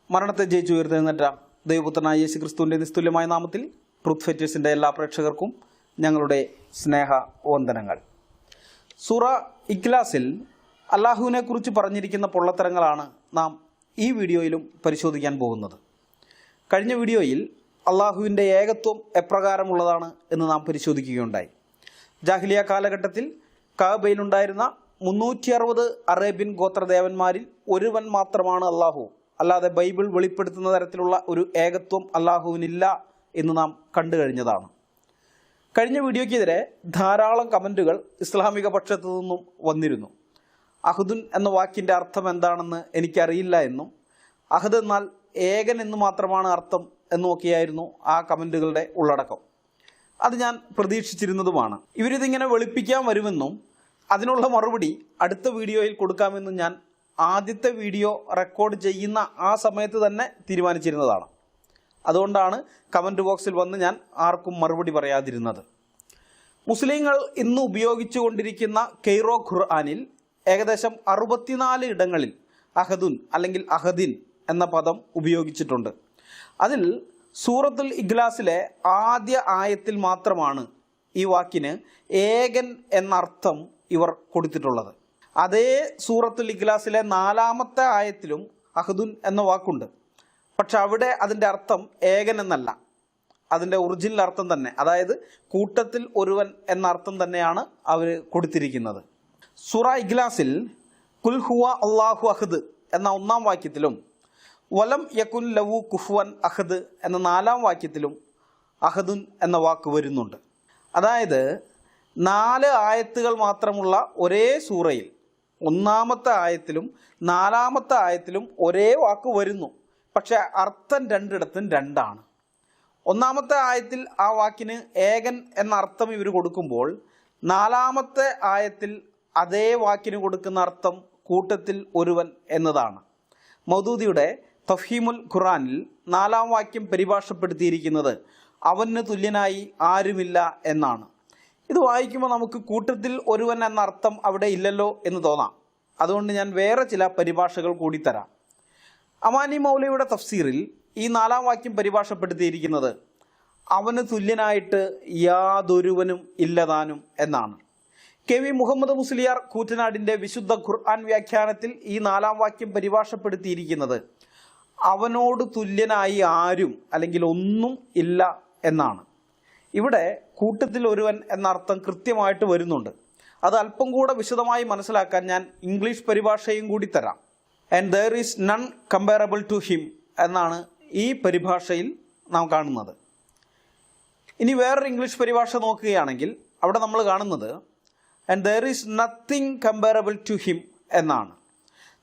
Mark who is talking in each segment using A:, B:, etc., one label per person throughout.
A: മരണത്തെ ജയിച്ചു ഉയർത്തെഴുന്നേറ്റ ദൈവപുത്രനായ യേശു ക്രിസ്തുവിൻ്റെ നിസ്തുല്യമായ നാമത്തിൽ ട്രൂത്ത് ഫൈറ്റേഴ്സിൻ്റെ എല്ലാ പ്രേക്ഷകർക്കും ഞങ്ങളുടെ സ്നേഹ വന്ദനങ്ങൾ. സൂറ ഇഖ്ലാസിൽ അള്ളാഹുവിനെക്കുറിച്ച് പറഞ്ഞിരിക്കുന്ന പൊള്ളത്തരങ്ങളാണ് നാം ഈ വീഡിയോയിലും പരിശോധിക്കാൻ പോകുന്നത്. കഴിഞ്ഞ വീഡിയോയിൽ അള്ളാഹുവിൻ്റെ ഏകത്വം എപ്രകാരമുള്ളതാണ് എന്ന് നാം പരിശോധിക്കുകയുണ്ടായി. ജാഹിലിയ കാലഘട്ടത്തിൽ കഅബയിലുണ്ടായിരുന്ന 360 അറേബ്യൻ ഗോത്രദേവന്മാരിൽ ഒരുവൻ മാത്രമാണ് അള്ളാഹു. അല്ലാതെ ബൈബിൾ വെളിപ്പെടുത്തുന്ന തരത്തിലുള്ള ഒരു ഏകത്വം അള്ളാഹുവിനില്ല എന്ന് നാം കണ്ടു കഴിഞ്ഞതാണ്. കഴിഞ്ഞ വീഡിയോയ്ക്കെതിരെ ധാരാളം കമൻറ്റുകൾ ഇസ്ലാമിക പക്ഷത്തു നിന്നും വന്നിരുന്നു. അഹദുൻ എന്ന വാക്കിൻ്റെ അർത്ഥം എന്താണെന്ന് എനിക്കറിയില്ല എന്നും അഹദ് എന്നാൽ ഏകൻ എന്ന് മാത്രമാണ് അർത്ഥം എന്നുമൊക്കെയായിരുന്നു ആ കമൻറ്റുകളുടെ ഉള്ളടക്കം. അത് ഞാൻ പ്രതീക്ഷിച്ചിരുന്നതുമാണ്. ഇവരിതിങ്ങനെ വെളുപ്പിക്കാൻ വരുമെന്നും അതിനുള്ള മറുപടി അടുത്ത വീഡിയോയിൽ കൊടുക്കാമെന്നും ഞാൻ ആദ്യത്തെ വീഡിയോ റെക്കോർഡ് ചെയ്യുന്ന ആ സമയത്ത് തന്നെ തീരുമാനിച്ചിരുന്നതാണ്. അതുകൊണ്ടാണ് കമൻറ്റ് ബോക്സിൽ വന്ന് ഞാൻ ആർക്കും മറുപടി പറയാതിരുന്നത്. മുസ്ലിങ്ങൾ ഇന്ന് ഉപയോഗിച്ചു കൊണ്ടിരിക്കുന്ന കെയ്റോ ഖുർആനിൽ ഏകദേശം 64 ഇടങ്ങളിൽ അഹദുൻ അല്ലെങ്കിൽ അഹദിൻ എന്ന പദം ഉപയോഗിച്ചിട്ടുണ്ട്. അതിൽ സൂറത്തുൽ ഇഖ്ലാസിലെ ആദ്യ ആയത്തിൽ മാത്രമാണ് ഈ വാക്കിന് ഏകൻ എന്നർത്ഥം ഇവർ കൊടുത്തിട്ടുള്ളത്. അതേ സൂറത്തുൽ ഇഖ്ലാസിലെ 4ാമത്തെ ആയത്തിലും അഹദുൻ എന്ന വാക്കുണ്ട്. പക്ഷെ അവിടെ അതിൻ്റെ അർത്ഥം ഏകൻ എന്നല്ല, അതിൻ്റെ ഒറിജിനൽ അർത്ഥം തന്നെ, അതായത് കൂട്ടത്തിൽ ഒരുവൻ എന്ന അർത്ഥം തന്നെയാണ് അവർ കൊടുത്തിരിക്കുന്നത്. സൂറ ഇഖ്ലാസിൽ കുൽ ഹുവ അല്ലാഹു അഹദ് എന്ന 1ാം വാക്യത്തിലും വലം യകുൻ ലഹു കുഫുവൻ അഹദ് എന്ന 4ാം വാക്യത്തിലും അഹദുൻ എന്ന വാക്ക് വരുന്നുണ്ട്. അതായത് 4 ആയത്തുകൾ മാത്രമുള്ള ഒരേ സൂറയിൽ 1ാമത്തെ ആയത്തിലും 4ാമത്തെ ആയത്തിലും ഒരേ വാക്ക് വരുന്നു. പക്ഷെ അർത്ഥം രണ്ടിടത്തും രണ്ടാണ്. 1ാമത്തെ ആയത്തിൽ ആ വാക്കിന് ഏകൻ എന്ന അർത്ഥം ഇവർ കൊടുക്കുമ്പോൾ 4ാമത്തെ ആയത്തിൽ അതേ വാക്കിന് കൊടുക്കുന്ന അർത്ഥം കൂട്ടത്തിൽ ഒരുവൻ എന്നതാണ്. മൗദൂദിയുടെ തഫ്ഹീമുൽ ഖുർആനിൽ 4ാം വാക്യം പരിഭാഷപ്പെടുത്തിയിരിക്കുന്നത് അവന് തുല്യനായി ആരുമില്ല എന്നാണ്. ഇത് വായിക്കുമ്പോൾ നമുക്ക് കൂട്ടത്തിൽ ഒരുവൻ എന്ന അർത്ഥം അവിടെ ഇല്ലല്ലോ എന്ന് തോന്നാം. അതുകൊണ്ട് ഞാൻ വേറെ ചില പരിഭാഷകൾ കൂടി തരാം. അമാനി മൗലയുടെ തഫ്സീറിൽ ഈ 4ാം വാക്യം പരിഭാഷപ്പെടുത്തിയിരിക്കുന്നത് അവന് തുല്യനായിട്ട് യാതൊരുവനും ഇല്ലതാനും എന്നാണ്. കെ വി മുഹമ്മദ് മുസ്ലിയാർ കൂറ്റനാടിൻ്റെ വിശുദ്ധ ഖുർആൻ വ്യാഖ്യാനത്തിൽ ഈ 4ാം വാക്യം പരിഭാഷപ്പെടുത്തിയിരിക്കുന്നത് അവനോട് തുല്യനായി ആരും അല്ലെങ്കിൽ ഒന്നും ഇല്ല എന്നാണ്. ഇവിടെ കൂട്ടത്തിൽ ഒരുവൻ എന്ന അർത്ഥം കൃത്യമായിട്ട് വരുന്നുണ്ട്. അത് അല്പം കൂടെ വിശദമായി മനസ്സിലാക്കാൻ ഞാൻ ഇംഗ്ലീഷ് പരിഭാഷയും കൂടി തരാം. And there is none comparable to him എന്നാണ് ഈ പരിഭാഷയിൽ നാം കാണുന്നത്. ഇനി വേറൊരു ഇംഗ്ലീഷ് പരിഭാഷ നോക്കുകയാണെങ്കിൽ അവിടെ നമ്മൾ കാണുന്നത് and there is nothing comparable to him എന്നാണ്.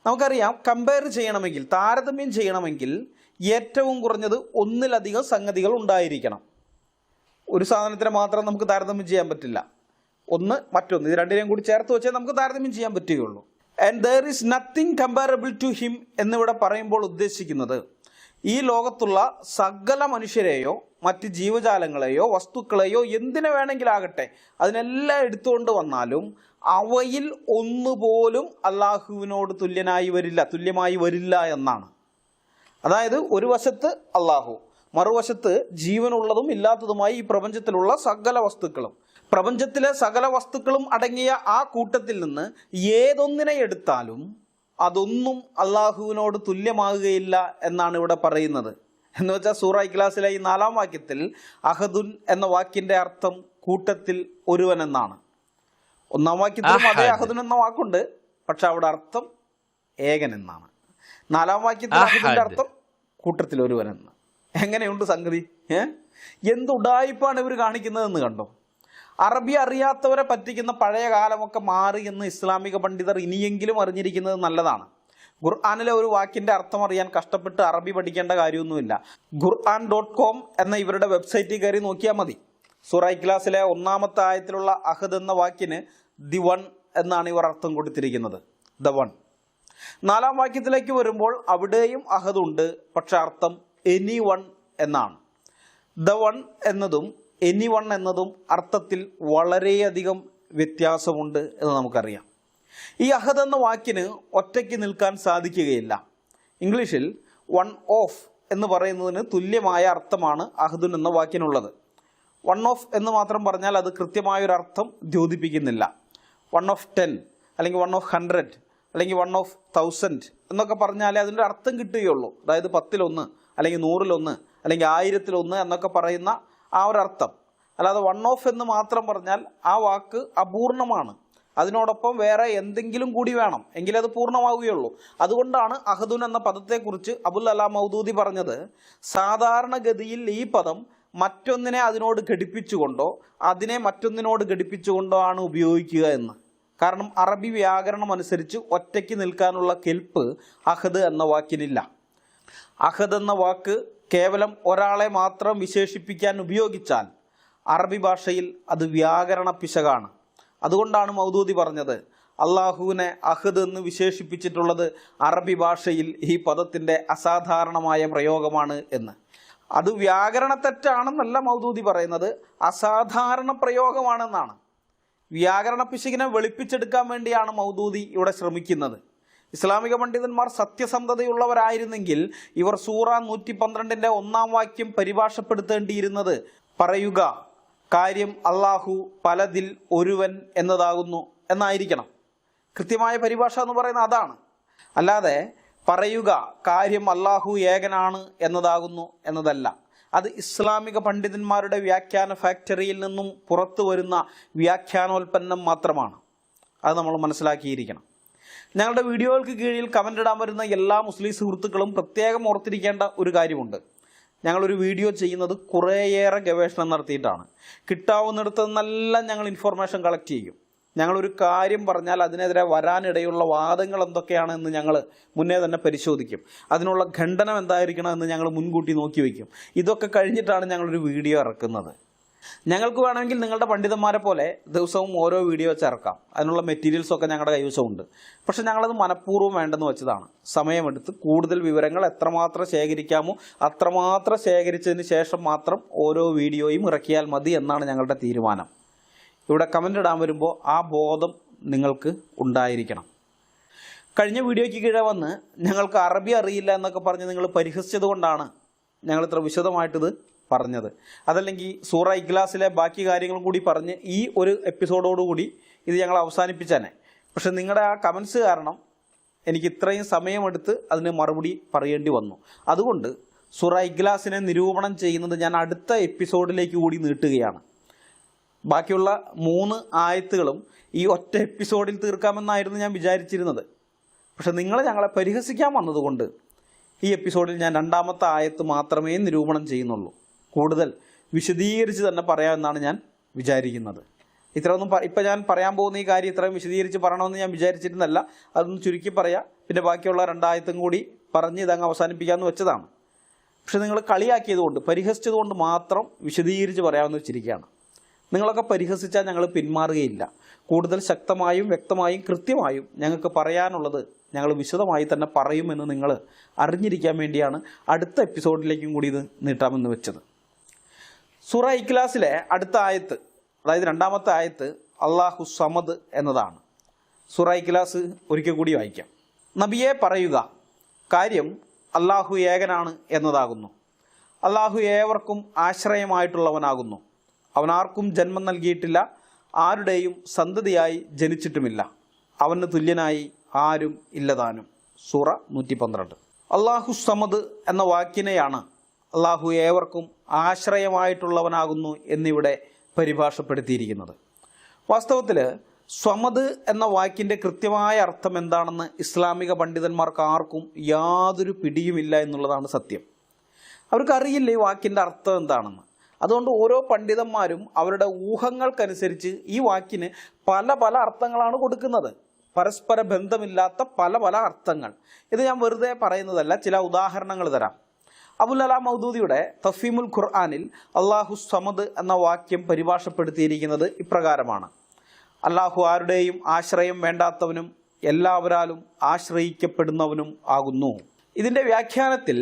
A: നമുക്കറിയാം, കമ്പയർ ചെയ്യണമെങ്കിൽ, താരതമ്യം ചെയ്യണമെങ്കിൽ ഏറ്റവും കുറഞ്ഞത് ഒന്നിലധികം സംഗതികൾ ഉണ്ടായിരിക്കണം. ഒരു സാധനത്തിനെ മാത്രം നമുക്ക് താരതമ്യം ചെയ്യാൻ പറ്റില്ല. ഒന്ന് മറ്റൊന്ന്, ഇത് രണ്ടിനെയും കൂടി ചേർത്ത് വെച്ചാൽ നമുക്ക് താരതമ്യം ചെയ്യാൻ പറ്റുകയുള്ളൂ. And there is nothing comparable to him എന്നിവിടെ പറയുമ്പോൾ ഉദ്ദേശിക്കുന്നത് ഈ ലോകത്തുള്ള സകല മനുഷ്യരെയോ മറ്റ് ജീവജാലങ്ങളെയോ വസ്തുക്കളെയോ എന്തിനു വേണമെങ്കിലാകട്ടെ അതിനെല്ലാം എടുത്തുകൊണ്ട് വന്നാലും അവയിൽ ഒന്നുപോലും അള്ളാഹുവിനോട് തുല്യമായി വരില്ല എന്നാണ്. അതായത് ഒരു വശത്ത് അള്ളാഹു, മറുവശത്ത് ജീവനുള്ളതും ഇല്ലാത്തതുമായി ഈ പ്രപഞ്ചത്തിലുള്ള സകല വസ്തുക്കളും, പ്രപഞ്ചത്തിലെ സകല വസ്തുക്കളും അടങ്ങിയ ആ കൂട്ടത്തിൽ നിന്ന് ഏതൊന്നിനെ എടുത്താലും അതൊന്നും അള്ളാഹുവിനോട് തുല്യമാകുകയില്ല എന്നാണ് ഇവിടെ പറയുന്നത്. എന്ന് വെച്ചാൽ സൂറ ഇഖ്ലാസിലെ ഈ 4ാം വാക്യത്തിൽ അഹദുൻ എന്ന വാക്കിൻ്റെ അർത്ഥം കൂട്ടത്തിൽ ഒരുവൻ എന്നാണ്. 1ാം വാക്യത്തിലും അതേ അഹദുൻ എന്ന വാക്കുണ്ട്, പക്ഷെ അവിടെ അർത്ഥം ഏകൻ എന്നാണ്. 4ാം വാക്യത്തിൽ അഹദിൻ്റെ അർത്ഥം കൂട്ടത്തിൽ ഒരുവൻ എന്ന്. എങ്ങനെയുണ്ട് സംഗതി? എന്ത് ഉഡായിപ്പാണ് ഇവർ കാണിക്കുന്നതെന്ന് കണ്ടോ? അറബി അറിയാത്തവരെ പറ്റിക്കുന്ന പഴയ കാലമൊക്കെ മാറി എന്ന് ഇസ്ലാമിക പണ്ഡിതർ ഇനിയെങ്കിലും അറിഞ്ഞിരിക്കുന്നത് നല്ലതാണ്. ഖുർആനിലെ ഒരു വാക്കിൻ്റെ അർത്ഥം അറിയാൻ കഷ്ടപ്പെട്ട് അറബി പഠിക്കേണ്ട കാര്യമൊന്നുമില്ല. ഖുർആൻ.com എന്ന ഇവരുടെ വെബ്സൈറ്റിൽ കയറി നോക്കിയാൽ മതി. സൂറ ഇഖ്ലാസിലെ 1ാമത്തെ ആയത്തിലുള്ള അഹദ് എന്ന വാക്കിന് ദി വൺ എന്നാണ് ഇവർ അർത്ഥം കൊടുത്തിരിക്കുന്നത്, ദ വൺ. 4ാം വാക്യത്തിലേക്ക് വരുമ്പോൾ അവിടെയും അഹദുണ്ട്, പക്ഷെ അർത്ഥം എനി വൺ എന്നാണ്. ദ വൺ എന്നതും എനി വൺ എന്നതും അർത്ഥത്തിൽ വളരെയധികം വ്യത്യാസമുണ്ട് എന്ന് നമുക്കറിയാം. ഈ അഹദ് എന്ന വാക്കിന് ഒറ്റയ്ക്ക് നിൽക്കാൻ സാധിക്കുകയില്ല. ഇംഗ്ലീഷിൽ വൺ ഓഫ് എന്ന് പറയുന്നതിന് തുല്യമായ അർത്ഥമാണ് അഹദുൻ എന്ന വാക്കിനുള്ളത്. വൺ ഓഫ് എന്ന് മാത്രം പറഞ്ഞാൽ അത് കൃത്യമായൊരർത്ഥം ദ്യോതിപ്പിക്കുന്നില്ല. വൺ ഓഫ് 10 അല്ലെങ്കിൽ വൺ ഓഫ് 100 അല്ലെങ്കിൽ വൺ ഓഫ് 1000 എന്നൊക്കെ പറഞ്ഞാലേ അതിൻ്റെ അർത്ഥം കിട്ടുകയുള്ളൂ. അതായത് 10-1 അല്ലെങ്കിൽ 100-1 അല്ലെങ്കിൽ 1000-1 എന്നൊക്കെ പറയുന്ന ആ ഒരു അർത്ഥം. അല്ലാതെ വൺ ഓഫ് എന്ന് മാത്രം പറഞ്ഞാൽ ആ വാക്ക് അപൂർണമാണ്. അതിനോടൊപ്പം വേറെ എന്തെങ്കിലും കൂടി വേണം, എങ്കിലേ അത് പൂർണ്ണമാവുകയുള്ളൂ. അതുകൊണ്ടാണ് അഹദുൻ എന്ന പദത്തെക്കുറിച്ച് അബുൽ അലാ മൗദൂദി പറഞ്ഞത്, സാധാരണഗതിയിൽ ഈ പദം മറ്റൊന്നിനെ അതിനോട് ഘടിപ്പിച്ചുകൊണ്ടോ അതിനെ മറ്റൊന്നിനോട് ഘടിപ്പിച്ചുകൊണ്ടോ ആണ് ഉപയോഗിക്കുക എന്ന്. കാരണം അറബി വ്യാകരണം അനുസരിച്ച് ഒറ്റയ്ക്ക് നിൽക്കാനുള്ള കെൽപ്പ് അഹദ് എന്ന വാക്കിനില്ല. അഹദ് എന്ന വാക്ക് കേവലം ഒരാളെ മാത്രം വിശേഷിപ്പിക്കാൻ ഉപയോഗിച്ചാൽ അറബി ഭാഷയിൽ അത് വ്യാകരണ പിശകാണ്. അതുകൊണ്ടാണ് മൗദൂദി പറഞ്ഞത് അള്ളാഹുവിനെ അഹദ് എന്ന് വിശേഷിപ്പിച്ചിട്ടുള്ളത് അറബി ഭാഷയിൽ ഈ പദത്തിൻ്റെ അസാധാരണമായ പ്രയോഗമാണ് എന്ന്. അത് വ്യാകരണ തെറ്റാണെന്നല്ല മൗദൂദി പറയുന്നത്, അസാധാരണ പ്രയോഗമാണെന്നാണ്. വ്യാകരണ പിശകിനെ വെളുപ്പിച്ചെടുക്കാൻ വേണ്ടിയാണ് മൗദൂദി ഇവിടെ ശ്രമിക്കുന്നത്. ഇസ്ലാമിക പണ്ഡിതന്മാർ സത്യസന്ധതയുള്ളവരായിരുന്നെങ്കിൽ ഇവർ സൂറ 112 1-ാം വാക്യം പരിഭാഷപ്പെടുത്തേണ്ടിയിരുന്നത് പറയുക കാര്യം അള്ളാഹു പലതിൽ ഒരുവൻ എന്നതാകുന്നു എന്നായിരിക്കണം. കൃത്യമായ പരിഭാഷ എന്ന് പറയുന്നത് അതാണ്. അല്ലാതെ പറയുക കാര്യം അള്ളാഹു ഏകനാണ് എന്നതാകുന്നു എന്നതല്ല. അത് ഇസ്ലാമിക പണ്ഡിതന്മാരുടെ വ്യാഖ്യാന ഫാക്ടറിയിൽ നിന്നും പുറത്തു വരുന്ന വ്യാഖ്യാനോൽപ്പന്നം മാത്രമാണ്. അത് നമ്മൾ മനസ്സിലാക്കിയിരിക്കണം. ഞങ്ങളുടെ വീഡിയോകൾക്ക് കീഴിൽ കമൻ്റ് ഇടാൻ വരുന്ന എല്ലാ മുസ്ലിം സുഹൃത്തുക്കളും പ്രത്യേകം ഓർത്തിരിക്കേണ്ട ഒരു കാര്യമുണ്ട്. ഞങ്ങളൊരു വീഡിയോ ചെയ്യുന്നത് കുറേയേറെ ഗവേഷണം നടത്തിയിട്ടാണ്. കിട്ടാവുന്നിടത്ത് നിന്നെല്ലാം ഞങ്ങൾ ഇൻഫോർമേഷൻ കളക്ട് ചെയ്യും. ഞങ്ങളൊരു കാര്യം പറഞ്ഞാൽ അതിനെതിരെ വരാനിടയുള്ള വാദങ്ങൾ എന്തൊക്കെയാണെന്ന് ഞങ്ങൾ മുന്നേ തന്നെ പരിശോധിക്കും. അതിനുള്ള ഖണ്ഡനം എന്തായിരിക്കണം എന്ന് ഞങ്ങൾ മുൻകൂട്ടി നോക്കി വയ്ക്കും. ഇതൊക്കെ കഴിഞ്ഞിട്ടാണ് ഞങ്ങളൊരു വീഡിയോ ഇറക്കുന്നത്. ഞങ്ങൾക്ക് വേണമെങ്കിൽ നിങ്ങളുടെ പണ്ഡിതന്മാരെ പോലെ ദിവസവും ഓരോ വീഡിയോ വെച്ച് ഇറക്കാം. അതിനുള്ള മെറ്റീരിയൽസൊക്കെ ഞങ്ങളുടെ കൈവശമുണ്ട്. പക്ഷെ ഞങ്ങളത് മനഃപൂർവ്വം വേണ്ടെന്ന് വെച്ചതാണ്. സമയമെടുത്ത് കൂടുതൽ വിവരങ്ങൾ എത്രമാത്രം ശേഖരിക്കാമോ അത്രമാത്രം ശേഖരിച്ചതിന് ശേഷം മാത്രം ഓരോ വീഡിയോയും ഇറക്കിയാൽ മതി എന്നാണ് ഞങ്ങളുടെ തീരുമാനം. ഇവിടെ കമൻ്റ് ഇടാൻ വരുമ്പോൾ ആ ബോധം നിങ്ങൾക്ക് ഉണ്ടായിരിക്കണം. കഴിഞ്ഞ വീഡിയോയ്ക്ക് കീഴെ വന്ന് ഞങ്ങൾക്ക് അറബി അറിയില്ല എന്നൊക്കെ പറഞ്ഞ് നിങ്ങൾ പരിഹസിച്ചത് കൊണ്ടാണ് ഞങ്ങൾ ഇത്ര വിശദമായിട്ടിത് പറഞ്ഞത്. അതല്ലെങ്കിൽ സൂറ ഇഖ്ലാസിലെ ബാക്കി കാര്യങ്ങളും കൂടി പറഞ്ഞ് ഈ ഒരു എപ്പിസോഡോടുകൂടി ഇത് ഞങ്ങൾ അവസാനിപ്പിച്ചേനെ. പക്ഷെ നിങ്ങളുടെ ആ കമൻസ് കാരണം എനിക്ക് ഇത്രയും സമയമെടുത്ത് അതിന് മറുപടി പറയേണ്ടി വന്നു. അതുകൊണ്ട് സൂറ ഇഖ്ലാസിനെ നിരൂപണം ചെയ്യുന്നത് ഞാൻ അടുത്ത എപ്പിസോഡിലേക്ക് കൂടി നീട്ടുകയാണ്. ബാക്കിയുള്ള 3 ആയത്തുകളും ഈ ഒറ്റ എപ്പിസോഡിൽ തീർക്കാമെന്നായിരുന്നു ഞാൻ വിചാരിച്ചിരുന്നത്. പക്ഷെ നിങ്ങൾ ഞങ്ങളെ പരിഹസിക്കാൻ വന്നതുകൊണ്ട് ഈ എപ്പിസോഡിൽ ഞാൻ 2-ാമത്തെ ആയത്ത് മാത്രമേ നിരൂപണം ചെയ്യുന്നുള്ളൂ. കൂടുതൽ വിശദീകരിച്ച് തന്നെ പറയാമെന്നാണ് ഞാൻ വിചാരിക്കുന്നത്. ഇത്രയൊന്നും ഇപ്പം ഞാൻ പറയാൻ പോകുന്ന ഈ കാര്യം ഇത്രയും വിശദീകരിച്ച് പറയണമെന്ന് ഞാൻ വിചാരിച്ചിരുന്നല്ല. അതൊന്ന് ചുരുക്കി പറയാം. പിന്നെ ബാക്കിയുള്ള 2 ആയത്തും കൂടി പറഞ്ഞ് ഇതങ്ങ് അവസാനിപ്പിക്കാമെന്ന് വെച്ചതാണ്. പക്ഷെ നിങ്ങൾ കളിയാക്കിയതുകൊണ്ട് പരിഹസിച്ചതുകൊണ്ട് മാത്രം വിശദീകരിച്ച് പറയാമെന്ന് വെച്ചിരിക്കുകയാണ്. നിങ്ങളൊക്കെ പരിഹസിച്ചാൽ ഞങ്ങൾ പിന്മാറുകയില്ല. കൂടുതൽ ശക്തമായും വ്യക്തമായും കൃത്യമായും ഞങ്ങൾക്ക് പറയാനുള്ളത് ഞങ്ങൾ വിശദമായി തന്നെ പറയുമെന്ന് നിങ്ങൾ അറിഞ്ഞിരിക്കാൻ വേണ്ടിയാണ് അടുത്ത എപ്പിസോഡിലേക്കും കൂടി ഇത് നീട്ടാമെന്ന് വെച്ചത്. സൂറ ഇഖ്ലാസിലെ അടുത്ത ആയത്ത്, അതായത് 2-ാമത്തെ ആയത്ത് അള്ളാഹു സമദ് എന്നതാണ്. സൂറ ഇഖ്ലാസ് ഒരിക്കൽ കൂടി വായിക്കാം. നബിയെ പറയുക കാര്യം അള്ളാഹു ഏകനാണ് എന്നതാകുന്നു. അള്ളാഹു ഏവർക്കും ആശ്രയമായിട്ടുള്ളവനാകുന്നു. അവനാർക്കും ജന്മം നൽകിയിട്ടില്ല, ആരുടെയും സന്തതിയായി ജനിച്ചിട്ടുമില്ല. അവന് തുല്യനായി ആരും ഇല്ലതാനും. സൂറ 112. അള്ളാഹു സമദ് എന്ന വാക്കിനെയാണ് അള്ളാഹു ഏവർക്കും ആശ്രയമായിട്ടുള്ളവനാകുന്നു എന്നിവിടെ പരിഭാഷപ്പെടുത്തിയിരിക്കുന്നത്. വാസ്തവത്തിൽ സ്വമദ് എന്ന വാക്കിൻ്റെ കൃത്യമായ അർത്ഥം എന്താണെന്ന് ഇസ്ലാമിക പണ്ഡിതന്മാർക്ക് ആർക്കും യാതൊരു പിടിയുമില്ല എന്നുള്ളതാണ് സത്യം. അവർക്കറിയില്ല ഈ വാക്കിൻ്റെ അർത്ഥം എന്താണെന്ന്. അതുകൊണ്ട് ഓരോ പണ്ഡിതന്മാരും അവരുടെ ഊഹങ്ങൾക്കനുസരിച്ച് ഈ വാക്കിന് പല പല അർത്ഥങ്ങളാണ് കൊടുക്കുന്നത്. പരസ്പര ബന്ധമില്ലാത്ത പല പല അർത്ഥങ്ങൾ. ഇത് ഞാൻ വെറുതെ പറയുന്നതല്ല, ചില ഉദാഹരണങ്ങൾ തരാം. അബുൽ അലാ മൗദൂദിയുടെ തഫീമുൽ ഖുർആനിൽ അള്ളാഹു സമദ് എന്ന വാക്യം പരിഭാഷപ്പെടുത്തിയിരിക്കുന്നത് ഇപ്രകാരമാണ്: അള്ളാഹു ആരുടെയും ആശ്രയം വേണ്ടാത്തവനും എല്ലാവരാലും ആശ്രയിക്കപ്പെടുന്നവനും ആകുന്നു. ഇതിൻ്റെ വ്യാഖ്യാനത്തിൽ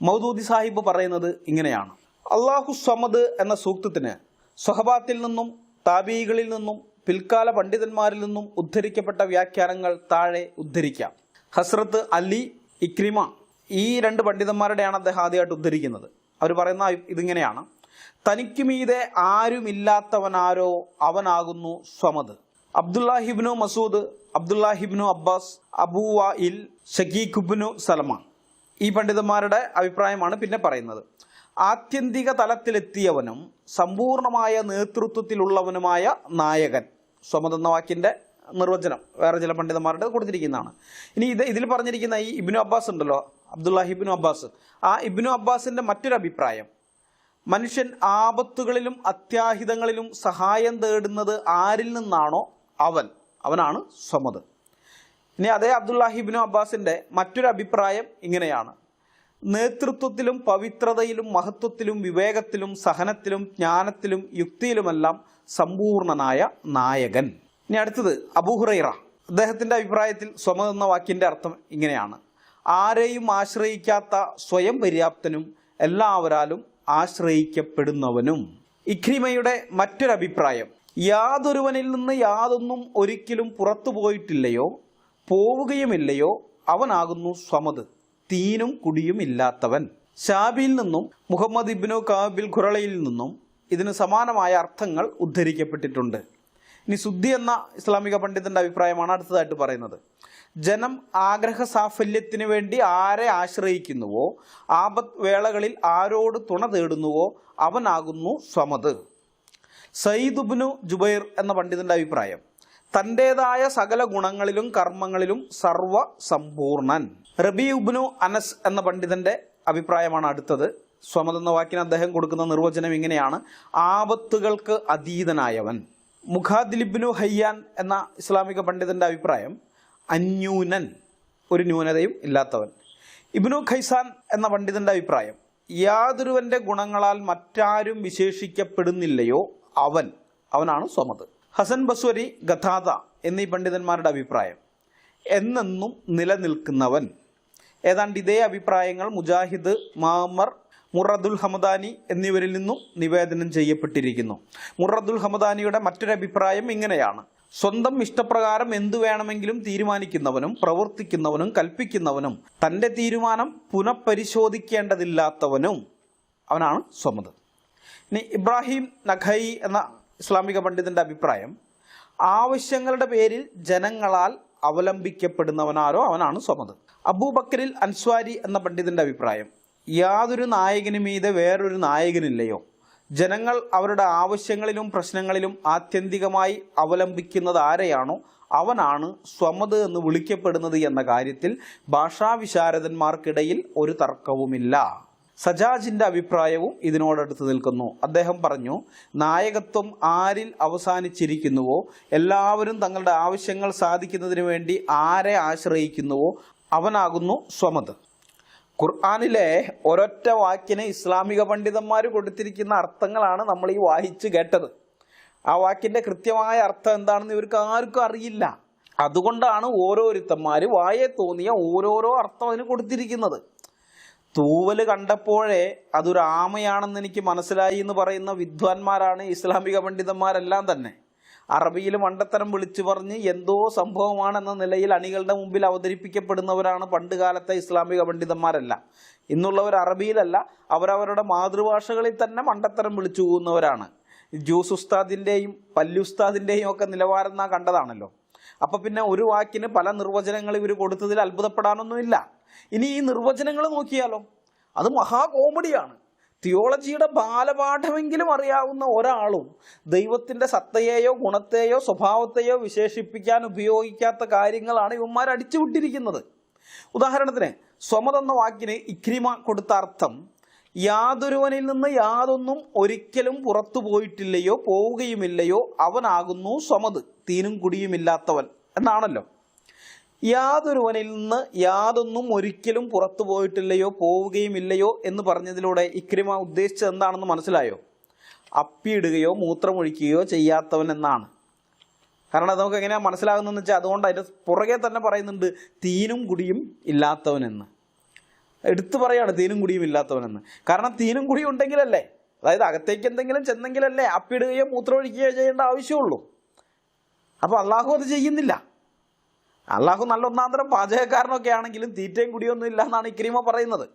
A: മൗദൂദി സാഹിബ് പറയുന്നത് ഇങ്ങനെയാണ്: അള്ളാഹു സമദ് എന്ന സൂക്തത്തിന് സ്വഹബാത്തിൽ നിന്നും താബീകളിൽ നിന്നും പിൽക്കാല പണ്ഡിതന്മാരിൽ നിന്നും ഉദ്ധരിക്കപ്പെട്ട വ്യാഖ്യാനങ്ങൾ താഴെ ഉദ്ധരിക്കാം. ഹസ്രത്ത് അലി, ഇക്രിമ, ഈ രണ്ട് പണ്ഡിതന്മാരുടെയാണ് അദ്ദേഹം ആദ്യമായിട്ട് ഉദ്ധരിക്കുന്നത്. അവർ പറയുന്ന ഇതിങ്ങനെയാണ്: തനിക്ക് മീതെ ആരുമില്ലാത്തവനാരോ അവനാകുന്നു സ്വമദ്. അബ്ദുല്ലാഹിബ്നു മസൂദ്, അബ്ദുല്ലാഹിബ്നു അബ്ബാസ്, അബൂ വാഇൽ, ഷക്കീഖുബ്നു സലമ, ഈ പണ്ഡിതന്മാരുടെ അഭിപ്രായമാണ് പിന്നെ പറയുന്നത്. ആത്യന്തിക തലത്തിലെത്തിയവനും സമ്പൂർണമായ നേതൃത്വത്തിലുള്ളവനുമായ നായകൻ. സ്വമദ് എന്ന വാക്കിന്റെ നിർവചനം വേറെ ചില പണ്ഡിതന്മാരുടെ കൊടുത്തിരിക്കുന്നതാണ്. ഇനി ഇതിൽ പറഞ്ഞിരിക്കുന്ന ഈ ഇബ്നു അബ്ബാസ് ഉണ്ടല്ലോ, അബ്ദുല്ലാഹിബ്നു അബ്ബാസ്, ആ ഇബ്നു അബ്ബാസിന്റെ മറ്റൊരു അഭിപ്രായം, മനുഷ്യൻ ആപത്തുകളിലും അത്യാഹിതങ്ങളിലും സഹായം തേടുന്നത് ആരിൽ നിന്നാണോ അവനാണ് സ്വമദ്. ഇനി അതേ അബ്ദുല്ലാഹിബ്നു അബ്ബാസിന്റെ മറ്റൊരു അഭിപ്രായം ഇങ്ങനെയാണ്: നേതൃത്വത്തിലും പവിത്രതയിലും മഹത്വത്തിലും വിവേകത്തിലും സഹനത്തിലും ജ്ഞാനത്തിലും യുക്തിയിലുമെല്ലാം സമ്പൂർണനായ നായകൻ. ഇനി അടുത്തത് അബൂ ഹുറൈറ, അദ്ദേഹത്തിന്റെ അഭിപ്രായത്തിൽ സ്വമദ് എന്ന വാക്കിന്റെ അർത്ഥം ഇങ്ങനെയാണ്: ആരെയും ആശ്രയിക്കാത്ത സ്വയം പര്യാപ്തനും എല്ലാവരാലും ആശ്രയിക്കപ്പെടുന്നവനും. ഇക്രിമയുടെ മറ്റൊരഭിപ്രായം: യാതൊരുവനിൽ നിന്ന് യാതൊന്നും ഒരിക്കലും പുറത്തു പോയിട്ടില്ലയോ പോവുകയുമില്ലയോ അവനാകുന്നു സ്വമദ്, തീനും കുടിയും ഇല്ലാത്തവൻ. ഷാബിയിൽ നിന്നും മുഹമ്മദ് ഇബ്നു കാബിൽ ഖുറളയിൽ നിന്നും ഇതിന് സമാനമായ അർത്ഥങ്ങൾ ഉദ്ധരിക്കപ്പെട്ടിട്ടുണ്ട്. ഇനി സുദ്ദി എന്ന ഇസ്ലാമിക പണ്ഡിതന്റെ അഭിപ്രായമാണ് അടുത്തതായിട്ട് പറയുന്നത്: ജനം ആഗ്രഹ സാഫല്യത്തിന് വേണ്ടി ആരെ ആശ്രയിക്കുന്നുവോ, ആപത്ത് വേളകളിൽ ആരോട് തുണ തേടുന്നുവോ അവനാകുന്നു സ്വമദ്. സയ്യിദ് ഇബ്നു ജുബൈർ എന്ന പണ്ഡിതന്റെ അഭിപ്രായം: തൻ്റെതായ സകല ഗുണങ്ങളിലും കർമ്മങ്ങളിലും സർവസമ്പൂർണൻ. റബീ ഇബ്നു അനസ് എന്ന പണ്ഡിതന്റെ അഭിപ്രായമാണ് അടുത്തത്. സ്വമദ് എന്ന വാക്കിന് അദ്ദേഹം കൊടുക്കുന്ന നിർവചനം ഇങ്ങനെയാണ്: ആപത്തുകൾക്ക് അതീതനായവൻ. മുഖാദിൽ ഇബ്നു ഹയ്യാൻ എന്ന ഇസ്ലാമിക പണ്ഡിതന്റെ അഭിപ്രായം: അന്യൂനൻ, ഒരു ന്യൂനതയും ഇല്ലാത്തവൻ. ഇബ്നു ഖൈസാൻ എന്ന പണ്ഡിതന്റെ അഭിപ്രായം: യാതൊരുവന്റെ ഗുണങ്ങളാൽ മറ്റാരും വിശേഷിക്കപ്പെടുന്നില്ലയോ അവനാണ് സ്വമദ്. ഹസൻ ബസ്വരി, ഖതാദ എന്നീ പണ്ഡിതന്മാരുടെ അഭിപ്രായം: എന്നെന്നും നിലനിൽക്കുന്നവൻ. ഏതാണ്ട് ഇതേ അഭിപ്രായങ്ങൾ മുജാഹിദ്, മാമർ, മുറദുൽ ഹമദാനി എന്നിവരിൽ നിന്നും നിവേദനം ചെയ്യപ്പെട്ടിരിക്കുന്നു. മുറദുൽ ഹമദാനിയുടെ മറ്റൊരു അഭിപ്രായം ഇങ്ങനെയാണ്: സ്വന്തം ഇഷ്ടപ്രകാരം എന്തു വേണമെങ്കിലും തീരുമാനിക്കുന്നവനും പ്രവർത്തിക്കുന്നവനും കൽപ്പിക്കുന്നവനും തൻ്റെ തീരുമാനം പുനഃപരിശോധിക്കേണ്ടതില്ലാത്തവനും അവനാണ് സ്വമദ്. ഇനി ഇബ്രാഹിം നഖൈ എന്ന ഇസ്ലാമിക പണ്ഡിതന്റെ അഭിപ്രായം: ആവശ്യങ്ങളുടെ പേരിൽ ജനങ്ങളാൽ അവലംബിക്കപ്പെടുന്നവനാരോ അവനാണ് സ്വമദ്. അബൂബക്കറിൽ അൻസ്വാരി എന്ന പണ്ഡിതന്റെ അഭിപ്രായം: യാതൊരു നായകനു മീതെ വേറൊരു നായകനില്ലയോ, ജനങ്ങൾ അവരുടെ ആവശ്യങ്ങളിലും പ്രശ്നങ്ങളിലും ആത്യന്തികമായി അവലംബിക്കുന്നത് ആരെയാണോ അവനാണ് സ്വമദ് എന്ന് വിളിക്കപ്പെടുന്നത് എന്ന കാര്യത്തിൽ ഭാഷാവിശാരദന്മാർക്കിടയിൽ ഒരു തർക്കവുമില്ല. സജാജിന്റെ അഭിപ്രായവും ഇതിനോടടുത്ത് നിൽക്കുന്നു. അദ്ദേഹം പറഞ്ഞു: നായകത്വം ആരിൽ അവസാനിച്ചിരിക്കുന്നുവോ, എല്ലാവരും തങ്ങളുടെ ആവശ്യങ്ങൾ സാധിക്കുന്നതിന് വേണ്ടി ആരെ ആശ്രയിക്കുന്നുവോ അവനാകുന്നു സ്വമദ്. ഖുർആനിലെ ഒരൊറ്റ വാക്കിന് ഇസ്ലാമിക പണ്ഡിതന്മാർ കൊടുത്തിരിക്കുന്ന അർത്ഥങ്ങളാണ് നമ്മൾ ഈ വായിച്ചു കേട്ടത്. ആ വാക്കിന്റെ കൃത്യമായ അർത്ഥം എന്താണെന്ന് ഇവർക്ക് ആർക്കും അറിയില്ല. അതുകൊണ്ടാണ് ഓരോരുത്തന്മാർ വായെ തോന്നിയ ഓരോരോ അർത്ഥം അതിന് കൊടുത്തിരിക്കുന്നത്. തൂവല് കണ്ടപ്പോഴേ അതൊരു ആമയാണെന്ന് എനിക്ക് മനസ്സിലായി എന്ന് പറയുന്ന വിദ്വാൻമാരാണ് ഇസ്ലാമിക പണ്ഡിതന്മാരെല്ലാം തന്നെ. അറബിയിൽ മണ്ടത്തരം വിളിച്ചു പറഞ്ഞ് എന്തോ സംഭവമാണെന്ന നിലയിൽ അണികളുടെ മുമ്പിൽ അവതരിപ്പിക്കപ്പെടുന്നവരാണ് പണ്ട് കാലത്തെ ഇസ്ലാമിക പണ്ഡിതന്മാരല്ല. ഇന്നുള്ളവർ അറബിയിലല്ല, അവരവരുടെ മാതൃഭാഷകളിൽ തന്നെ മണ്ടത്തരം വിളിച്ചു പോകുന്നവരാണ്. ജ്യൂസ് ഉസ്താദിൻ്റെയും പല്ലുസ്താദിൻ്റെയും ഒക്കെ നിലവാരം നാം കണ്ടതാണല്ലോ. അപ്പം പിന്നെ ഒരു വാക്കിന് പല നിർവചനങ്ങൾ ഇവർ കൊടുത്തതിൽ അത്ഭുതപ്പെടാനൊന്നുമില്ല. ഇനി ഈ നിർവചനങ്ങൾ നോക്കിയാലോ, അത് മഹാ കോമഡിയാണ്. തിയോളജിയുടെ ബാലപാഠമെങ്കിലും അറിയാവുന്ന ഒരാളും ദൈവത്തിൻ്റെ സത്തയെയോ ഗുണത്തെയോ സ്വഭാവത്തെയോ വിശേഷിപ്പിക്കാൻ ഉപയോഗിക്കാത്ത കാര്യങ്ങളാണ് ഇവന്മാർ അടിച്ചു വിട്ടിരിക്കുന്നത്. ഉദാഹരണത്തിന് സ്വമദ് എന്ന വാക്കിന് ഇക്രിമ കൊടുത്ത അർത്ഥം യാതൊരുവനിൽ നിന്ന് യാതൊന്നും ഒരിക്കലും പുറത്തു പോയിട്ടില്ലയോ പോവുകയുമില്ലയോ അവനാകുന്നു സ്വമദ്, തീനും കുടിയുമില്ലാത്തവൻ എന്നാണല്ലോ. യാതൊരുവനിൽ നിന്ന് യാതൊന്നും ഒരിക്കലും പുറത്തു പോയിട്ടില്ലയോ പോവുകയുമില്ലയോ എന്ന് പറഞ്ഞതിലൂടെ ഇക്രിമ ഉദ്ദേശിച്ചത് എന്താണെന്ന് മനസ്സിലായോ? അപ്പിയിടുകയോ മൂത്രമൊഴിക്കുകയോ ചെയ്യാത്തവൻ എന്നാണ്. കാരണം നമുക്ക് എങ്ങനെയാണ് മനസ്സിലാകുന്നതെന്ന് വെച്ചാൽ അതുകൊണ്ട് അതിൻ്റെ പുറകെ തന്നെ പറയുന്നുണ്ട് തീനും കുടിയും ഇല്ലാത്തവനെന്ന്. എടുത്തു പറയാണ് തീനും കുടിയും ഇല്ലാത്തവനെന്ന്. കാരണം തീനും കുടിയും ഉണ്ടെങ്കിലല്ലേ, അതായത് അകത്തേക്ക് എന്തെങ്കിലും ചെന്നെങ്കിലല്ലേ അപ്പിടുകയോ മൂത്രമൊഴിക്കുകയോ ചെയ്യേണ്ട ആവശ്യമുള്ളൂ. അപ്പോൾ അള്ളാഹു അത് ചെയ്യുന്നില്ല. അള്ളാഹു നല്ല ഒന്നാന്തരം പാചകക്കാരനൊക്കെ ആണെങ്കിലും തീറ്റയും കുടിയൊന്നും ഇല്ല എന്നാണ് ഇക്രീമ പറയുന്നത്.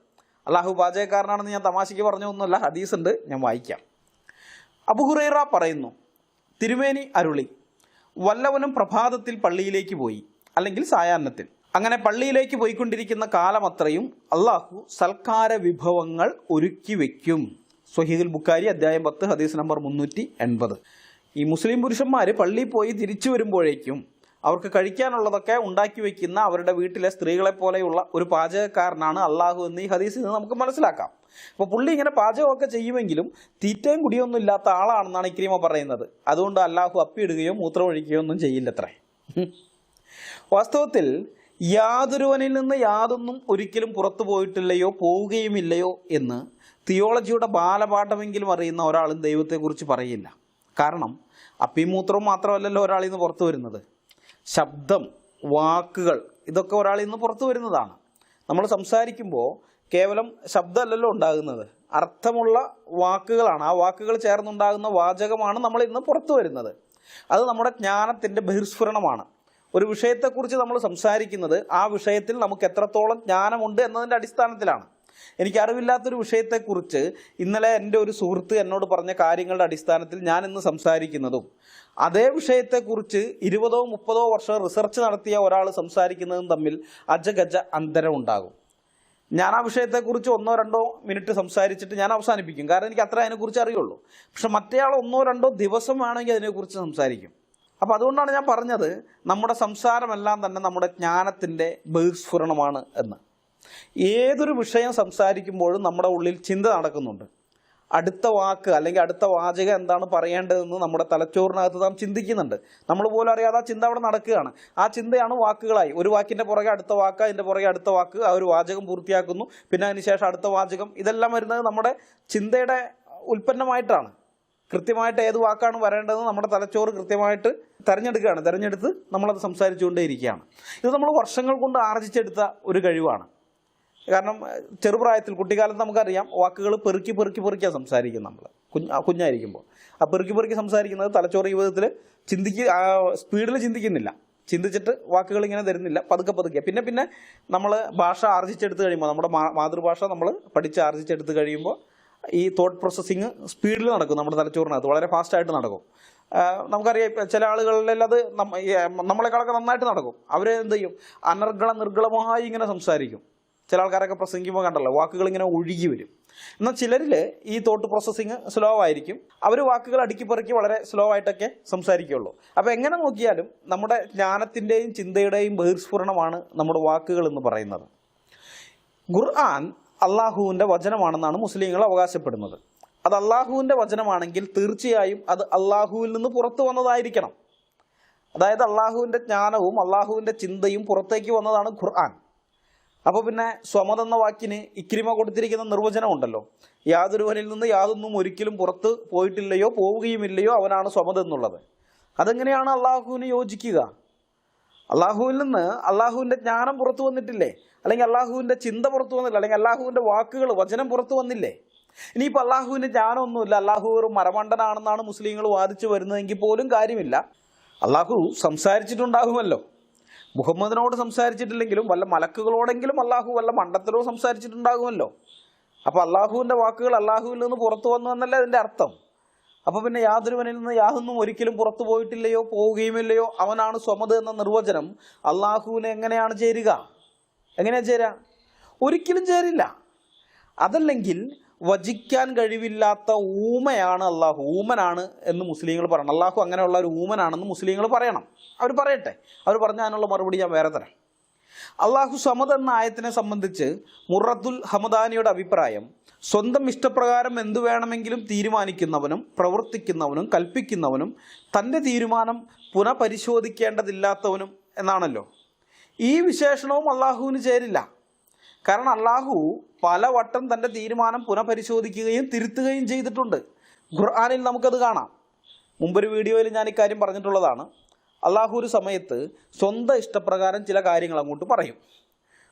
A: അള്ളാഹു പാചകക്കാരനാണെന്ന് ഞാൻ തമാശയ്ക്ക് പറഞ്ഞൊന്നുമല്ല, ഹദീസ് ഉണ്ട്, ഞാൻ വായിക്കാം. അബൂ ഹുറൈറ പറയുന്നു, തിരുമേനി അരുളി, വല്ലവനും പ്രഭാതത്തിൽ പള്ളിയിലേക്ക് പോയി, അല്ലെങ്കിൽ സായാഹ്നത്തിൽ, അങ്ങനെ പള്ളിയിലേക്ക് പോയിക്കൊണ്ടിരിക്കുന്ന കാലമത്രയും അള്ളാഹു സൽക്കാര വിഭവങ്ങൾ ഒരുക്കി വയ്ക്കും. സ്വഹീഹുൽ ബുഖാരി അധ്യായം 10 ഹദീസ് നമ്പർ 380. ഈ മുസ്ലിം പുരുഷന്മാർ പള്ളിയിൽ പോയി തിരിച്ചു വരുമ്പോഴേക്കും അവർക്ക് കഴിക്കാനുള്ളതൊക്കെ ഉണ്ടാക്കി വെക്കുന്ന അവരുടെ വീട്ടിലെ സ്ത്രീകളെ പോലെയുള്ള ഒരു പാചകക്കാരനാണ് അള്ളാഹു എന്ന് ഈ ഹദീസിൽ നിന്ന് നമുക്ക് മനസ്സിലാക്കാം. അപ്പോൾ പുള്ളി ഇങ്ങനെ പാചകമൊക്കെ ചെയ്യുമെങ്കിലും തീറ്റയും കുടിയൊന്നും ഇല്ലാത്ത ആളാണെന്നാണ് ഇക്രീമ പറയുന്നത്. അതുകൊണ്ട് അള്ളാഹു അപ്പിയിടുകയോ മൂത്രമൊഴിക്കുകയോ ഒന്നും ചെയ്യില്ലത്രേ. വാസ്തവത്തിൽ യാതൊരുവനിൽ നിന്ന് യാതൊന്നും ഒരിക്കലും പുറത്തു പോയിട്ടില്ലയോ പോവുകയുമില്ലയോ എന്ന് തിയോളജിയുടെ ബാലപാഠമെങ്കിലും അറിയുന്ന ഒരാളും ദൈവത്തെക്കുറിച്ച് പറയില്ല. കാരണം അപ്പിയും മൂത്രവും മാത്രമല്ലല്ലോ ഒരാളിൽ നിന്ന് പുറത്തു വരുന്നത്. ശബ്ദം, വാക്കുകൾ, ഇതൊക്കെ ഒരാളിൽ നിന്ന് പുറത്തു വരുന്നതാണ്. നമ്മൾ സംസാരിക്കുമ്പോൾ കേവലം ശബ്ദമല്ലല്ലോ ഉണ്ടാകുന്നത്, അർത്ഥമുള്ള വാക്കുകളാണ്. ആ വാക്കുകൾ ചേർന്നുണ്ടാകുന്ന വാചകമാണ് നമ്മളിൽ നിന്ന് പുറത്തു വരുന്നത്. അത് നമ്മുടെ ജ്ഞാനത്തിൻ്റെ ബഹിർസ്ഫുരണമാണ്. ഒരു വിഷയത്തെക്കുറിച്ച് നമ്മൾ സംസാരിക്കുന്നത് ആ വിഷയത്തിൽ നമുക്ക് എത്രത്തോളം ജ്ഞാനമുണ്ട് എന്നതിൻ്റെ അടിസ്ഥാനത്തിലാണ്. എനിക്ക് അറിവില്ലാത്തൊരു വിഷയത്തെക്കുറിച്ച് ഇന്നലെ എൻ്റെ ഒരു സുഹൃത്ത് എന്നോട് പറഞ്ഞ കാര്യങ്ങളുടെ അടിസ്ഥാനത്തിൽ ഞാൻ ഇന്ന് സംസാരിക്കുന്നതും അതേ വിഷയത്തെക്കുറിച്ച് 20-30 വർഷം റിസർച്ച് നടത്തിയ ഒരാൾ സംസാരിക്കുന്നതും തമ്മിൽ അജഗജ അന്തരം ഉണ്ടാകും. ഞാൻ ആ വിഷയത്തെക്കുറിച്ച് 1-2 മിനിറ്റ് സംസാരിച്ചിട്ട് ഞാൻ അവസാനിപ്പിക്കും, കാരണം എനിക്ക് അത്ര അതിനെക്കുറിച്ച് അറിയുള്ളൂ. പക്ഷെ മറ്റേയാൾ 1-2 ദിവസം വേണമെങ്കിൽ അതിനെക്കുറിച്ച് സംസാരിക്കും. അപ്പോൾ അതുകൊണ്ടാണ് ഞാൻ പറഞ്ഞത് നമ്മുടെ സംസാരമെല്ലാം തന്നെ നമ്മുടെ ജ്ഞാനത്തിൻ്റെ ബഹിർസ്ഫുരണമാണ് എന്ന്. ഏതൊരു വിഷയം സംസാരിക്കുമ്പോഴും നമ്മുടെ ഉള്ളിൽ ചിന്ത നടക്കുന്നുണ്ട്. അടുത്ത വാക്ക് അല്ലെങ്കിൽ അടുത്ത വാചകം എന്താണ് പറയേണ്ടതെന്ന് നമ്മുടെ തലച്ചോറിനകത്ത് നാം ചിന്തിക്കുന്നുണ്ട്. നമ്മൾ പോലും അറിയാതെ ആ ചിന്ത അവിടെ നടക്കുകയാണ്. ആ ചിന്തയാണ് വാക്കുകളായി. ഒരു വാക്കിൻ്റെ പുറകെ അടുത്ത വാക്ക്, അതിൻ്റെ പുറകെ അടുത്ത വാക്ക്, ആ ഒരു വാചകം പൂർത്തിയാക്കുന്നു, പിന്നെ അതിനുശേഷം അടുത്ത വാചകം. ഇതെല്ലാം വരുന്നത് നമ്മുടെ ചിന്തയുടെ ഉൽപ്പന്നമായിട്ടാണ്. കൃത്യമായിട്ട് ഏത് വാക്കാണ് വരേണ്ടതെന്ന് നമ്മുടെ തലച്ചോറ് കൃത്യമായിട്ട് തിരഞ്ഞെടുത്ത് നമ്മളത് സംസാരിച്ചുകൊണ്ടേയിരിക്കുകയാണ്. ഇത് നമ്മൾ വർഷങ്ങൾ കൊണ്ട് ആർജിച്ചെടുത്ത ഒരു കഴിവാണ്. കാരണം ചെറുപ്രായത്തിൽ, കുട്ടിക്കാലത്ത് നമുക്കറിയാം, വാക്കുകൾ പെറുക്കിയാണ് സംസാരിക്കും. നമ്മൾ കുഞ്ഞായിരിക്കുമ്പോൾ ആ പെറുക്കി സംസാരിക്കുന്നത് തലച്ചോറ് ജീവിതത്തിൽ സ്പീഡിൽ ചിന്തിക്കുന്നില്ല, ചിന്തിച്ചിട്ട് വാക്കുകൾ ഇങ്ങനെ തരുന്നില്ല, പതുക്കെ. പിന്നെ നമ്മൾ ഭാഷ ആർജിച്ചെടുത്ത് കഴിയുമ്പോൾ, നമ്മുടെ മാതൃഭാഷ നമ്മൾ പഠിച്ച് ആർജിച്ചെടുത്ത് കഴിയുമ്പോൾ ഈ തോട്ട് പ്രോസസ്സിങ് സ്പീഡിൽ നടക്കും. നമ്മുടെ തലച്ചോറിനകത്ത് വളരെ ഫാസ്റ്റായിട്ട് നടക്കും. നമുക്കറിയാം, ചില ആളുകളിൽ അത് നമ്മളെക്കാളൊക്കെ നന്നായിട്ട് നടക്കും. അവർ എന്ത് ചെയ്യും, നിർഗളമായി ഇങ്ങനെ സംസാരിക്കും. ചില ആൾക്കാരൊക്കെ പ്രസംഗിക്കുമ്പോൾ കണ്ടല്ലോ, വാക്കുകൾ ഇങ്ങനെ ഒഴുകി വരും. എന്നാൽ ചിലരിൽ ഈ തോട്ട് പ്രോസസ്സിങ് സ്ലോ ആയിരിക്കും. അവർ വാക്കുകൾ അടുക്കിപ്പറക്കി വളരെ സ്ലോ ആയിട്ടൊക്കെ സംസാരിക്കുകയുള്ളൂ. അപ്പോൾ എങ്ങനെ നോക്കിയാലും നമ്മുടെ ജ്ഞാനത്തിൻ്റെയും ചിന്തയുടെയും ബഹിർസ്ഫുരണമാണ് നമ്മുടെ വാക്കുകൾ എന്ന് പറയുന്നത്. ഖുർആൻ അള്ളാഹുവിൻ്റെ വചനമാണെന്നാണ് മുസ്ലിങ്ങൾ അവകാശപ്പെടുന്നത്. അത് അള്ളാഹുവിൻ്റെ വചനമാണെങ്കിൽ തീർച്ചയായും അത് അള്ളാഹുവിൽ നിന്ന് പുറത്തു വന്നതായിരിക്കണം. അതായത് അള്ളാഹുവിൻ്റെ ജ്ഞാനവും അള്ളാഹുവിൻ്റെ ചിന്തയും പുറത്തേക്ക് വന്നതാണ് ഖുർആൻ. അപ്പോൾ പിന്നെ സ്വമത് എന്ന വാക്കിന് ഇക്രിമ കൊടുത്തിരിക്കുന്ന നിർവചനം ഉണ്ടല്ലോ, യാതൊരുവനിൽ നിന്ന് യാതൊന്നും ഒരിക്കലും പുറത്ത് പോയിട്ടില്ലയോ പോവുകയുമില്ലയോ അവനാണ് സ്വമത് എന്നുള്ളത്. അതെങ്ങനെയാണ് അള്ളാഹുവിന് യോജിക്കുക? അള്ളാഹുവിൽ നിന്ന് അള്ളാഹുവിൻ്റെ ജ്ഞാനം പുറത്തു വന്നിട്ടില്ലേ? അല്ലെങ്കിൽ അള്ളാഹുവിൻ്റെ ചിന്ത പുറത്തു വന്നില്ല? അല്ലെങ്കിൽ അള്ളാഹുവിൻ്റെ വാക്കുകൾ, വചനം പുറത്തു വന്നില്ലേ? ഇനിയിപ്പോൾ അള്ളാഹുവിന് ജ്ഞാനമൊന്നുമില്ല, അള്ളാഹു ഒരു മരമണ്ടനാണെന്നാണ് മുസ്ലിങ്ങൾ വാദിച്ചു വരുന്നതെങ്കിൽ പോലും കാര്യമില്ല. അള്ളാഹു സംസാരിച്ചിട്ടുണ്ടാകുമല്ലോ. മുഹമ്മദിനോട് സംസാരിച്ചിട്ടില്ലെങ്കിലും വല്ല മലക്കുകളോടെങ്കിലും അള്ളാഹു വല്ല മണ്ടത്തിലോ സംസാരിച്ചിട്ടുണ്ടാകുമല്ലോ. അപ്പോൾ അള്ളാഹുവിൻ്റെ വാക്കുകൾ അള്ളാഹുവിൽ നിന്ന് പുറത്തു വന്നു എന്നല്ലേ അതിൻ്റെ അർത്ഥം. അപ്പോൾ പിന്നെ യാതൊരുവനിൽ നിന്ന് യാതൊന്നും ഒരിക്കലും പുറത്തു പോയിട്ടില്ലയോ പോവുകയുമില്ലയോ അവനാണ് സ്വമത് എന്ന നിർവചനം അള്ളാഹുവിനെ എങ്ങനെയാണ് ചേരുക? എങ്ങനെയാണ് ചേരുക? ഒരിക്കലും ചേരില്ല. അതല്ലെങ്കിൽ വചിക്കാൻ കഴിവില്ലാത്ത ഊമയാണ് അള്ളാഹു, ഊമനാണ് എന്ന് മുസ്ലിങ്ങൾ പറയണം. അള്ളാഹു അങ്ങനെയുള്ള ഒരു ഊമനാണെന്ന് മുസ്ലിങ്ങൾ പറയണം. അവർ പറയട്ടെ, അവർ പറഞ്ഞാൽ അതിനുള്ള മറുപടി ഞാൻ വേറെ തരാം. അള്ളാഹു സമദ് എന്ന ആയത്തിനെ സംബന്ധിച്ച് മുറത്തുൽ ഹമദാനിയുടെ അഭിപ്രായം, സ്വന്തം ഇഷ്ടപ്രകാരം എന്തു വേണമെങ്കിലും തീരുമാനിക്കുന്നവനും പ്രവർത്തിക്കുന്നവനും കൽപ്പിക്കുന്നവനും തൻ്റെ തീരുമാനം പുനഃപരിശോധിക്കേണ്ടതില്ലാത്തവനും എന്നാണല്ലോ. ഈ വിശേഷണവും അള്ളാഹുവിന് ചേരില്ല. കാരണം അള്ളാഹു പലവട്ടം തൻ്റെ തീരുമാനം പുനഃപരിശോധിക്കുകയും തിരുത്തുകയും ചെയ്തിട്ടുണ്ട്. ഖുർആനിൽ നമുക്കത് കാണാം. മുമ്പൊരു വീഡിയോയിൽ ഞാൻ ഇക്കാര്യം പറഞ്ഞിട്ടുള്ളതാണ്. അള്ളാഹു ഒരു സമയത്ത് സ്വന്തം ഇഷ്ടപ്രകാരം ചില കാര്യങ്ങൾ അങ്ങോട്ട് പറയും.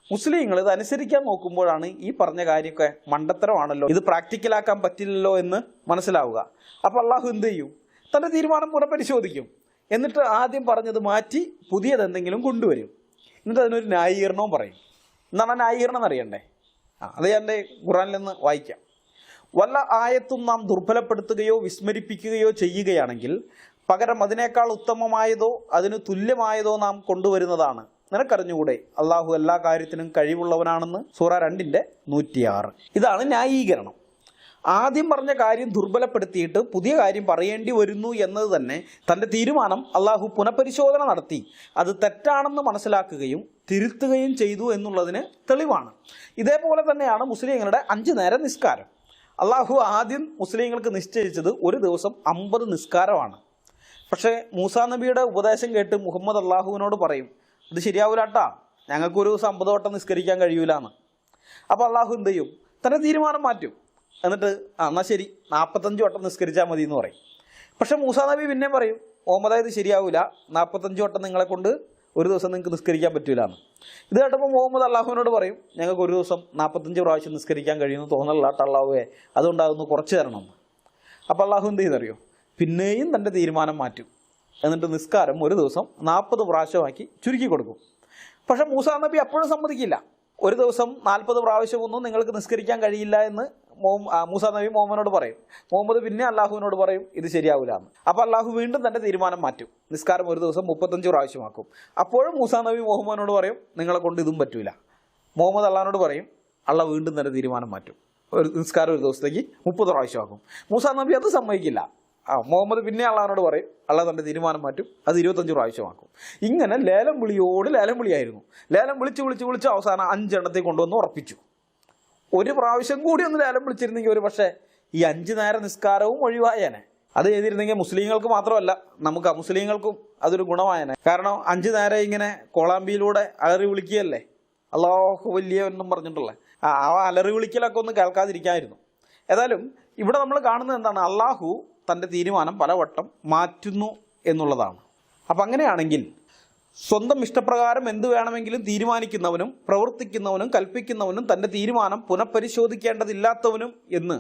A: മുസ്ലിങ്ങൾ ഇത് അനുസരിക്കാൻ നോക്കുമ്പോഴാണ് ഈ പറഞ്ഞ കാര്യമൊക്കെ മണ്ടത്തരമാണല്ലോ, ഇത് പ്രാക്ടിക്കലാക്കാൻ പറ്റില്ലല്ലോ എന്ന് മനസ്സിലാവുക. അപ്പോൾ അള്ളാഹു എന്ത് ചെയ്യും? തൻ്റെ തീരുമാനം പുനഃപരിശോധിക്കും. എന്നിട്ട് ആദ്യം പറഞ്ഞത് മാറ്റി പുതിയതെന്തെങ്കിലും കൊണ്ടുവരും. എന്നിട്ട് അതിനൊരു ന്യായീകരണവും പറയും. എന്താണ് ന്യായീകരണം എന്നറിയണ്ടേ? അത് ഞാൻ എൻ്റെ ഖുർആനിൽ നിന്ന് വായിക്കാം. വല്ല ആയത്തും നാം ദുർബലപ്പെടുത്തുകയോ വിസ്മരിപ്പിക്കുകയോ ചെയ്യുകയാണെങ്കിൽ പകരം അതിനേക്കാൾ ഉത്തമമായതോ അതിന് തുല്യമായതോ നാം കൊണ്ടുവരുന്നതാണ്. നിനക്കറിഞ്ഞുകൂടെ അള്ളാഹു എല്ലാ കാര്യത്തിനും കഴിവുള്ളവനാണെന്ന് സൂറ 2:106. ഇതാണ് ന്യായീകരണം. ആദ്യം പറഞ്ഞ കാര്യം ദുർബലപ്പെടുത്തിയിട്ട് പുതിയ കാര്യം പറയേണ്ടി വരുന്നു എന്നത് തന്നെ തൻ്റെ തീരുമാനം അള്ളാഹു പുനഃപരിശോധന നടത്തി അത് തെറ്റാണെന്ന് മനസ്സിലാക്കുകയും തിരുത്തുകയും ചെയ്തു എന്നുള്ളതിന് തെളിവാണ്. ഇതേപോലെ തന്നെയാണ് മുസ്ലിങ്ങളുടെ 5 നേരം നിസ്കാരം. അള്ളാഹു ആദ്യം മുസ്ലിങ്ങൾക്ക് നിശ്ചയിച്ചത് ഒരു ദിവസം 50 നിസ്കാരമാണ്. പക്ഷേ മൂസാ നബിയുടെ ഉപദേശം കേട്ട് മുഹമ്മദ് അള്ളാഹുവിനോട് പറയും, ഇത് ശരിയാവൂലാട്ടാ, ഞങ്ങൾക്കൊരു ദിവസം 50 വട്ടം നിസ്കരിക്കാൻ കഴിയൂലെന്ന്. അപ്പോൾ അള്ളാഹു എന്ത് ചെയ്യും? തൻ്റെ തീരുമാനം മാറ്റും. എന്നിട്ട് എന്നാൽ ശരി 45 വട്ടം നിസ്കരിച്ചാൽ മതി എന്ന് പറയും. പക്ഷെ മൂസാ നബി പിന്നെ പറയും, മുഹമ്മദ് ഇത് ശരിയാവില്ല, 45 വട്ടം നിങ്ങളെ കൊണ്ട് ഒരു ദിവസം നിങ്ങൾക്ക് നിസ്കരിക്കാൻ പറ്റൂലെന്ന്. ഇത് കേട്ടപ്പോൾ മുഹമ്മദ് അള്ളാഹുവിനോട് പറയും, ഞങ്ങൾക്ക് ഒരു ദിവസം 45 പ്രാവശ്യം നിസ്കരിക്കാൻ കഴിയുമെന്ന് തോന്നലാട്ട അള്ളാഹുവേ, അതുകൊണ്ടാകുന്നു കുറച്ച് തരണം. അപ്പോൾ അള്ളാഹു എന്ത് ചെയ്യുന്നറിയോ? പിന്നെയും തൻ്റെ തീരുമാനം മാറ്റും. എന്നിട്ട് നിസ്കാരം ഒരു ദിവസം 40 പ്രാവശ്യമാക്കി ചുരുക്കി കൊടുക്കും. പക്ഷെ മൂസാ നബി അപ്പോഴും സമ്മതിക്കില്ല. ഒരു ദിവസം 40 പ്രാവശ്യമൊന്നും നിങ്ങൾക്ക് നിസ്കരിക്കാൻ കഴിയില്ല എന്ന് മൂസാ നബി മുഹമ്മദിനോട് പറയും. മുഹമ്മദ് പിന്നെ അള്ളാഹുവിനോട് പറയും, ഇത് ശരിയാവില്ല എന്ന്. അപ്പോൾ അള്ളാഹു വീണ്ടും തൻ്റെ തീരുമാനം മാറ്റും. നിസ്കാരം ഒരു ദിവസം 35 പ്രാവശ്യമാക്കും. അപ്പോഴും മൂസാ നബി മുഹമ്മദിനോട് പറയും, നിങ്ങളെ കൊണ്ട് ഇതും പറ്റൂല. മുഹമ്മദ് അള്ളാഹിനോട് പറയും, അള്ളാഹ് വീണ്ടും തൻ്റെ തീരുമാനം മാറ്റും. ഒരു നിസ്കാരം ഒരു ദിവസത്തേക്ക് 30 പ്രാവശ്യമാക്കും. മൂസാ നബി അത് സമ്മതിക്കില്ല. മുഹമ്മദ് പിന്നെ അള്ളാഹിനോട് പറയും, അള്ളാഹ് തൻ്റെ തീരുമാനം മാറ്റും, അത് 25 പ്രാവശ്യമാക്കും. ഇങ്ങനെ ലേലം വിളിയോട് ലേലം വിളിയായിരുന്നു. ലേലം വിളിച്ച് അവസാനം 5 എണ്ണത്തിൽ കൊണ്ടുവന്ന് ഉറപ്പിച്ചു. ഒരു പ്രാവശ്യം കൂടി ഒന്ന് ലേലം വിളിച്ചിരുന്നെങ്കിൽ ഒരു പക്ഷേ ഈ 5 നേരം നിസ്കാരവും ഒഴിവായേനെ. അത് ചെയ്തിരുന്നെങ്കിൽ മുസ്ലിങ്ങൾക്ക് മാത്രമല്ല, നമുക്ക് അമുസ്ലിങ്ങൾക്കും അതൊരു ഗുണമായേനെ. കാരണം 5 നേരം ഇങ്ങനെ കോളാമ്പിയിലൂടെ അലറി വിളിക്കുകയല്ലേ, അള്ളാഹു വലിയ എന്നും പറഞ്ഞിട്ടുള്ള ആ അലറി വിളിക്കലൊക്കെ ഒന്ന് കേൾക്കാതിരിക്കായിരുന്നു. ഏതായാലും ഇവിടെ നമ്മൾ കാണുന്നത് എന്താണ്? അള്ളാഹു തൻ്റെ തീരുമാനം പലവട്ടം മാറ്റുന്നു എന്നുള്ളതാണ്. അപ്പം അങ്ങനെയാണെങ്കിൽ സ്വന്തം ഇഷ്ടപ്രകാരം എന്ത് വേണമെങ്കിലും തീരുമാനിക്കുന്നവനും പ്രവർത്തിക്കുന്നവനും കൽപ്പിക്കുന്നവനും തൻ്റെ തീരുമാനം പുനഃപരിശോധിക്കേണ്ടതില്ലാത്തവനും എന്ന്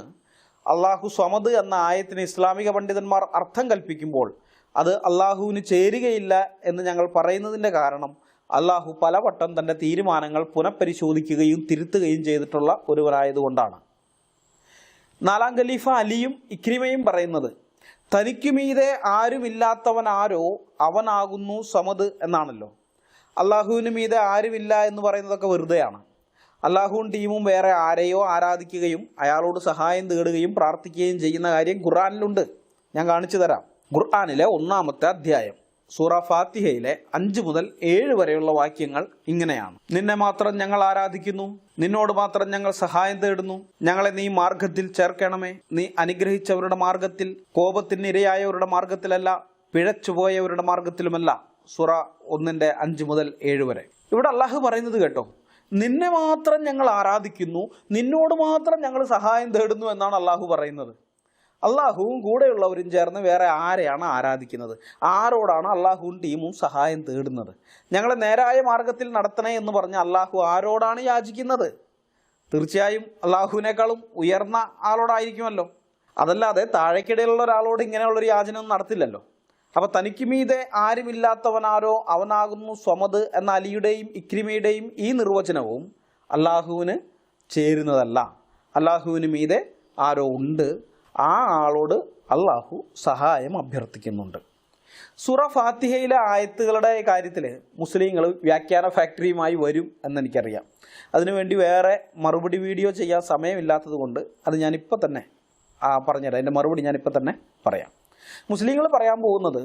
A: അള്ളാഹു സ്വമദ് എന്ന ആയത്തിന് ഇസ്ലാമിക പണ്ഡിതന്മാർ അർത്ഥം കൽപ്പിക്കുമ്പോൾ അത് അള്ളാഹുവിന് ചേരുകയില്ല എന്ന് ഞങ്ങൾ പറയുന്നതിൻ്റെ കാരണം അള്ളാഹു പലവട്ടം തൻ്റെ തീരുമാനങ്ങൾ പുനഃപരിശോധിക്കുകയും തിരുത്തുകയും ചെയ്തിട്ടുള്ള ഒരുവനായതുകൊണ്ടാണ്. 4ാം ഖലീഫ അലിയും ഇക്രിമയും പറയുന്നത്, തനിക്കുമീതെ ആരുമില്ലാത്തവൻ ആരോ അവനാകുന്നു സമദ് എന്നാണല്ലോ. അള്ളാഹുവിന് മീതെ ആരുമില്ല എന്ന് പറയുന്നതൊക്കെ വെറുതെയാണ്. അള്ളാഹുവും ടീമും വേറെ ആരെയോ ആരാധിക്കുകയും അയാളോട് സഹായം തേടുകയും പ്രാർത്ഥിക്കുകയും ചെയ്യുന്ന കാര്യം ഖുർആനിലുണ്ട്. ഞാൻ കാണിച്ചു തരാം. ഖുർആനിലെ 1-ാമത്തെ അധ്യായം സൂറ ഫാത്തിഹയിലെ 5 മുതൽ 7 വരെയുള്ള വാക്യങ്ങൾ ഇങ്ങനെയാണ്. നിന്നെ മാത്രം ഞങ്ങൾ ആരാധിക്കുന്നു, നിന്നോട് മാത്രം ഞങ്ങൾ സഹായം തേടുന്നു. ഞങ്ങളെ നീ മാർഗത്തിൽ ചേർക്കണമേ. നീ അനുഗ്രഹിച്ചവരുടെ മാർഗത്തിൽ, കോപത്തിനിരയായവരുടെ മാർഗത്തിലല്ല, പിഴച്ചുപോയവരുടെ മാർഗത്തിലുമല്ല. സൂറ 1:5 മുതൽ 7 വരെ. ഇവിടെ അള്ളാഹു പറയുന്നത് കേട്ടോ, നിന്നെ മാത്രം ഞങ്ങൾ ആരാധിക്കുന്നു, നിന്നോട് മാത്രം ഞങ്ങൾ സഹായം തേടുന്നു എന്നാണ് അള്ളാഹു പറയുന്നത്. അള്ളാഹുവും കൂടെയുള്ളവരും ചേർന്ന് വേറെ ആരെയാണ് ആരാധിക്കുന്നത്? ആരോടാണ് അള്ളാഹുവും ടീമും സഹായം തേടുന്നത്? ഞങ്ങളെ നേരായ മാർഗത്തിൽ നടത്തണേ എന്ന് പറഞ്ഞ് അള്ളാഹു ആരോടാണ് യാചിക്കുന്നത്? തീർച്ചയായും അള്ളാഹുവിനേക്കാളും ഉയർന്ന ആളോടായിരിക്കുമല്ലോ. അതല്ലാതെ താഴേക്കിടയിലുള്ള ഒരാളോട് ഇങ്ങനെയുള്ളൊരു യാചന നടത്തില്ലല്ലോ. അപ്പോൾ തനിക്ക് മീതെ ആരുമില്ലാത്തവനാരോ അവനാകുന്നു സ്വമദ് എന്ന അലിയുടെയും ഇക്രിമയുടെയും ഈ നിർവചനവും അള്ളാഹുവിന് ചേരുന്നതല്ല. അള്ളാഹുവിന് മീതെ ആരോ ഉണ്ട്, ആ ആളോട് അള്ളാഹു സഹായം അഭ്യർത്ഥിക്കുന്നുണ്ട്. സൂറ ഫാത്തിഹയിലെ ആയത്തുകളുടെ കാര്യത്തിൽ മുസ്ലിങ്ങൾ വ്യാഖ്യാന ഫാക്ടറിയുമായി വരും എന്നെനിക്കറിയാം. അതിനുവേണ്ടി വേറെ മറുപടി വീഡിയോ ചെയ്യാൻ സമയമില്ലാത്തത് കൊണ്ട് അത് ഞാനിപ്പോൾ തന്നെ പറഞ്ഞുതരാം. അതിൻ്റെ മറുപടി ഞാനിപ്പോൾ തന്നെ പറയാം. മുസ്ലിങ്ങൾ പറയാൻ പോകുന്നത്,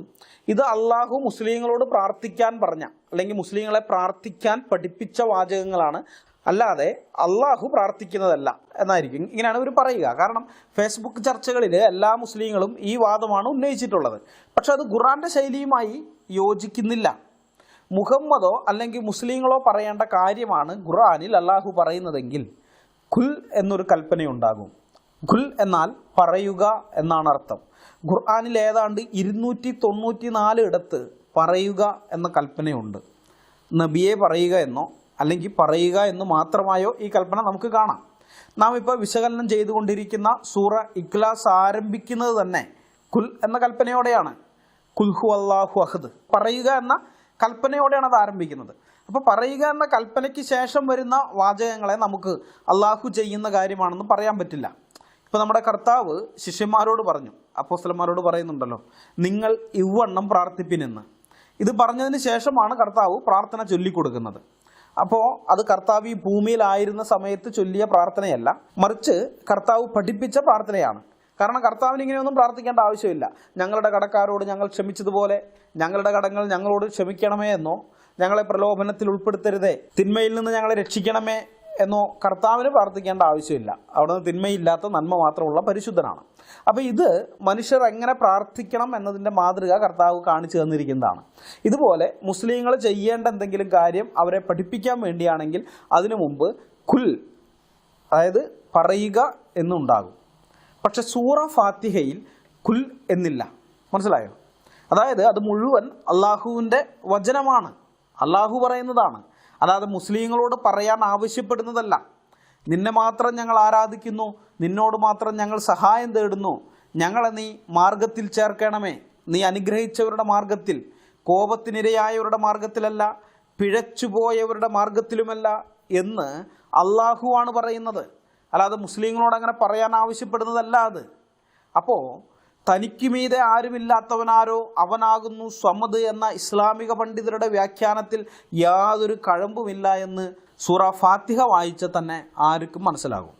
A: ഇത് അള്ളാഹു മുസ്ലിങ്ങളോട് പ്രാർത്ഥിക്കാൻ പറഞ്ഞ അല്ലെങ്കിൽ മുസ്ലിങ്ങളെ പ്രാർത്ഥിക്കാൻ പഠിപ്പിച്ച വാചകങ്ങളാണ്, അല്ലാതെ അള്ളാഹു പ്രാർത്ഥിക്കുന്നതല്ല എന്നായിരിക്കും. ഇങ്ങനെയാണ് ഇവർ പറയുക. കാരണം ഫേസ്ബുക്ക് ചർച്ചകളിൽ എല്ലാ മുസ്ലിങ്ങളും ഈ വാദമാണ് ഉന്നയിച്ചിട്ടുള്ളത്. പക്ഷെ അത് ഖുർആന്റെ ശൈലിയുമായി യോജിക്കുന്നില്ല. മുഹമ്മദോ അല്ലെങ്കിൽ മുസ്ലിങ്ങളോ പറയേണ്ട കാര്യമാണ് ഖുർആനിൽ അള്ളാഹു പറയുന്നതെങ്കിൽ ഖുൽ എന്നൊരു കൽപ്പനയുണ്ടാകും. ഖുൽ എന്നാൽ പറയുക എന്നാണ് അർത്ഥം. ഖുർആനിൽ ഏതാണ്ട് 294 ഇടത്ത് പറയുക എന്ന കൽപ്പനയുണ്ട്. നബിയെ പറയുക എന്നോ അല്ലെങ്കിൽ പറയുക എന്ന് മാത്രമായോ ഈ കൽപ്പന നമുക്ക് കാണാം. നാം ഇപ്പോൾ വിശകലനം ചെയ്തുകൊണ്ടിരിക്കുന്ന സൂറ ഇഖ്ലാസ് ആരംഭിക്കുന്നത് തന്നെ കുൽ എന്ന കൽപ്പനയോടെയാണ്. കുൽഹു അല്ലാഹു അഹദ്, പറയുക എന്ന കൽപ്പനയോടെയാണ് അത് ആരംഭിക്കുന്നത്. അപ്പോൾ പറയുക എന്ന കൽപ്പനയ്ക്ക് ശേഷം വരുന്ന വാചകങ്ങളെ നമുക്ക് അള്ളാഹു ചെയ്യുന്ന കാര്യമാണെന്ന് പറയാൻ പറ്റില്ല. ഇപ്പോൾ നമ്മുടെ കർത്താവ് ശിഷ്യന്മാരോട് പറഞ്ഞു, അപ്പോസ്തലന്മാരോട് പറയുന്നുണ്ടല്ലോ, നിങ്ങൾ ഇവ്വണ്ണം പ്രാർത്ഥിപ്പിനെന്ന്. ഇത് പറഞ്ഞതിന് ശേഷമാണ് കർത്താവ് പ്രാർത്ഥന ചൊല്ലിക്കൊടുക്കുന്നത്. അപ്പോൾ അത് കർത്താവ് ഈ ഭൂമിയിലായിരുന്ന സമയത്ത് ചൊല്ലിയ പ്രാർത്ഥനയല്ല, മറിച്ച് കർത്താവ് പഠിപ്പിച്ച പ്രാർത്ഥനയാണ്. കാരണം കർത്താവിന് ഇങ്ങനെയൊന്നും പ്രാർത്ഥിക്കേണ്ട ആവശ്യമില്ല. ഞങ്ങളുടെ കടക്കാരോട് ഞങ്ങൾ ക്ഷമിച്ചതുപോലെ ഞങ്ങളുടെ കടങ്ങൾ ഞങ്ങളോട് ക്ഷമിക്കണമേ എന്നോ, ഞങ്ങളെ പ്രലോഭനത്തിൽ ഉൾപ്പെടുത്തരുതേ, തിന്മയിൽ നിന്ന് ഞങ്ങളെ രക്ഷിക്കണമേ എന്നോ കർത്താവിന് പ്രാർത്ഥിക്കേണ്ട ആവശ്യമില്ല. അവിടെ നിന്ന് തിന്മയില്ലാത്ത നന്മ മാത്രമുള്ള പരിശുദ്ധനാണ്. അപ്പോൾ ഇത് മനുഷ്യർ എങ്ങനെ പ്രാർത്ഥിക്കണം എന്നതിൻ്റെ മാതൃക കർത്താവ് കാണിച്ചു തന്നിരിക്കുന്നതാണ്. ഇതുപോലെ മുസ്ലിങ്ങൾ ചെയ്യേണ്ട എന്തെങ്കിലും കാര്യം അവരെ പഠിപ്പിക്കാൻ വേണ്ടിയാണെങ്കിൽ അതിനു മുമ്പ് കുൽ, അതായത് പറയുക എന്നുണ്ടാകും. പക്ഷെ സൂറ ഫാത്തിഹയിൽ കുൽ എന്നില്ല. മനസ്സിലായോ? അതായത് അത് മുഴുവൻ അള്ളാഹുവിൻ്റെ വചനമാണ്, അള്ളാഹു പറയുന്നതാണ്. അല്ലാതെ മുസ്ലിങ്ങളോട് പറയാൻ ആവശ്യപ്പെടുന്നതല്ല. നിന്നെ മാത്രം ഞങ്ങൾ ആരാധിക്കുന്നു, നിന്നോട് മാത്രം ഞങ്ങൾ സഹായം തേടുന്നു, ഞങ്ങളെ നീ മാർഗത്തിൽ ചേർക്കണമേ, നീ അനുഗ്രഹിച്ചവരുടെ മാർഗത്തിൽ, കോപത്തിനിരയായവരുടെ മാർഗത്തിലല്ല, പിഴച്ചുപോയവരുടെ മാർഗത്തിലുമല്ല എന്ന് അള്ളാഹുവാണ് പറയുന്നത്. അല്ലാതെ മുസ്ലിങ്ങളോട് അങ്ങനെ പറയാൻ ആവശ്യപ്പെടുന്നതല്ല അത്. അപ്പോൾ തനിക്ക് മീതെ ആരുമില്ലാത്തവനാരോ അവനാകുന്നു സ്വമദ് എന്ന ഇസ്ലാമിക പണ്ഡിതരുടെ വ്യാഖ്യാനത്തിൽ യാതൊരു കഴമ്പുമില്ല എന്ന് സൂറ ഫാത്തിഹ വായിച്ച തന്നെ ആർക്കും മനസ്സിലാകും.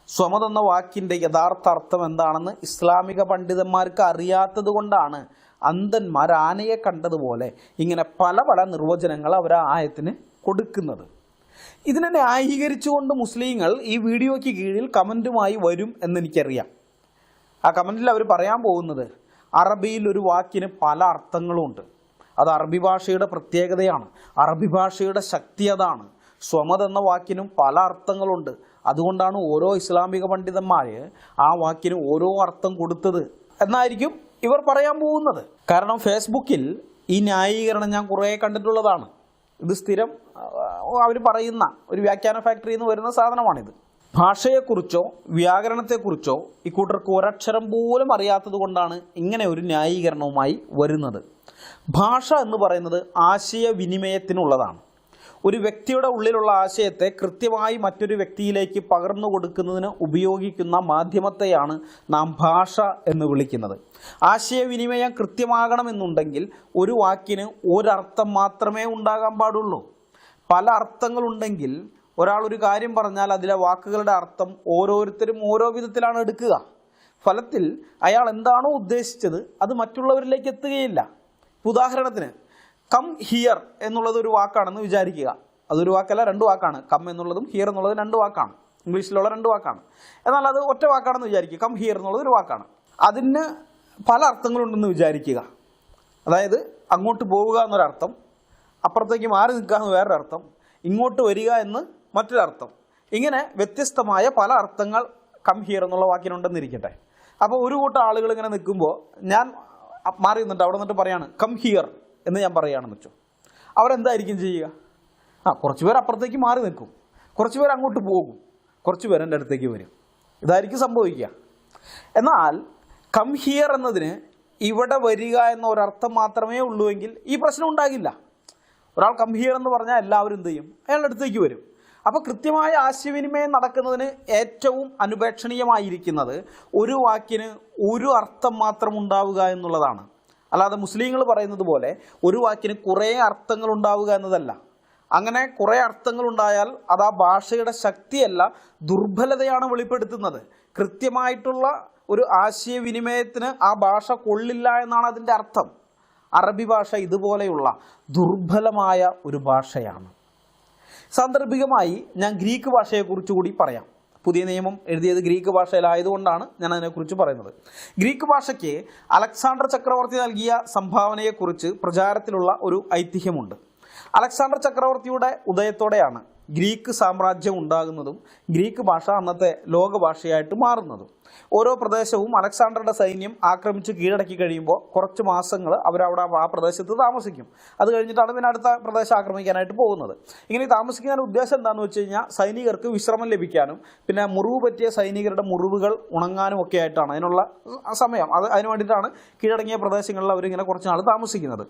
A: സ്വമദ് എന്ന വാക്കിൻ്റെ യഥാർത്ഥ അർത്ഥം എന്താണെന്ന് ഇസ്ലാമിക പണ്ഡിതന്മാർക്ക് അറിയാത്തത് കൊണ്ടാണ് അന്ധന്മാർ ആനയെ കണ്ടതുപോലെ ഇങ്ങനെ പല പല നിർവചനങ്ങൾ അവർ ആ ആയത്തിന് കൊടുക്കുന്നത്. ഇതിനെ ന്യായീകരിച്ചുകൊണ്ട് മുസ്ലിങ്ങൾ ഈ വീഡിയോയ്ക്ക് കീഴിൽ കമൻറ്റുമായി വരും എന്നെനിക്കറിയാം. ആ കമൻറ്റിൽ അവർ പറയാൻ പോകുന്നത് അറബിയിൽ ഒരു വാക്കിന് പല അർത്ഥങ്ങളുമുണ്ട്, അത് അറബി ഭാഷയുടെ പ്രത്യേകതയാണ്, അറബി ഭാഷയുടെ ശക്തി അതാണ്, സ്വമദ് എന്ന വാക്കിനും പല അർത്ഥങ്ങളുണ്ട്, അതുകൊണ്ടാണ് ഓരോ ഇസ്ലാമിക പണ്ഡിതന്മാർ ആ വാക്കിന് ഓരോ അർത്ഥം കൊടുത്തത് എന്നായിരിക്കും ഇവർ പറയാൻ പോകുന്നത്. കാരണം ഫേസ്ബുക്കിൽ ഈ ന്യായീകരണം ഞാൻ കുറേ കണ്ടിട്ടുള്ളതാണ്. ഇത് സ്ഥിരം അവർ പറയുന്ന ഒരു വ്യാഖ്യാന ഫാക്ടറിയിൽ നിന്ന് വരുന്ന സാധനമാണിത്. ഭാഷയെക്കുറിച്ചോ വ്യാകരണത്തെക്കുറിച്ചോ ഇക്കൂട്ടർക്ക് ഒരക്ഷരം പോലും അറിയാത്തത് കൊണ്ടാണ് ഇങ്ങനെ ഒരു ന്യായീകരണവുമായി വരുന്നത്. ഭാഷ എന്ന് പറയുന്നത് ആശയവിനിമയത്തിനുള്ളതാണ്. ഒരു വ്യക്തിയുടെ ഉള്ളിലുള്ള ആശയത്തെ കൃത്യമായി മറ്റൊരു വ്യക്തിയിലേക്ക് പകർന്നു കൊടുക്കുന്നതിന് ഉപയോഗിക്കുന്ന മാധ്യമത്തെയാണ് നാം ഭാഷ എന്ന് വിളിക്കുന്നത്. ആശയവിനിമയം കൃത്യമാകണമെന്നുണ്ടെങ്കിൽ ഒരു വാക്കിന് ഒരർത്ഥം മാത്രമേ ഉണ്ടാകാൻ പാടുള്ളൂ. പല അർത്ഥങ്ങളുണ്ടെങ്കിൽ ഒരാൾ ഒരു കാര്യം പറഞ്ഞാൽ അതിലെ വാക്കുകളുടെ അർത്ഥം ഓരോരുത്തരും ഓരോ വിധത്തിലാണ് എടുക്കുക. ഫലത്തിൽ അയാൾ എന്താണോ ഉദ്ദേശിച്ചത് അത് മറ്റുള്ളവരിലേക്ക് എത്തുകയില്ല. ഉദാഹരണത്തിന് കം ഹിയർ എന്നുള്ളത് ഒരു വാക്കാണെന്ന് വിചാരിക്കുക. അതൊരു വാക്കല്ല, രണ്ട് വാക്കാണ്. കം എന്നുള്ളതും ഹിയർ എന്നുള്ളതും രണ്ട് വാക്കാണ്, ഇംഗ്ലീഷിലുള്ള രണ്ട് വാക്കാണ്. എന്നാൽ അത് ഒറ്റ വാക്കാണെന്ന് വിചാരിക്കുക. കം ഹിയർ എന്നുള്ളത് ഒരു വാക്കാണ്, അതിന് പല അർത്ഥങ്ങളുണ്ടെന്ന് വിചാരിക്കുക. അതായത് അങ്ങോട്ട് പോവുക എന്നൊരർത്ഥം, അപ്പുറത്തേക്ക് മാറി നിൽക്കുക എന്ന് വേറൊരർത്ഥം, ഇങ്ങോട്ട് വരിക എന്ന് മറ്റൊരർത്ഥം. ഇങ്ങനെ വ്യത്യസ്തമായ പല അർത്ഥങ്ങൾ കം ഹിയർ എന്നുള്ള വാക്കിനുണ്ടെന്നിരിക്കട്ടെ. അപ്പോൾ ഒരു കൂട്ടം ആളുകൾ ഇങ്ങനെ നിൽക്കുമ്പോൾ ഞാൻ മാറി നിന്നിട്ട് അവിടെ നിന്നിട്ട് പറയാണ് കം ഹിയർ എന്ന് ഞാൻ പറയുകയാണെന്ന് വെച്ചോ. അവരെന്തായിരിക്കും ചെയ്യുക? കുറച്ച് പേർ അപ്പുറത്തേക്ക് മാറി നിൽക്കും, കുറച്ച് പേർ അങ്ങോട്ട് പോകും, കുറച്ച് പേർ എൻ്റെ അടുത്തേക്ക് വരും. ഇതായിരിക്കും സംഭവിക്കുക. എന്നാൽ കം ഹിയർ എന്നതിന് ഇവിടെ വരിക എന്ന ഒരർത്ഥം മാത്രമേ ഉള്ളൂവെങ്കിൽ ഈ പ്രശ്നം ഉണ്ടാകില്ല. ഒരാൾ കം ഹിയർ എന്ന് പറഞ്ഞാൽ എല്ലാവരും എന്ത് ചെയ്യും? അയാളുടെ അടുത്തേക്ക് വരും. അപ്പോൾ കൃത്യമായ ആശയവിനിമയം നടക്കുന്നതിന് ഏറ്റവും അനുപേക്ഷണീയമായിരിക്കുന്നത് ഒരു വാക്കിന് ഒരു അർത്ഥം മാത്രം ഉണ്ടാവുക എന്നുള്ളതാണ്. അല്ലാതെ മുസ്ലിങ്ങൾ പറയുന്നത് പോലെ ഒരു വാക്കിന് കുറേ അർത്ഥങ്ങൾ ഉണ്ടാവുക എന്നതല്ല. അങ്ങനെ കുറേ അർത്ഥങ്ങൾ ഉണ്ടായാൽ അത് ആ ഭാഷയുടെ ശക്തിയല്ല, ദുർബലതയാണ് വെളിപ്പെടുത്തുന്നത്. കൃത്യമായിട്ടുള്ള ഒരു ആശയവിനിമയത്തിന് ആ ഭാഷ കൊള്ളില്ല എന്നാണ് അതിൻ്റെ അർത്ഥം. അറബി ഭാഷ ഇതുപോലെയുള്ള ദുർബലമായ ഒരു ഭാഷയാണ്. സാന്ദർഭികമായി ഞാൻ ഗ്രീക്ക് ഭാഷയെക്കുറിച്ച് കൂടി പറയാം. പുതിയ നിയമം എഴുതിയത് ഗ്രീക്ക് ഭാഷയിലായതുകൊണ്ടാണ് ഞാൻ അതിനെക്കുറിച്ച് പറയുന്നത്. ഗ്രീക്ക് ഭാഷയ്ക്ക് അലക്സാണ്ടർ ചക്രവർത്തി നൽകിയ സംഭാവനയെക്കുറിച്ച് പ്രചാരത്തിലുള്ള ഒരു ഐതിഹ്യമുണ്ട്. അലക്സാണ്ടർ ചക്രവർത്തിയുടെ ഉദയത്തോടെയാണ് ഗ്രീക്ക് സാമ്രാജ്യം ഉണ്ടാകുന്നതും ഗ്രീക്ക് ഭാഷ അന്നത്തെ ലോകഭാഷയായിട്ട് മാറുന്നതും. ഓരോ പ്രദേശവും അലക്സാണ്ടറുടെ സൈന്യം ആക്രമിച്ച് കീഴടക്കി കഴിയുമ്പോൾ കുറച്ച് മാസങ്ങൾ അവരവിടെ ആ പ്രദേശത്ത് താമസിക്കും. അത് കഴിഞ്ഞിട്ടാണ് പിന്നെ അടുത്ത പ്രദേശം ആക്രമിക്കാനായിട്ട് പോകുന്നത്. ഇങ്ങനെ താമസിക്കാൻ ഉദ്ദേശം എന്താണെന്ന് വെച്ച് കഴിഞ്ഞാൽ സൈനികർക്ക് വിശ്രമം ലഭിക്കാനും പിന്നെ മുറിവ് പറ്റിയ സൈനികരുടെ മുറിവുകൾ ഉണങ്ങാനും ഒക്കെ ആയിട്ടാണ് അതിനുള്ള സമയം. അതിന് വേണ്ടിയിട്ടാണ് കീഴടങ്ങിയ പ്രദേശങ്ങളിൽ അവരിങ്ങനെ കുറച്ച് നാൾ താമസിക്കുന്നത്.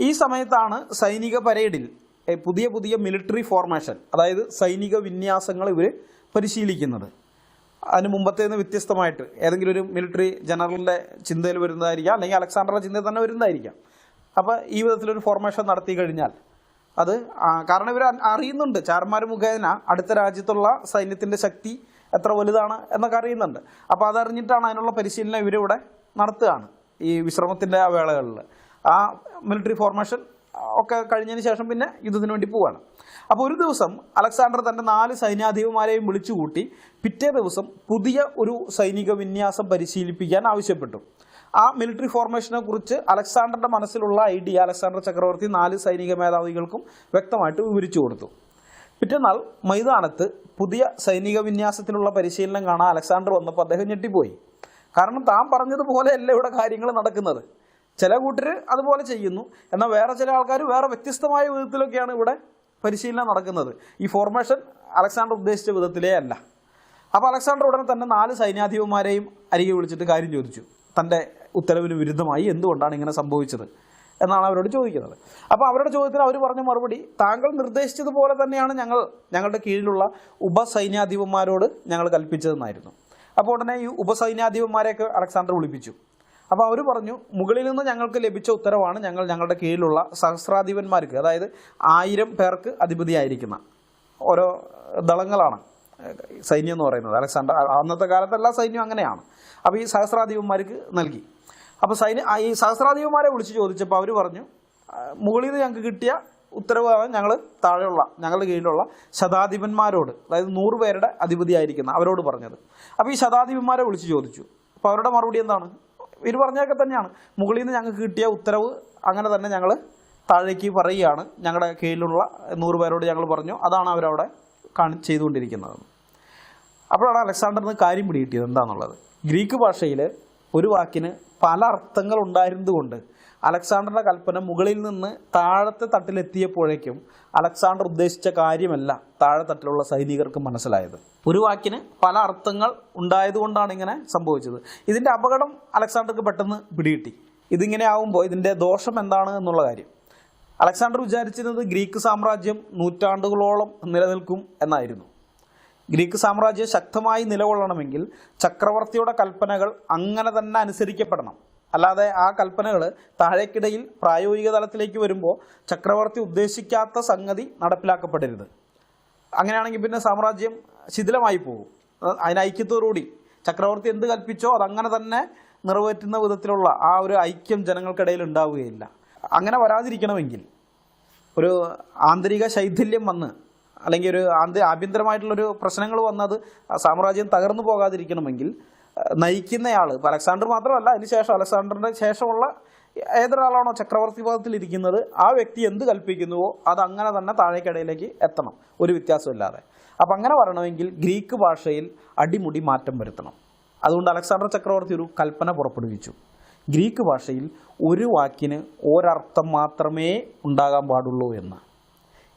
A: ഈ സമയത്താണ് സൈനിക പരേഡിൽ പുതിയ പുതിയ മിലിറ്ററി ഫോർമേഷൻ, അതായത് സൈനിക വിന്യാസങ്ങൾ ഇവർ പരിശീലിക്കുന്നത്. അതിന് മുമ്പത്തേന്ന് വ്യത്യസ്തമായിട്ട് ഏതെങ്കിലും ഒരു മിലിറ്ററി ജനറലിൻ്റെ ചിന്തയിൽ വരുന്നതായിരിക്കാം, അല്ലെങ്കിൽ അലക്സാണ്ടറുടെ ചിന്തയിൽ തന്നെ വരുന്നതായിരിക്കാം. അപ്പോൾ ഈ വിധത്തിലൊരു ഫോർമേഷൻ നടത്തി കഴിഞ്ഞാൽ അത് കാരണം ഇവർ അറിയുന്നുണ്ട്, ചാരന്മാർ മുഖേന അടുത്ത രാജ്യത്തുള്ള സൈന്യത്തിൻ്റെ ശക്തി എത്ര വലുതാണ് എന്നൊക്കെ അറിയുന്നുണ്ട്. അപ്പോൾ അതറിഞ്ഞിട്ടാണ് അതിനുള്ള പരിശീലനം ഇവരിവിടെ നടത്തുകയാണ് ഈ വിശ്രമത്തിൻ്റെ ആ വേളകളിൽ. ആ മിലിറ്ററി ഫോർമേഷൻ ഒക്കെ കഴിഞ്ഞതിന് ശേഷം പിന്നെ യുദ്ധത്തിന് വേണ്ടി പോവുകയാണ്. അപ്പോൾ ഒരു ദിവസം അലക്സാണ്ടർ തൻ്റെ 4 സൈന്യാധിപന്മാരെയും വിളിച്ചുകൂട്ടി പിറ്റേ ദിവസം പുതിയ ഒരു സൈനിക വിന്യാസം പരിശീലിപ്പിക്കാൻ ആവശ്യപ്പെട്ടു. ആ മിലിറ്ററി ഫോർമേഷനെ കുറിച്ച് അലക്സാണ്ടറുടെ മനസ്സിലുള്ള ഐഡിയ അലക്സാണ്ടർ ചക്രവർത്തി 4 സൈനിക മേധാവികൾക്കും വ്യക്തമായിട്ട് വിവരിച്ചു കൊടുത്തു. പിറ്റേന്നാൾ മൈതാനത്ത് പുതിയ സൈനിക വിന്യാസത്തിനുള്ള പരിശീലനം കാണാൻ അലക്സാണ്ടർ വന്നപ്പോൾ അദ്ദേഹം ഞെട്ടിപ്പോയി. കാരണം താൻ പറഞ്ഞതുപോലെയല്ല ഇവിടെ കാര്യങ്ങൾ നടക്കുന്നത്. ചില കൂട്ടർ അതുപോലെ ചെയ്യുന്നു, എന്നാൽ വേറെ ചില ആൾക്കാർ വേറെ വ്യത്യസ്തമായ വിധത്തിലൊക്കെയാണ് ഇവിടെ പരിശീലനം നടക്കുന്നത്. ഈ ഫോർമേഷൻ അലക്സാണ്ടർ ഉദ്ദേശിച്ച വിധത്തിലേ അല്ല. അപ്പോൾ അലക്സാണ്ടർ ഉടനെ തന്നെ 4 സൈന്യാധിപന്മാരെയും അരികെ വിളിച്ചിട്ട് കാര്യം ചോദിച്ചു. തൻ്റെ ഉത്തരവിന് വിരുദ്ധമായി എന്തുകൊണ്ടാണ് ഇങ്ങനെ സംഭവിച്ചത് എന്നാണ് അവരോട് ചോദിക്കുന്നത്. അപ്പോൾ അവരുടെ ചോദ്യത്തിന് അവർ പറഞ്ഞ മറുപടി, താങ്കൾ നിർദ്ദേശിച്ചതുപോലെ തന്നെയാണ് ഞങ്ങളുടെ കീഴിലുള്ള ഉപസൈന്യാധിപന്മാരോട് ഞങ്ങൾ കൽപ്പിച്ചതെന്നായിരുന്നു. അപ്പോൾ ഉടനെ ഈ ഉപസൈന്യാധിപന്മാരെയൊക്കെ അലക്സാണ്ടർ വിളിപ്പിച്ചു. അപ്പോൾ അവർ പറഞ്ഞു, മുകളിൽ നിന്ന് ഞങ്ങൾക്ക് ലഭിച്ച ഉത്തരവാണ് ഞങ്ങളുടെ കീഴിലുള്ള സഹസ്രാധിപന്മാർക്ക്, അതായത് 1000 പേർക്ക് അധിപതിയായിരിക്കുന്ന ഓരോ ദളങ്ങളാണ് സൈന്യം എന്ന് പറയുന്നത്. അലക്സാണ്ടർ അന്നത്തെ കാലത്ത് എല്ലാ സൈന്യവും അങ്ങനെയാണ്. അപ്പോൾ ഈ സഹസ്രാധിപന്മാർക്ക് നൽകി. അപ്പോൾ ഈ സഹസ്രാധിപന്മാരെ വിളിച്ച് ചോദിച്ചപ്പോൾ അവർ പറഞ്ഞു, മുകളിൽ നിന്ന് ഞങ്ങൾക്ക് കിട്ടിയ ഉത്തരവാണ് ഞങ്ങൾ താഴെയുള്ള ഞങ്ങളുടെ കീഴിലുള്ള ശതാധിപന്മാരോട്, അതായത് 100 പേരുടെ അധിപതിയായിരിക്കുന്ന അവരോട് പറഞ്ഞത്. അപ്പോൾ ഈ ശതാധിപന്മാരെ വിളിച്ച് ചോദിച്ചു. അപ്പോൾ അവരുടെ മറുപടി എന്താണ്? ഇവർ പറഞ്ഞൊക്കെ തന്നെയാണ്, മുകളിൽ നിന്ന് ഞങ്ങൾക്ക് കിട്ടിയ ഉത്തരവ് അങ്ങനെ തന്നെ ഞങ്ങൾ താഴേക്ക് പറയുകയാണ്, ഞങ്ങളുടെ കീഴിലുള്ള 100 പേരോട് ഞങ്ങൾ പറഞ്ഞു, അതാണ് അവരവിടെ ചെയ്തുകൊണ്ടിരിക്കുന്നത്. അപ്പോഴാണ് അലക്സാണ്ടറിന് കാര്യം പിടികിട്ടിയത് എന്താണെന്നുള്ളത്. ഗ്രീക്ക് ഭാഷയിൽ ഒരു വാക്കിന് പല അർത്ഥങ്ങൾ ഉണ്ടായിരുന്നതുകൊണ്ട് അലക്സാണ്ടറുടെ കൽപ്പന മുകളിൽ നിന്ന് താഴത്തെ തട്ടിലെത്തിയപ്പോഴേക്കും അലക്സാണ്ടർ ഉദ്ദേശിച്ച കാര്യമല്ല താഴെ തട്ടിലുള്ള സൈനികർക്ക് മനസ്സിലായത്. ഒരു വാക്കിന് പല അർത്ഥങ്ങൾ ഉണ്ടായതുകൊണ്ടാണ് ഇങ്ങനെ സംഭവിച്ചത്. ഇതിൻ്റെ അപകടം അലക്സാണ്ടർക്ക് പെട്ടെന്ന് പിടികിട്ടി. ഇതിങ്ങനെ ആവുമ്പോൾ ഇതിൻ്റെ ദോഷം എന്താണ് എന്നുള്ള കാര്യം. അലക്സാണ്ടർ വിചാരിച്ചിരുന്നത് ഗ്രീക്ക് സാമ്രാജ്യം നൂറ്റാണ്ടുകളോളം നിലനിൽക്കും എന്നായിരുന്നു. ഗ്രീക്ക് സാമ്രാജ്യം ശക്തമായി നിലകൊള്ളണമെങ്കിൽ ചക്രവർത്തിയുടെ കൽപ്പനകൾ അങ്ങനെ തന്നെ അനുസരിക്കപ്പെടണം. അല്ലാതെ ആ കൽപ്പനകൾ താഴേക്കിടയിൽ പ്രായോഗിക തലത്തിലേക്ക് വരുമ്പോൾ ചക്രവർത്തി ഉദ്ദേശിക്കാത്ത സംഗതി നടപ്പിലാക്കപ്പെടരുത്. അങ്ങനെയാണെങ്കിൽ പിന്നെ സാമ്രാജ്യം ശിഥിലമായി പോകും. അതിന് ഐക്യത്തോടുകൂടി ചക്രവർത്തി എന്ത് കൽപ്പിച്ചോ അതങ്ങനെ തന്നെ നിറവേറ്റുന്ന വിധത്തിലുള്ള ആ ഒരു ഐക്യം ജനങ്ങൾക്കിടയിൽ ഉണ്ടാവുകയില്ല. അങ്ങനെ വരാതിരിക്കണമെങ്കിൽ ഒരു ആന്തരിക ശൈഥില്യം വന്ന് അല്ലെങ്കിൽ ഒരു ആഭ്യന്തരമായിട്ടുള്ളൊരു പ്രശ്നങ്ങൾ വന്നത് സാമ്രാജ്യം തകർന്നു പോകാതിരിക്കണമെങ്കിൽ നയിക്കുന്നയാൾ, ഇപ്പോൾ അലക്സാണ്ടർ മാത്രമല്ല, അതിനുശേഷം അലക്സാണ്ടറിൻ്റെ ശേഷമുള്ള ഏതൊരാളാണോ ചക്രവർത്തി പദത്തിലിരിക്കുന്നത് ആ വ്യക്തി എന്ത് കൽപ്പിക്കുന്നുവോ അതങ്ങനെ തന്നെ താഴേക്കിടയിലേക്ക് എത്തണം, ഒരു വ്യത്യാസമില്ലാതെ. അപ്പം അങ്ങനെ വരണമെങ്കിൽ ഗ്രീക്ക് ഭാഷയിൽ അടിമുടി മാറ്റം വരുത്തണം. അതുകൊണ്ട് അലക്സാണ്ടർ ചക്രവർത്തി ഒരു കൽപ്പന പുറപ്പെടുവിച്ചു. ഗ്രീക്ക് ഭാഷയിൽ ഒരു വാക്കിന് ഒരർത്ഥം മാത്രമേ ഉണ്ടാകാൻ പാടുള്ളൂ എന്ന്.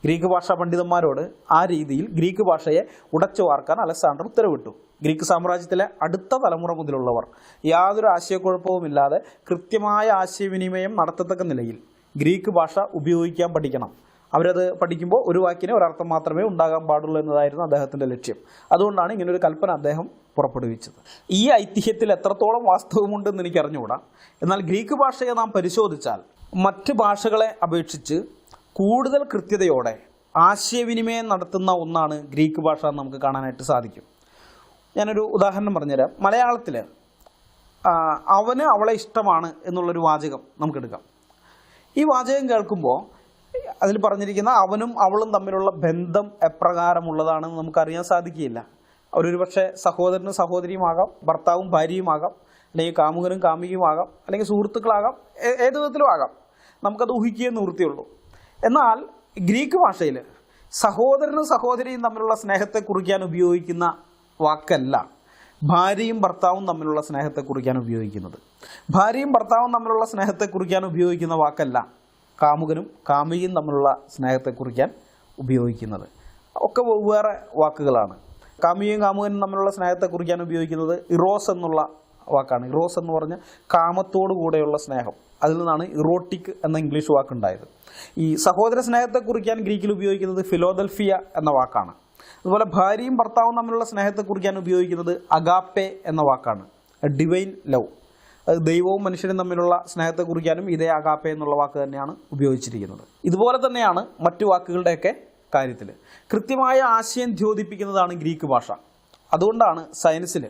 A: ഗ്രീക്ക് ഭാഷാ പണ്ഡിതന്മാരോട് ആ രീതിയിൽ ഗ്രീക്ക് ഭാഷയെ ഉടച്ചു വാർക്കാൻ അലക്സാണ്ടർ ഉത്തരവിട്ടു. ഗ്രീക്ക് സാമ്രാജ്യത്തിലെ അടുത്ത തലമുറ മുതലുള്ളവർ യാതൊരു ആശയക്കുഴപ്പവുമില്ലാതെ കൃത്യമായ ആശയവിനിമയം നടത്തത്തക്ക നിലയിൽ ഗ്രീക്ക് ഭാഷ ഉപയോഗിക്കാൻ പഠിക്കണം. അവരത് പഠിക്കുമ്പോൾ ഒരു വാക്കിന് ഒരർത്ഥം മാത്രമേ ഉണ്ടാകാൻ പാടുള്ളൂ എന്നതായിരുന്നു അദ്ദേഹത്തിൻ്റെ ലക്ഷ്യം. അതുകൊണ്ടാണ് ഇങ്ങനൊരു കൽപ്പന അദ്ദേഹം പുറപ്പെടുവിച്ചത്. ഈ ഐതിഹ്യത്തിൽ എത്രത്തോളം വാസ്തവമുണ്ടെന്ന് എനിക്ക് അറിഞ്ഞുകൂടാ. എന്നാൽ ഗ്രീക്ക് ഭാഷയെ നാം പരിശോധിച്ചാൽ മറ്റ് ഭാഷകളെ അപേക്ഷിച്ച് കൂടുതൽ കൃത്യതയോടെ ആശയവിനിമയം നടത്തുന്ന ഒന്നാണ് ഗ്രീക്ക് ഭാഷ എന്ന് നമുക്ക് കാണാനായിട്ട് സാധിക്കും. ഞാനൊരു ഉദാഹരണം പറഞ്ഞുതരാം. മലയാളത്തിൽ അവന് അവളെ ഇഷ്ടമാണ് എന്നുള്ളൊരു വാചകം നമുക്കെടുക്കാം. ഈ വാചകം കേൾക്കുമ്പോൾ അതിൽ പറഞ്ഞിരിക്കുന്ന അവനും അവളും തമ്മിലുള്ള ബന്ധം എപ്രകാരമുള്ളതാണെന്ന് നമുക്കറിയാൻ സാധിക്കുകയില്ല. അവരൊരു പക്ഷേ സഹോദരനും സഹോദരിയുമാകാം, ഭർത്താവും ഭാര്യയുമാകാം, അല്ലെങ്കിൽ കാമുകനും കാമുകിയുമാകാം, അല്ലെങ്കിൽ സുഹൃത്തുക്കളാകാം, ഏത് വിധത്തിലും ആകാം. നമുക്കത് ഊഹിക്കുകയേ നിവൃത്തിയുള്ളൂ. എന്നാൽ ഗ്രീക്ക് ഭാഷയിൽ സഹോദരനും സഹോദരിയും തമ്മിലുള്ള സ്നേഹത്തെ കുറിക്കാൻ ഉപയോഗിക്കുന്ന വാക്കല്ല ഭാര്യയും ഭർത്താവും തമ്മിലുള്ള സ്നേഹത്തെ കുറിക്കാൻ ഉപയോഗിക്കുന്നത്. ഭാര്യയും ഭർത്താവും തമ്മിലുള്ള സ്നേഹത്തെ കുറിക്കാൻ ഉപയോഗിക്കുന്ന വാക്കല്ല കാമുകനും കാമുകിയും തമ്മിലുള്ള സ്നേഹത്തെ കുറിക്കാൻ ഉപയോഗിക്കുന്നത്. ഒക്കെ വെവ്വേറെ വാക്കുകളാണ്. കാമുകിയും കാമുകനും തമ്മിലുള്ള സ്നേഹത്തെ കുറിക്കാൻ ഉപയോഗിക്കുന്നത് ഇറോസ് എന്നുള്ള വാക്കാണ്. ഇറോസ് എന്ന് പറഞ്ഞ കാമത്തോടു കൂടെയുള്ള സ്നേഹം. അതിൽ നിന്നാണ് ഇറോട്ടിക് എന്ന ഇംഗ്ലീഷ് വാക്കുണ്ടായത്. ഈ സഹോദര സ്നേഹത്തെ കുറിക്കാൻ ഗ്രീക്കിൽ ഉപയോഗിക്കുന്നത് ഫിലോദൽഫിയ എന്ന വാക്കാണ്. അതുപോലെ ഭാര്യയും ഭർത്താവും തമ്മിലുള്ള സ്നേഹത്തെ കുറിക്കാൻ ഉപയോഗിക്കുന്നത് അഗാപ്പെ എന്ന വാക്കാണ്. Divine love. അത് ദൈവവും മനുഷ്യനും തമ്മിലുള്ള സ്നേഹത്തെ കുറിക്കാനും ഇതേ അഗാപ്പെ എന്നുള്ള വാക്ക് തന്നെയാണ് ഉപയോഗിച്ചിരിക്കുന്നത്. ഇതുപോലെ തന്നെയാണ് മറ്റു വാക്കുകളുടെയൊക്കെ കാര്യത്തിൽ. കൃത്യമായ ആശയം ദ്യോതിപ്പിക്കുന്നതാണ് ഗ്രീക്ക് ഭാഷ. അതുകൊണ്ടാണ് സയൻസിൽ,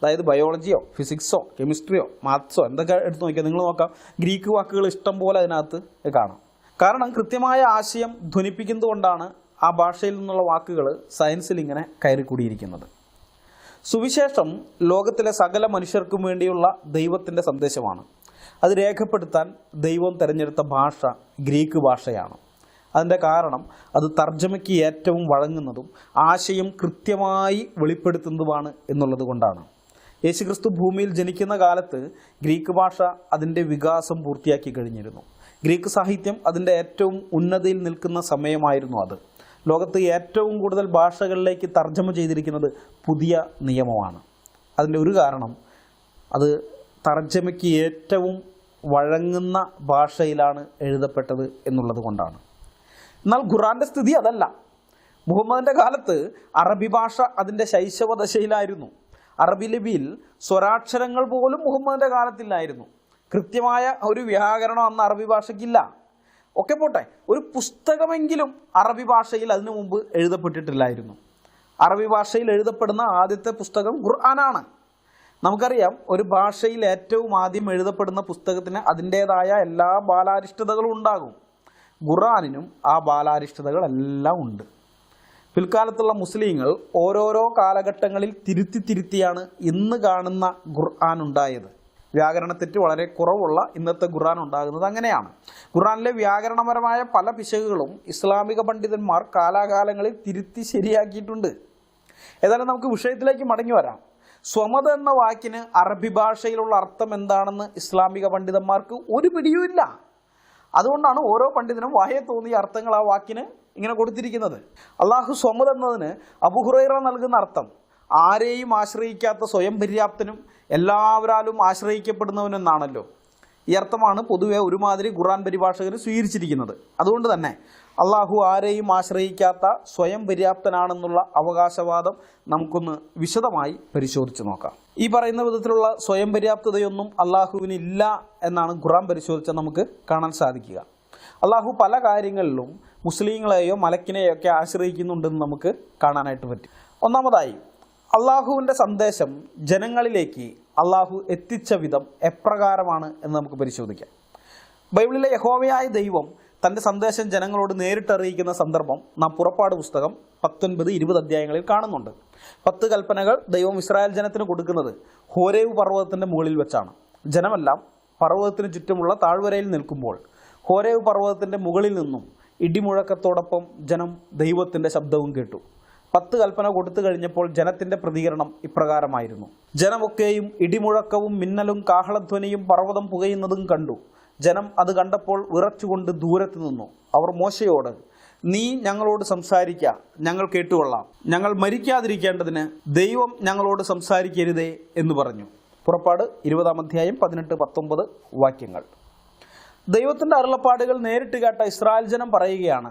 A: അതായത് ബയോളജിയോ ഫിസിക്സോ കെമിസ്ട്രിയോ മാത്സോ എന്തൊക്കെ എടുത്ത് നോക്കിയാൽ നിങ്ങൾ നോക്കാം, ഗ്രീക്ക് വാക്കുകൾ ഇഷ്ടം പോലെ അതിനകത്ത് കാണാം. കാരണം കൃത്യമായ ആശയം ധ്വനിപ്പിക്കുന്നത് കൊണ്ടാണ് ആ ഭാഷയിൽ നിന്നുള്ള വാക്കുകൾ സയൻസിൽ ഇങ്ങനെ കയറിക്കൂടിയിരിക്കുന്നത്. സുവിശേഷം ലോകത്തിലെ സകല മനുഷ്യർക്കും വേണ്ടിയുള്ള ദൈവത്തിൻ്റെ സന്ദേശമാണ്. അത് രേഖപ്പെടുത്താൻ ദൈവം തിരഞ്ഞെടുത്ത ഭാഷ ഗ്രീക്ക് ഭാഷയാണ്. അതിൻ്റെ കാരണം അത് തർജ്ജമയ്ക്ക് ഏറ്റവും വഴങ്ങുന്നതും ആശയം കൃത്യമായി വെളിപ്പെടുത്തുന്നതുമാണ് എന്നുള്ളത് കൊണ്ടാണ്. യേശുക്രിസ്തു ഭൂമിയിൽ ജനിക്കുന്ന കാലത്ത് ഗ്രീക്ക് ഭാഷ അതിൻ്റെ വികാസം പൂർത്തിയാക്കി കഴിഞ്ഞിരുന്നു. ഗ്രീക്ക് സാഹിത്യം അതിൻ്റെ ഏറ്റവും ഉന്നതിയിൽ നിൽക്കുന്ന സമയമായിരുന്നു അത്. ലോകത്ത് ഏറ്റവും കൂടുതൽ ഭാഷകളിലേക്ക് തർജ്ജമ ചെയ്തിരിക്കുന്നത് പുതിയ നിയമമാണ്. അതിൻ്റെ ഒരു കാരണം അത് തർജ്ജമയ്ക്ക് ഏറ്റവും വഴങ്ങുന്ന ഭാഷയിലാണ് എഴുതപ്പെട്ടത് എന്നുള്ളത് കൊണ്ടാണ്. എന്നാൽ ഖുർആന്റെ സ്ഥിതി അതല്ല. മുഹമ്മദിൻ്റെ കാലത്ത് അറബി ഭാഷ അതിൻ്റെ ശൈശവ ദശയിലായിരുന്നു. അറബി ലിപിയിൽ സ്വരാക്ഷരങ്ങൾ പോലും മുഹമ്മദിൻ്റെ കാലത്തില്ലായിരുന്നു. കൃത്യമായ ഒരു വ്യാകരണം അന്ന് അറബി ഭാഷയ്ക്കില്ല. ഒക്കെ പോട്ടെ, ഒരു പുസ്തകമെങ്കിലും അറബി ഭാഷയിൽ അതിനു മുമ്പ് എഴുതപ്പെട്ടിട്ടില്ലായിരുന്നു. അറബി ഭാഷയിൽ എഴുതപ്പെടുന്ന ആദ്യത്തെ പുസ്തകം ഖുർആനാണ്. നമുക്കറിയാം, ഒരു ഭാഷയിൽ ഏറ്റവും ആദ്യം എഴുതപ്പെടുന്ന പുസ്തകത്തിന് അതിൻ്റേതായ എല്ലാ ബാലാരിഷ്ടതകളും ഉണ്ടാകും. ഖുർആനിനും ആ ബാലാരിഷ്ടതകളെല്ലാം ഉണ്ട്. പിൽക്കാലത്തുള്ള മുസ്ലിങ്ങൾ ഓരോരോ കാലഘട്ടങ്ങളിൽ തിരുത്തിയാണ് ഇന്ന് കാണുന്ന ഖുർആൻ ഉണ്ടായത്. വ്യാകരണത്തെറ്റ് വളരെ കുറവുള്ള ഇന്നത്തെ ഖുർആൻ ഉണ്ടാകുന്നത് അങ്ങനെയാണ്. ഖുർആനിലെ വ്യാകരണപരമായ പല പിശകുകളും ഇസ്ലാമിക പണ്ഡിതന്മാർ കാലാകാലങ്ങളിൽ തിരുത്തി ശരിയാക്കിയിട്ടുണ്ട്. ഏതായാലും നമുക്ക് വിഷയത്തിലേക്ക് മടങ്ങി വരാം. സ്വമത് എന്ന വാക്കിന് അറബി ഭാഷയിലുള്ള അർത്ഥം എന്താണെന്ന് ഇസ്ലാമിക പണ്ഡിതന്മാർക്ക് ഒരു പിടിയുമില്ല. അതുകൊണ്ടാണ് ഓരോ പണ്ഡിതനും വായെ തോന്നിയ അർത്ഥങ്ങൾ ആ വാക്കിന് ഇങ്ങനെ കൊടുത്തിരിക്കുന്നത്. അള്ളാഹു സ്വമത് എന്നതിന് അബൂ ഹുറൈറ നൽകുന്ന അർത്ഥം ആരെയും ആശ്രയിക്കാത്ത സ്വയം പര്യാപ്തനും എല്ലാവരാലും ആശ്രയിക്കപ്പെടുന്നവനെന്നാണല്ലോ. ഈ അർത്ഥമാണ് പൊതുവെ ഒരുമാതിരി ഖുർആൻ പരിഭാഷകർ സ്വീകരിച്ചിരിക്കുന്നത്. അതുകൊണ്ട് തന്നെ അള്ളാഹു ആരെയും ആശ്രയിക്കാത്ത സ്വയം പര്യാപ്തനാണെന്നുള്ള അവകാശവാദം നമുക്കൊന്ന് വിശദമായി പരിശോധിച്ച് നോക്കാം. ഈ പറയുന്ന വിധത്തിലുള്ള സ്വയം പര്യാപ്തതയൊന്നും അള്ളാഹുവിന് ഇല്ല എന്നാണ് ഖുർആൻ പരിശോധിച്ചാൽ നമുക്ക് കാണാൻ സാധിക്കുക. അള്ളാഹു പല കാര്യങ്ങളിലും മുസ്ലിങ്ങളെയോ മലക്കിനെയോ ഒക്കെ ആശ്രയിക്കുന്നുണ്ടെന്ന് നമുക്ക് കാണാനായിട്ട് പറ്റും. ഒന്നാമതായി, അള്ളാഹുവിൻ്റെ സന്ദേശം ജനങ്ങളിലേക്ക് അള്ളാഹു എത്തിച്ച വിധം എപ്രകാരമാണ് എന്ന് നമുക്ക് പരിശോധിക്കാം. ബൈബിളിലെ യഹോവയായ ദൈവം തൻ്റെ സന്ദേശം ജനങ്ങളോട് നേരിട്ടറിയിക്കുന്ന സന്ദർഭം നാം പുറപ്പാട് പുസ്തകം 19-20 അധ്യായങ്ങളിൽ കാണുന്നുണ്ട്. 10 കൽപ്പനകൾ ദൈവം ഇസ്രായേൽ ജനത്തിന് കൊടുക്കുന്നത് ഹോരേവ് പർവ്വതത്തിൻ്റെ മുകളിൽ വെച്ചാണ്. ജനമെല്ലാം പർവ്വതത്തിന് ചുറ്റുമുള്ള താഴ്വരയിൽ നിൽക്കുമ്പോൾ ഹോരേവ് പർവ്വതത്തിൻ്റെ മുകളിൽ നിന്നും ഇടിമുഴക്കത്തോടൊപ്പം ജനം ദൈവത്തിൻ്റെ ശബ്ദവും കേട്ടു. 10 കൽപ്പന കൊടുത്തു കഴിഞ്ഞപ്പോൾ ജനത്തിൻ്റെ പ്രതികരണം ഇപ്രകാരമായിരുന്നു: ജനമൊക്കെയും ഇടിമുഴക്കവും മിന്നലും കാഹളധ്വനിയും പർവ്വതം പുകയുന്നതും കണ്ടു. ജനം അത് കണ്ടപ്പോൾ വിറച്ചുകൊണ്ട് ദൂരത്ത് നിന്നു. അവർ മോശയോട്, നീ ഞങ്ങളോട് സംസാരിക്ക, ഞങ്ങൾ കേട്ടുകൊള്ളാം. ഞങ്ങൾ മരിക്കാതിരിക്കേണ്ടതിന് ദൈവം ഞങ്ങളോട് സംസാരിക്കരുതേ എന്ന് പറഞ്ഞു. പുറപ്പാട് 20 അധ്യായം 18-19 വാക്യങ്ങൾ. ദൈവത്തിൻ്റെ അരുളപ്പാടുകൾ നേരിട്ട് കേട്ട ഇസ്രായേൽ ജനം പറയുകയാണ്,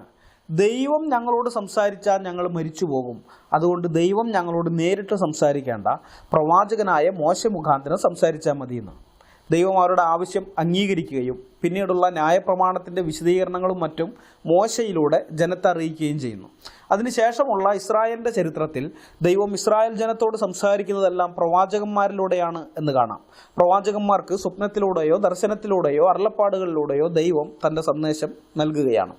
A: ദൈവം ഞങ്ങളോട് സംസാരിച്ചാൽ ഞങ്ങൾ മരിച്ചു പോകും. അതുകൊണ്ട് ദൈവം ഞങ്ങളോട് നേരിട്ട് സംസാരിക്കേണ്ട, പ്രവാചകനായ മോശ മുഖാന്തരം സംസാരിച്ചാൽ മതിയെന്ന്. ദൈവം അവരുടെ ആവശ്യം അംഗീകരിക്കുകയും പിന്നീടുള്ള ന്യായപ്രമാണത്തിൻ്റെ വിശദീകരണങ്ങളും മറ്റും മോശയിലൂടെ ജനത്തെ അറിയിക്കുകയും ചെയ്യുന്നു. അതിനുശേഷമുള്ള ഇസ്രായേലിൻ്റെ ചരിത്രത്തിൽ ദൈവം ഇസ്രായേൽ ജനത്തോട് സംസാരിക്കുന്നതെല്ലാം പ്രവാചകന്മാരിലൂടെയാണ് എന്ന് കാണാം. പ്രവാചകന്മാർക്ക് സ്വപ്നത്തിലൂടെയോ ദർശനത്തിലൂടെയോ അരുളപ്പാടുകളിലൂടെയോ ദൈവം തൻ്റെ സന്ദേശം നൽകുകയാണ്.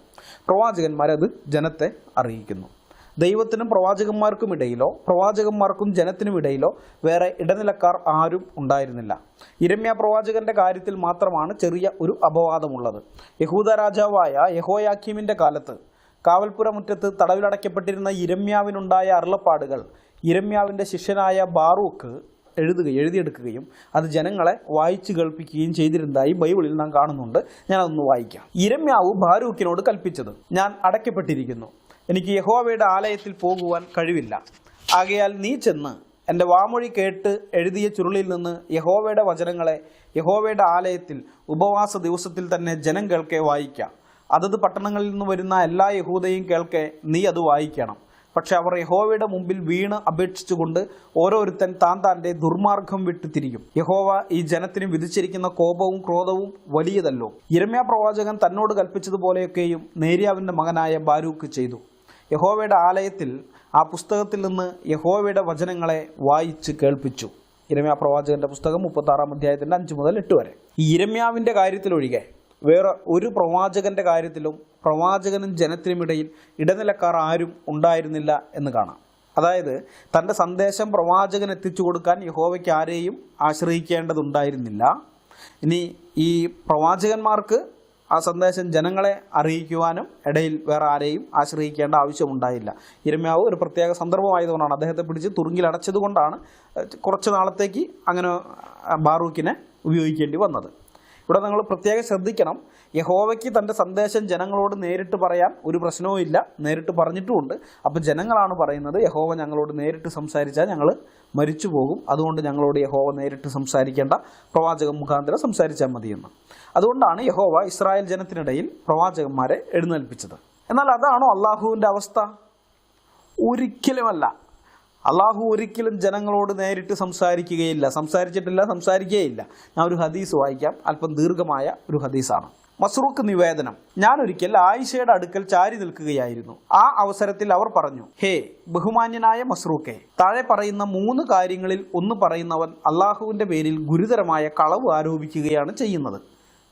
A: പ്രവാചകന്മാരത് ജനത്തെ അറിയിക്കുന്നു. ദൈവത്തിനും പ്രവാചകന്മാർക്കും ഇടയിലോ പ്രവാചകന്മാർക്കും ജനത്തിനും ഇടയിലോ വേറെ ഇടനിലക്കാർ ആരും ഉണ്ടായിരുന്നില്ല. യിരെമ്യാ പ്രവാചകന്റെ കാര്യത്തിൽ മാത്രമാണ് ചെറിയ ഒരു അപവാദമുള്ളത്. യഹൂദ രാജാവായ യെഹോയാക്കീമിന്റെ കാലത്ത് കാവൽപ്പുര മുറ്റത്ത് തടവിലടയ്ക്കപ്പെട്ടിരുന്ന യിരെമ്യാവിനുണ്ടായ അരുളപ്പാടുകൾ യിരെമ്യാവിന്റെ ശിഷ്യനായ ബാറൂക്ക് എഴുതിയെടുക്കുകയും അത് ജനങ്ങളെ വായിച്ചു കേൾപ്പിക്കുകയും ചെയ്തിരുന്നതായി ബൈബിളിൽ നാം കാണുന്നുണ്ട്. ഞാനതൊന്ന് വായിക്കാം. യിരെമ്യാവ് ബാരൂക്കിനോട് കൽപ്പിച്ചത്: ഞാൻ അടയ്ക്കപ്പെട്ടിരിക്കുന്നു, എനിക്ക് യഹോവയുടെ ആലയത്തിൽ പോകുവാൻ കഴിവില്ല. ആകയാൽ നീ ചെന്ന് എൻ്റെ വാമൊഴി കേട്ട് എഴുതിയ ചുരുളിൽ നിന്ന് യഹോവയുടെ വചനങ്ങളെ യഹോവയുടെ ആലയത്തിൽ ഉപവാസ ദിവസത്തിൽ തന്നെ ജനം കേൾക്കെ വായിക്കാം. അതത് പട്ടണങ്ങളിൽ നിന്ന് വരുന്ന എല്ലാ യഹൂദയും കേൾക്കെ നീ അത് വായിക്കണം. പക്ഷെ അവർ യഹോവയുടെ മുമ്പിൽ വീണ് അപേക്ഷിച്ചുകൊണ്ട് ഓരോരുത്തൻ താൻ്റെ ദുർമാർഗം വിട്ടു തിരിയും. യഹോവ ഈ ജനത്തിന് വിധിച്ചിരിക്കുന്ന കോപവും ക്രോധവും വലിയതല്ലോ. യിരെമ്യാ പ്രവാചകൻ തന്നോട് കൽപ്പിച്ചതുപോലെയൊക്കെയും നേര്യാവിൻ്റെ മകനായ ബാരൂക്ക് ചെയ്തു. യഹോവയുടെ ആലയത്തിൽ ആ പുസ്തകത്തിൽ നിന്ന് യഹോവയുടെ വചനങ്ങളെ വായിച്ച് കേൾപ്പിച്ചു. യിരെമ്യാ പ്രവാചകന്റെ പുസ്തകം 36 അധ്യായത്തിന്റെ 5 മുതൽ 8 വരെ. ഈ യിരെമ്യാവിന്റെ കാര്യത്തിലൊഴികെ വേറെ ഒരു പ്രവാചകന്റെ കാര്യത്തിലും പ്രവാചകനും ജനത്തിനുമിടയിൽ ഇടനിലക്കാർ ആരും ഉണ്ടായിരുന്നില്ല എന്ന് കാണാം. അതായത് തൻ്റെ സന്ദേശം പ്രവാചകൻ എത്തിച്ചു കൊടുക്കാൻ യഹോവയ്ക്ക് ആരെയും ആശ്രയിക്കേണ്ടതുണ്ടായിരുന്നില്ല. ഇനി ഈ പ്രവാചകന്മാർക്ക് ആ സന്ദേശം ജനങ്ങളെ അറിയിക്കുവാനും ഇടയിൽ വേറെ ആരെയും ആശ്രയിക്കേണ്ട ആവശ്യമുണ്ടായില്ല. യിരെമ്യാവ് ഒരു പ്രത്യേക സന്ദർഭമായതുകൊണ്ടാണ്, അദ്ദേഹത്തെ പിടിച്ച് തുറുങ്കിലടച്ചതുകൊണ്ടാണ് കുറച്ച് നാളത്തേക്ക് അങ്ങനെ ബാറൂക്കിനെ ഉപയോഗിക്കേണ്ടി വന്നത്. ഇവിടെ നിങ്ങൾ പ്രത്യേകം ശ്രദ്ധിക്കണം, യഹോവയ്ക്ക് തൻ്റെ സന്ദേശം ജനങ്ങളോട് നേരിട്ട് പറയാൻ ഒരു പ്രശ്നവും ഇല്ല, നേരിട്ട് പറഞ്ഞിട്ടുമുണ്ട്. അപ്പോൾ ജനങ്ങളാണ് പറയുന്നത്, യഹോവ ഞങ്ങളോട് നേരിട്ട് സംസാരിച്ചാൽ ഞങ്ങൾ മരിച്ചു പോകും, അതുകൊണ്ട് ഞങ്ങളോട് യഹോവ നേരിട്ട് സംസാരിക്കേണ്ട, പ്രവാചകൻ മുഖാന്തരം സംസാരിച്ചാൽ മതിയെന്ന്. അതുകൊണ്ടാണ് യഹോവ ഇസ്രായേൽ ജനത്തിനിടയിൽ പ്രവാചകന്മാരെ എഴുന്നേൽപ്പിച്ചത്. എന്നാൽ അതാണോ അള്ളാഹുവിൻ്റെ അവസ്ഥ? ഒരിക്കലുമല്ല. അള്ളാഹു ഒരിക്കലും ജനങ്ങളോട് നേരിട്ട് സംസാരിക്കുകയില്ല, സംസാരിക്കുകയില്ല. ഞാൻ ഒരു ഹദീസ് വായിക്കാം, അല്പം ദീർഘമായ ഒരു ഹദീസാണ്. മസ്റൂഖ് നിവേദനം: ഞാനൊരിക്കൽ ആയിഷയുടെ അടുക്കൽ ചാരി നിൽക്കുകയായിരുന്നു. ആ അവസരത്തിൽ അവർ പറഞ്ഞു, ഹേ ബഹുമാന്യനായ മസ്റൂഖെ, താഴെ പറയുന്ന 3 കാര്യങ്ങളിൽ ഒന്ന് പറയുന്നവൻ അള്ളാഹുവിന്റെ പേരിൽ ഗുരുതരമായ കളവ് ആരോപിക്കുകയാണ് ചെയ്യുന്നത്.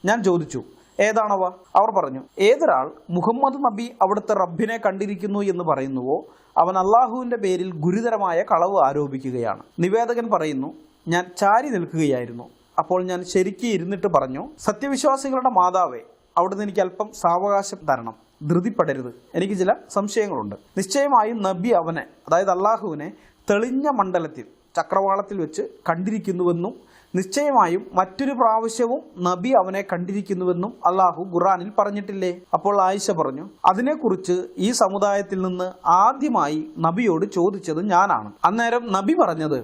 A: ഞാൻ ചോദിച്ചു, ഏതാണവ? അവർ പറഞ്ഞു, ഏതൊരാൾ മുഹമ്മദ് നബി അവിടുത്തെ റബ്ബിനെ കണ്ടിരിക്കുന്നു എന്ന് പറയുന്നുവോ അവൻ അള്ളാഹുവിന്റെ പേരിൽ ഗുരുതരമായ കളവ് ആരോപിക്കുകയാണ്. നിവേദകൻ പറയുന്നു, ഞാൻ ചാരി നിൽക്കുകയായിരുന്നു. അപ്പോൾ ഞാൻ ശരിക്കും ഇരുന്നിട്ട് പറഞ്ഞു, സത്യവിശ്വാസികളുടെ മാതാവേ, അവിടുന്ന് എനിക്ക് അല്പം സാവകാശം തരണം, ധൃതിപ്പെടരുത്, എനിക്ക് ചില സംശയങ്ങളുണ്ട്. നിശ്ചയമായും നബി അവനെ, അതായത് അള്ളാഹുവിനെ തെളിഞ്ഞ മണ്ഡലത്തിൽ ചക്രവാളത്തിൽ വെച്ച് കണ്ടിരിക്കുന്നുവെന്നും നിശ്ചയമായും മറ്റൊരു പ്രാവശ്യവും നബി അവനെ കണ്ടിരിക്കുന്നുവെന്നും അള്ളാഹു ഖുർആനിൽ പറഞ്ഞിട്ടില്ലേ? അപ്പോൾ ആയിഷ പറഞ്ഞു, അതിനെക്കുറിച്ച് ഈ സമുദായത്തിൽ നിന്ന് ആദ്യമായി നബിയോട് ചോദിച്ചത് ഞാനാണ്. അന്നേരം നബി പറഞ്ഞത്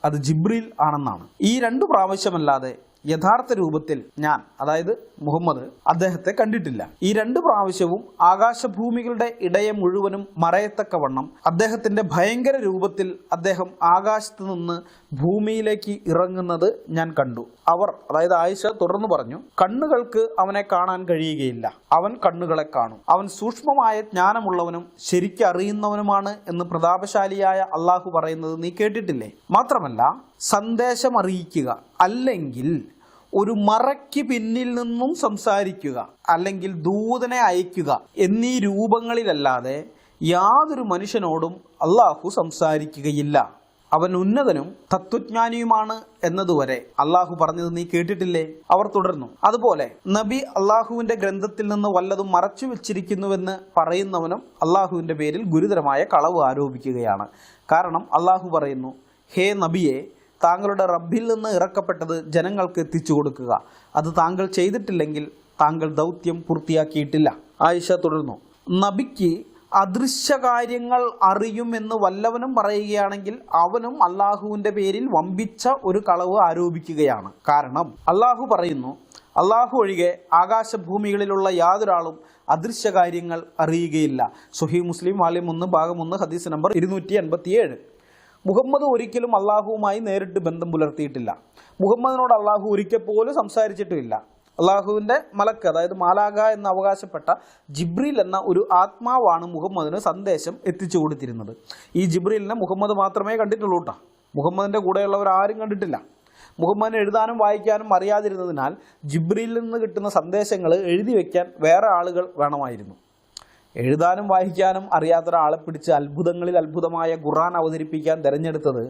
A: അത് ജിബ്രീൽ ആണെന്നാണ്. ഈ 2 പ്രാവശ്യമല്ലാതെ യഥാർത്ഥ രൂപത്തിൽ ഞാൻ, അതായത് മുഹമ്മദ്, അദ്ദേഹത്തെ കണ്ടിട്ടില്ല. ഈ 2 പ്രാവശ്യവും ആകാശഭൂമികളുടെ ഇടയെ മുഴുവനും മറയത്തക്കവണ്ണം അദ്ദേഹത്തിന്റെ ഭയങ്കര രൂപത്തിൽ അദ്ദേഹം ആകാശത്ത് നിന്ന് ഭൂമിയിലേക്ക് ഇറങ്ങുന്നത് ഞാൻ കണ്ടു. അവർ, അതായത് ആയിഷ തുടർന്ന് പറഞ്ഞു, കണ്ണുകൾക്ക് അവനെ കാണാൻ കഴിയുകയില്ല, അവൻ കണ്ണുകളെ കാണും. അവൻ സൂക്ഷ്മമായ ജ്ഞാനമുള്ളവനും ശരിക്കറിയുന്നവനുമാണ് എന്ന് പ്രതാപശാലിയായ അള്ളാഹു പറയുന്നത് നീ കേട്ടിട്ടില്ലേ? മാത്രമല്ല സന്ദേശം അറിയിക്കുക, അല്ലെങ്കിൽ ഒരു മറയ്ക്ക് പിന്നിൽ നിന്നും സംസാരിക്കുക, അല്ലെങ്കിൽ ദൂതനെ അയക്കുക എന്നീ രൂപങ്ങളിലല്ലാതെ യാതൊരു മനുഷ്യനോടും അള്ളാഹു സംസാരിക്കുകയില്ല. അവൻ ഉന്നതനും തത്വജ്ഞാനിയുമാണ് എന്നതുവരെ അള്ളാഹു പറഞ്ഞത് നീ കേട്ടിട്ടില്ലേ? അവർ തുടർന്നു, അതുപോലെ നബി അള്ളാഹുവിന്റെ ഗ്രന്ഥത്തിൽ നിന്ന് വല്ലതും മറച്ചു വെച്ചിരിക്കുന്നുവെന്ന് പറയുന്നവനും അള്ളാഹുവിന്റെ പേരിൽ ഗുരുതരമായ കളവ് ആരോപിക്കുകയാണ്. കാരണം അള്ളാഹു പറയുന്നു, ഹേ നബിയെ, താങ്കളുടെ റബ്ബിൽ നിന്ന് ഇറക്കപ്പെട്ടത് ജനങ്ങൾക്ക് എത്തിച്ചു കൊടുക്കുക. അത് താങ്കൾ ചെയ്തിട്ടില്ലെങ്കിൽ താങ്കൾ ദൗത്യം പൂർത്തിയാക്കിയിട്ടില്ല. ആയിഷ തുടർന്നു, നബിക്ക് അദൃശ്യകാര്യങ്ങൾ അറിയുമെന്ന് വല്ലവനും പറയുകയാണെങ്കിൽ അവനും അള്ളാഹുവിന്റെ പേരിൽ വമ്പിച്ച ഒരു കളവ് ആരോപിക്കുകയാണ്. കാരണം അള്ളാഹു പറയുന്നു, അള്ളാഹു ഒഴികെ ആകാശഭൂമികളിലുള്ള യാതൊരാളും അദൃശ്യകാര്യങ്ങൾ അറിയുകയില്ല. സ്വഹീഹ് മുസ്ലിം വാല്യം 1 ഭാഗം 1 ഹദീസ് നമ്പർ 287. മുഹമ്മദ് ഒരിക്കലും അള്ളാഹുവുമായി നേരിട്ട് ബന്ധം പുലർത്തിയിട്ടില്ല. മുഹമ്മദിനോട് അള്ളാഹു ഒരിക്കൽ പോലും സംസാരിച്ചിട്ടുമില്ല. അള്ളാഹുവിൻ്റെ മലക്ക്, അതായത് മാലാഖ എന്ന് അവകാശപ്പെട്ട ജിബ്രീൽ എന്ന ഒരു ആത്മാവാണ് മുഹമ്മദിന് സന്ദേശം എത്തിച്ചു കൊടുത്തിരുന്നത്. ഈ ജിബ്രീലിനെ മുഹമ്മദ് മാത്രമേ കണ്ടിട്ടുള്ളൂ കേട്ടോ. മുഹമ്മദിൻ്റെ കൂടെയുള്ളവർ ആരും കണ്ടിട്ടില്ല. മുഹമ്മദിന് എഴുതാനും വായിക്കാനും അറിയാതിരുന്നതിനാൽ ജിബ്രീലിൽ നിന്ന് കിട്ടുന്ന സന്ദേശങ്ങൾ എഴുതി വയ്ക്കാൻ വേറെ ആളുകൾ വേണമായിരുന്നു. എഴുതാനും വായിക്കാനും അറിയാത്ത ഒരാളെ പിടിച്ച് അത്ഭുതങ്ങളിൽ അത്ഭുതമായ ഖുർആൻ അവതരിപ്പിക്കാൻ തിരഞ്ഞെടുത്തത്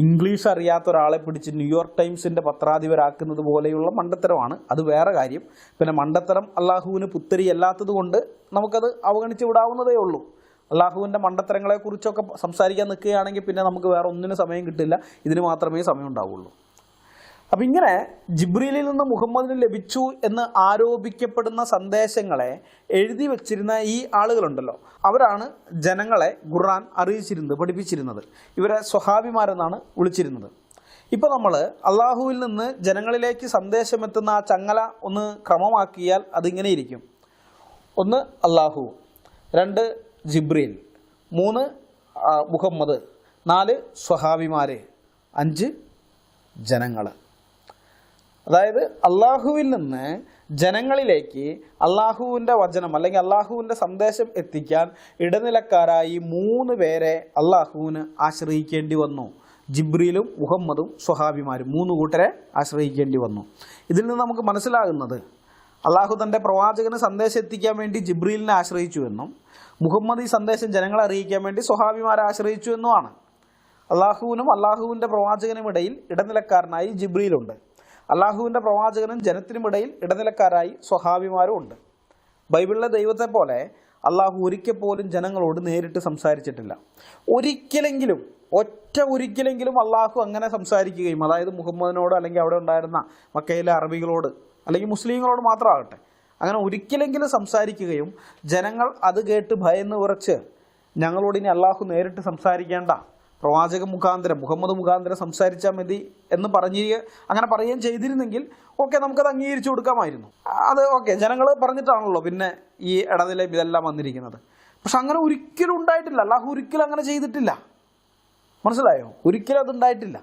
A: ഇംഗ്ലീഷ് അറിയാത്ത ഒരാളെ പിടിച്ച് ന്യൂയോർക്ക് ടൈംസിൻ്റെ പത്രാധിപരാക്കുന്നത് പോലെയുള്ള മണ്ടത്തരമാണ്. അത് വേറെ കാര്യം. പിന്നെ മണ്ടത്തരം അള്ളാഹുവിന് പുത്തരിയല്ലാത്തത് കൊണ്ട് നമുക്കത് അവഗണിച്ച് വിടാവുന്നതേ ഉള്ളൂ. അള്ളാഹുവിൻ്റെ മണ്ടത്തരങ്ങളെക്കുറിച്ചൊക്കെ സംസാരിക്കാൻ നിൽക്കുകയാണെങ്കിൽ പിന്നെ നമുക്ക് വേറെ ഒന്നിനും സമയം കിട്ടില്ല, ഇതിന് മാത്രമേ സമയം ഉണ്ടാവുള്ളൂ. അപ്പം ഇങ്ങനെ ജിബ്രീലിൽ നിന്ന് മുഹമ്മദിന് ലഭിച്ചു എന്ന് ആരോപിക്കപ്പെടുന്ന സന്ദേശങ്ങളെ എഴുതി വച്ചിരുന്ന ഈ ആളുകളുണ്ടല്ലോ, അവരാണ് ജനങ്ങളെ ഖുർആൻ അറിയിച്ചിരുന്നത്, പഠിപ്പിച്ചിരുന്നത്. ഇവരെ സ്വഹാബിമാരെന്നാണ് വിളിച്ചിരുന്നത്. ഇപ്പോൾ നമ്മൾ അള്ളാഹുവിൽ നിന്ന് ജനങ്ങളിലേക്ക് സന്ദേശമെത്തുന്ന ആ ചങ്ങല ഒന്ന് ക്രമമാക്കിയാൽ അതിങ്ങനെ ഇരിക്കും. 1 അള്ളാഹു, 2 ജിബ്രീൽ, 3 മുഹമ്മദ്, 4 സ്വഹാബിമാർ, 5 ജനങ്ങൾ. അതായത് അള്ളാഹുവിൽ നിന്ന് ജനങ്ങളിലേക്ക് അള്ളാഹുവിൻ്റെ വചനം അല്ലെങ്കിൽ അള്ളാഹുവിൻ്റെ സന്ദേശം എത്തിക്കാൻ ഇടനിലക്കാരായി 3 പേരെ അള്ളാഹുവിന് ആശ്രയിക്കേണ്ടി വന്നു. ജിബ്രീലും മുഹമ്മദും സ്വഹാബിമാരും 3 കൂട്ടരെ ആശ്രയിക്കേണ്ടി വന്നു. ഇതിൽ നിന്ന് നമുക്ക് മനസ്സിലാകുന്നത് അള്ളാഹു തൻ്റെ പ്രവാചകന് സന്ദേശം എത്തിക്കാൻ വേണ്ടി ജിബ്രീലിനെ ആശ്രയിച്ചു എന്നും മുഹമ്മദ് ഈ സന്ദേശം ജനങ്ങളെ അറിയിക്കാൻ വേണ്ടി സ്വഹാബിമാരെ ആശ്രയിച്ചു എന്നുമാണ്. അള്ളാഹുവിനും അള്ളാഹുവിൻ്റെ പ്രവാചകനും ഇടയിൽ ഇടനിലക്കാരനായി ജിബ്രീലുണ്ട്. അള്ളാഹുവിൻ്റെ പ്രവാചകനും ജനത്തിനുമിടയിൽ ഇടനിലക്കാരായി സ്വഹാബിമാരും ഉണ്ട്. ബൈബിളിലെ ദൈവത്തെ പോലെ അള്ളാഹു ഒരിക്കൽ പോലും ജനങ്ങളോട് നേരിട്ട് സംസാരിച്ചിട്ടില്ല. ഒരിക്കലെങ്കിലും അള്ളാഹു അങ്ങനെ സംസാരിക്കുകയും, അതായത് മുഹമ്മദിനോട് അല്ലെങ്കിൽ അവിടെ ഉണ്ടായിരുന്ന മക്കയിലെ അറബികളോട് അല്ലെങ്കിൽ മുസ്ലിങ്ങളോട് മാത്രമാകട്ടെ, അങ്ങനെ ഒരിക്കലെങ്കിലും സംസാരിക്കുകയും ജനങ്ങൾ അത് കേട്ട് ഭയന്ന് വിറച്ച് ഞങ്ങളോട് ഇനി അള്ളാഹു നേരിട്ട് സംസാരിക്കേണ്ട, പ്രവാചക മുഖാന്തരം മുഹമ്മദ് മുഖാന്തരം സംസാരിച്ചാൽ മതി എന്ന് അങ്ങനെ പറയുകയും ചെയ്തിരുന്നെങ്കിൽ ഓക്കെ, നമുക്കത് അംഗീകരിച്ചു കൊടുക്കാമായിരുന്നു. അത് ഓക്കെ, ജനങ്ങൾ പറഞ്ഞിട്ടാണല്ലോ പിന്നെ ഈ ഇടനില ഇതെല്ലാം വന്നിരിക്കുന്നത്. പക്ഷെ അങ്ങനെ ഒരിക്കലും ഉണ്ടായിട്ടില്ല. അള്ളാഹു ഒരിക്കലും അങ്ങനെ ചെയ്തിട്ടില്ല. മനസ്സിലായോ? ഒരിക്കലും അതുണ്ടായിട്ടില്ല.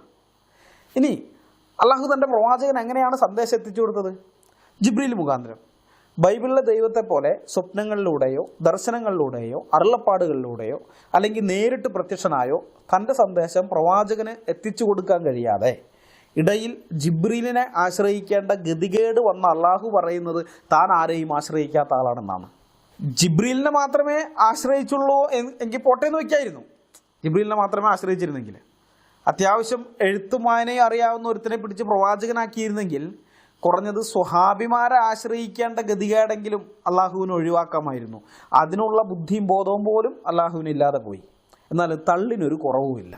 A: ഇനി അള്ളാഹു തൻ്റെ പ്രവാചകൻ എങ്ങനെയാണ് സന്ദേശം എത്തിച്ചു കൊടുത്തത്? ജിബ്രീൽ മുഖാന്തരം. ബൈബിളിലെ ദൈവത്തെ പോലെ സ്വപ്നങ്ങളിലൂടെയോ ദർശനങ്ങളിലൂടെയോ അരുളപ്പാടുകളിലൂടെയോ അല്ലെങ്കിൽ നേരിട്ട് പ്രത്യക്ഷനായോ തൻ്റെ സന്ദേശം പ്രവാചകന് എത്തിച്ചു കൊടുക്കാൻ കഴിയാതെ ഇടയിൽ ജിബ്രീലിനെ ആശ്രയിക്കേണ്ട ഗതികേട് വന്ന അള്ളാഹു പറയുന്നത് താൻ ആരെയും ആശ്രയിക്കാത്ത ആളാണെന്നാണ്. ജിബ്രീലിനെ മാത്രമേ ആശ്രയിച്ചുള്ളൂ എങ്കിൽ പോട്ടേന്ന് വയ്ക്കായിരുന്നു. ജിബ്രീലിനെ മാത്രമേ ആശ്രയിച്ചിരുന്നെങ്കിൽ, അത്യാവശ്യം എഴുത്തും വായനയും അറിയാവുന്ന ഒരുത്തിനെ പിടിച്ച് പ്രവാചകനാക്കിയിരുന്നെങ്കിൽ കുറഞ്ഞത് സ്വഹാബിമാരെ ആശ്രയിക്കേണ്ട ഗതികേടെങ്കിലും അള്ളാഹുവിന് ഒഴിവാക്കാമായിരുന്നു. അതിനുള്ള ബുദ്ധിയും ബോധവും പോലും അള്ളാഹുവിന് ഇല്ലാതെ പോയി. എന്നാൽ തള്ളിനൊരു കുറവുമില്ല.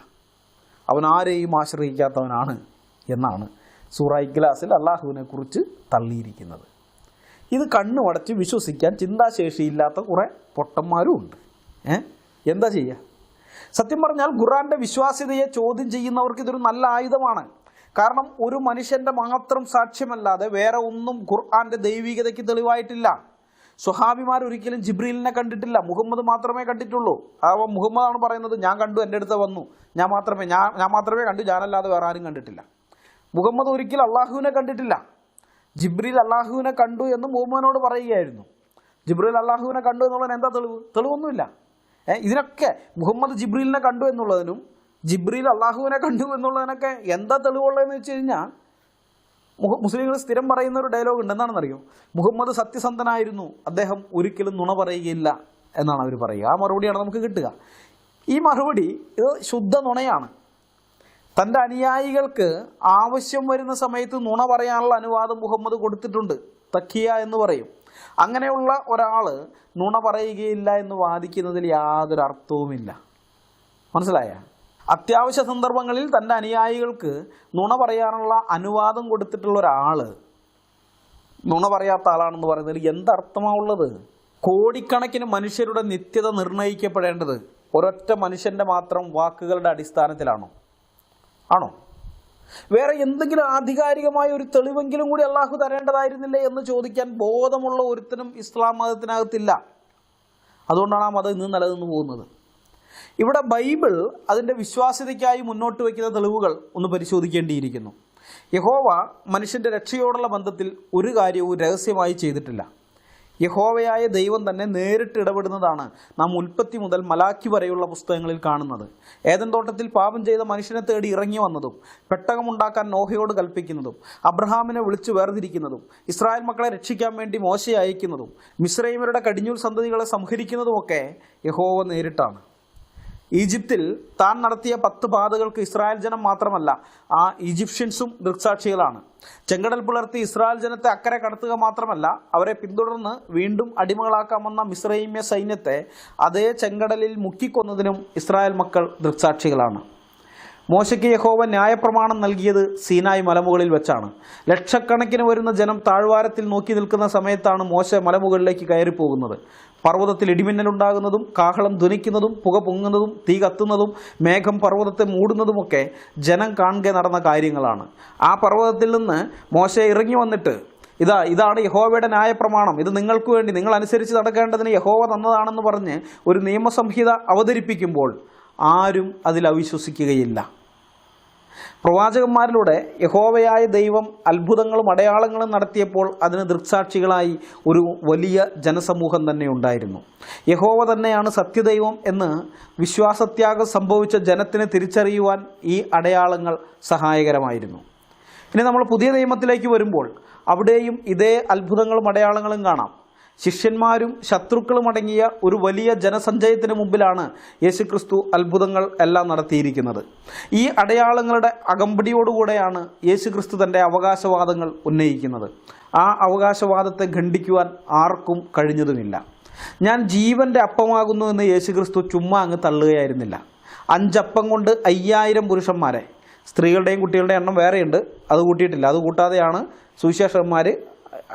A: അവൻ ആരെയും ആശ്രയിക്കാത്തവനാണ് എന്നാണ് സൂറ ഇഖ്ലാസിൽ അള്ളാഹുവിനെ കുറിച്ച് തള്ളിയിരിക്കുന്നത്. ഇത് കണ്ണുമടച്ച് വിശ്വസിക്കാൻ ചിന്താശേഷിയില്ലാത്ത കുറേ പൊട്ടന്മാരും ഉണ്ട്. എന്താ ചെയ്യുക? സത്യം പറഞ്ഞാൽ ഖുർആന്റെ വിശ്വാസ്യതയെ ചോദ്യം ചെയ്യുന്നവർക്ക് ഇതൊരു നല്ല ആയുധമാണ്. കാരണം ഒരു മനുഷ്യന്റെ മാത്രം സാക്ഷ്യമല്ലാതെ വേറെ ഒന്നും ഖുർആന്റെ ദൈവികതയ്ക്ക് തെളിവായിട്ടില്ല. സ്വഹാബിമാർ ഒരിക്കലും ജിബ്രീലിനെ കണ്ടിട്ടില്ല, മുഹമ്മദ് മാത്രമേ കണ്ടിട്ടുള്ളൂ. മുഹമ്മദാണ് പറയുന്നത്, ഞാൻ കണ്ടു, എൻ്റെ അടുത്ത് വന്നു, ഞാൻ മാത്രമേ കണ്ടു, ഞാനല്ലാതെ വേറെ ആരും കണ്ടിട്ടില്ല. മുഹമ്മദ് ഒരിക്കലും അള്ളാഹുവിനെ കണ്ടിട്ടില്ല. ജിബ്രീൽ അള്ളാഹുവിനെ കണ്ടു എന്ന് മുഹമ്മദിനോട് പറയുകയായിരുന്നു. ജിബ്രീൽ അള്ളാഹുവിനെ കണ്ടു എന്നുള്ളതിന് എന്താ തെളിവ്? തെളിവൊന്നുമില്ല. ഇതിനൊക്കെ മുഹമ്മദ് ജിബ്രീലിനെ കണ്ടു എന്നുള്ളതിനും ജിബ്രീൽ അള്ളാഹുവിനെ കണ്ടു എന്നുള്ളതിനൊക്കെ എന്താ തെളിവുള്ളതെന്ന് വെച്ച് കഴിഞ്ഞാൽ മുസ്ലിങ്ങൾ സ്ഥിരം പറയുന്ന ഒരു ഡയലോഗ് ഉണ്ട്. എന്താണെന്നറിയോ? മുഹമ്മദ് സത്യസന്ധനായിരുന്നു, അദ്ദേഹം ഒരിക്കലും നുണ പറയുകയില്ല എന്നാണ് അവർ പറയുക. ആ മറുപടിയാണ് നമുക്ക് കിട്ടുക. ഈ മറുപടി ഇത് ശുദ്ധ നുണയാണ്. തൻ്റെ അനുയായികൾക്ക് ആവശ്യം വരുന്ന സമയത്ത് നുണ പറയാനുള്ള അനുവാദം മുഹമ്മദ് കൊടുത്തിട്ടുണ്ട്. തക്കിയ എന്ന് പറയും. അങ്ങനെയുള്ള ഒരാൾ നുണ പറയുകയില്ല എന്ന് വാദിക്കുന്നതിൽ യാതൊരു അർത്ഥവുമില്ല. മനസ്സിലായ? അത്യാവശ്യ സന്ദർഭങ്ങളിൽ തൻ്റെ അനുയായികൾക്ക് നുണ പറയാനുള്ള അനുവാദം കൊടുത്തിട്ടുള്ള ഒരാൾ നുണ പറയാത്ത ആളാണെന്ന് പറയുന്നതിൽ എന്തർത്ഥമാണുള്ളത്? കോടിക്കണക്കിന് മനുഷ്യരുടെ നിത്യത നിർണ്ണയിക്കപ്പെടേണ്ടത് ഒരൊറ്റ മനുഷ്യൻ്റെ മാത്രം വാക്കുകളുടെ അടിസ്ഥാനത്തിലാണോ? ആണോ? വേറെ എന്തെങ്കിലും ആധികാരികമായ ഒരു തെളിവെങ്കിലും കൂടി അള്ളാഹു തരേണ്ടതായിരുന്നില്ലേ എന്ന് ചോദിക്കാൻ ബോധമുള്ള ഒരുത്തനും ഇസ്ലാം മതത്തിനകത്തില്ല. അതുകൊണ്ടാണ് ആ മതം ഇന്ന് നിലനിന്ന് പോകുന്നത്. ഇവിടെ ബൈബിൾ അതിൻ്റെ വിശ്വാസ്യതയ്ക്കായി മുന്നോട്ട് വയ്ക്കുന്ന തെളിവുകൾ ഒന്ന് പരിശോധിക്കേണ്ടിയിരിക്കുന്നു. യഹോവ മനുഷ്യൻ്റെ രക്ഷയോടുള്ള ബന്ധത്തിൽ ഒരു കാര്യവും രഹസ്യമായി ചെയ്തിട്ടില്ല. യഹോവയായ ദൈവം തന്നെ നേരിട്ട് ഇടപെടുന്നതാണ് നാം ഉൽപ്പത്തി മുതൽ മലാക്കി വരെയുള്ള പുസ്തകങ്ങളിൽ കാണുന്നത്. ഏദൻ തോട്ടത്തിൽ പാപം ചെയ്ത മനുഷ്യനെ തേടി ഇറങ്ങി വന്നതും പെട്ടകമുണ്ടാക്കാൻ നോഹയോട് കൽപ്പിക്കുന്നതും അബ്രഹാമിനെ വിളിച്ചു വേർതിരിക്കുന്നതും ഇസ്രായേൽ മക്കളെ രക്ഷിക്കാൻ വേണ്ടി മോശയെ അയക്കുന്നതും മിസ്രൈമ്യരുടെ കടിഞ്ഞൂൽ സന്തതികളെ സംഹരിക്കുന്നതുമൊക്കെ യഹോവ നേരിട്ടാണ്. ഈജിപ്തിൽ താൻ നടത്തിയ 10 ബാധകൾക്ക് ഇസ്രായേൽ ജനം മാത്രമല്ല, ആ ഈജിപ്ഷ്യൻസും ദൃക്സാക്ഷികളാണ്. ചെങ്കടൽ പിളർത്തി ഇസ്രായേൽ ജനത്തെ അക്കരെ കടത്തുക മാത്രമല്ല, അവരെ പിന്തുടർന്ന് വീണ്ടും അടിമകളാക്കാമെന്ന മിസ്രൈമ്യ സൈന്യത്തെ അതേ ചെങ്കടലിൽ മുക്കിക്കൊന്നതിനും ഇസ്രായേൽ മക്കൾ ദൃക്സാക്ഷികളാണ്. മോശയ്ക്ക് യഹോവ ന്യായപ്രമാണം നൽകിയത് സീനായി മലമുകളിൽ വെച്ചാണ്. ലക്ഷക്കണക്കിന് വരുന്ന ജനം താഴ്വാരത്തിൽ നോക്കി നിൽക്കുന്ന സമയത്താണ് മോശ മലമുകളിലേക്ക് കയറിപ്പോകുന്നത്. പർവ്വതത്തിൽ ഇടിമിന്നലുണ്ടാകുന്നതും കാഹളം ധ്വനിക്കുന്നതും പുക പൊങ്ങുന്നതും തീ കത്തുന്നതും മേഘം പർവ്വതത്തെ മൂടുന്നതുമൊക്കെ ജനം കാണുക നടന്ന കാര്യങ്ങളാണ്. ആ പർവ്വതത്തിൽ നിന്ന് മോശ ഇറങ്ങി വന്നിട്ട് ഇതാണ് യഹോവയുടെ ന്യായപ്രമാണം, ഇത് നിങ്ങൾക്ക് വേണ്ടി നിങ്ങൾ അനുസരിച്ച് നടക്കേണ്ടതിന് യഹോവ തന്നതാണെന്ന് പറഞ്ഞ് ഒരു നിയമസംഹിത അവതരിപ്പിക്കുമ്പോൾ ആരും അതിൽ അവിശ്വസിക്കുകയില്ല. പ്രവാചകന്മാരിലൂടെ യഹോവയായ ദൈവം അത്ഭുതങ്ങളും അടയാളങ്ങളും നടത്തിയപ്പോൾ അതിന് ദൃക്സാക്ഷികളായി ഒരു വലിയ ജനസമൂഹം തന്നെ ഉണ്ടായിരുന്നു. യഹോവ തന്നെയാണ് സത്യദൈവം എന്ന് വിശ്വാസത്യാഗം സംഭവിച്ച ജനത്തിന് തിരിച്ചറിയുവാൻ ഈ അടയാളങ്ങൾ സഹായകരമായിരുന്നു. ഇനി നമ്മൾ പുതിയ നിയമത്തിലേക്ക് വരുമ്പോൾ അവിടെയും ഇതേ അത്ഭുതങ്ങളും അടയാളങ്ങളും കാണാം. ശിഷ്യന്മാരും ശത്രുക്കളും അടങ്ങിയ ഒരു വലിയ ജനസഞ്ചയത്തിന് മുമ്പിലാണ് യേശുക്രിസ്തു അത്ഭുതങ്ങൾ എല്ലാം നടത്തിയിരിക്കുന്നത്. ഈ അടയാളങ്ങളുടെ അകമ്പടിയോടുകൂടെയാണ് യേശുക്രിസ്തു തൻ്റെ അവകാശവാദങ്ങൾ ഉന്നയിക്കുന്നത്. ആ അവകാശവാദത്തെ ഖണ്ഡിക്കുവാൻ ആർക്കും കഴിഞ്ഞതുമില്ല. ഞാൻ ജീവൻ്റെ അപ്പമാകുന്നു എന്ന് യേശുക്രിസ്തു ചുമ്മാ അങ്ങ് തള്ളുകയായിരുന്നില്ല. 5 അപ്പം കൊണ്ട് 5000 പുരുഷന്മാരെ, സ്ത്രീകളുടെയും കുട്ടികളുടെയും എണ്ണം വേറെയുണ്ട്, അത് കൂട്ടിയിട്ടില്ല. അത് കൂട്ടാതെയാണ് സുവിശേഷന്മാർ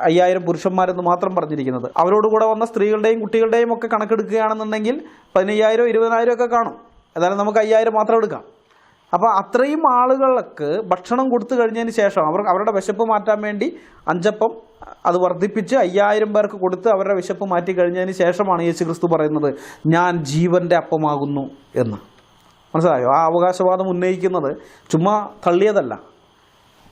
A: 5000 പുരുഷന്മാരെന്ന് മാത്രം പറഞ്ഞിരിക്കുന്നത്. അവരോടുകൂടെ വന്ന സ്ത്രീകളുടെയും കുട്ടികളുടെയും ഒക്കെ കണക്കെടുക്കുകയാണെന്നുണ്ടെങ്കിൽ 15000 20,000 ഒക്കെ കാണും. ഏതായാലും നമുക്ക് 5000 മാത്രം എടുക്കാം. അപ്പോൾ അത്രയും ആളുകൾക്ക് ഭക്ഷണം കൊടുത്തു കഴിഞ്ഞതിന് ശേഷം അവരുടെ വിശപ്പ് മാറ്റാൻ വേണ്ടി 5 അപ്പം അത് വർദ്ധിപ്പിച്ച് 5000 പേർക്ക് കൊടുത്ത് അവരുടെ വിശപ്പ് മാറ്റി കഴിഞ്ഞതിന് ശേഷമാണ് യേശുക്രിസ്തു പറയുന്നത് ഞാൻ ജീവൻ്റെ അപ്പമാകുന്നു എന്ന്. മനസ്സിലായോ? ആ അവകാശവാദം ഉന്നയിക്കുന്നത് ചുമ്മാ തള്ളിയതല്ല,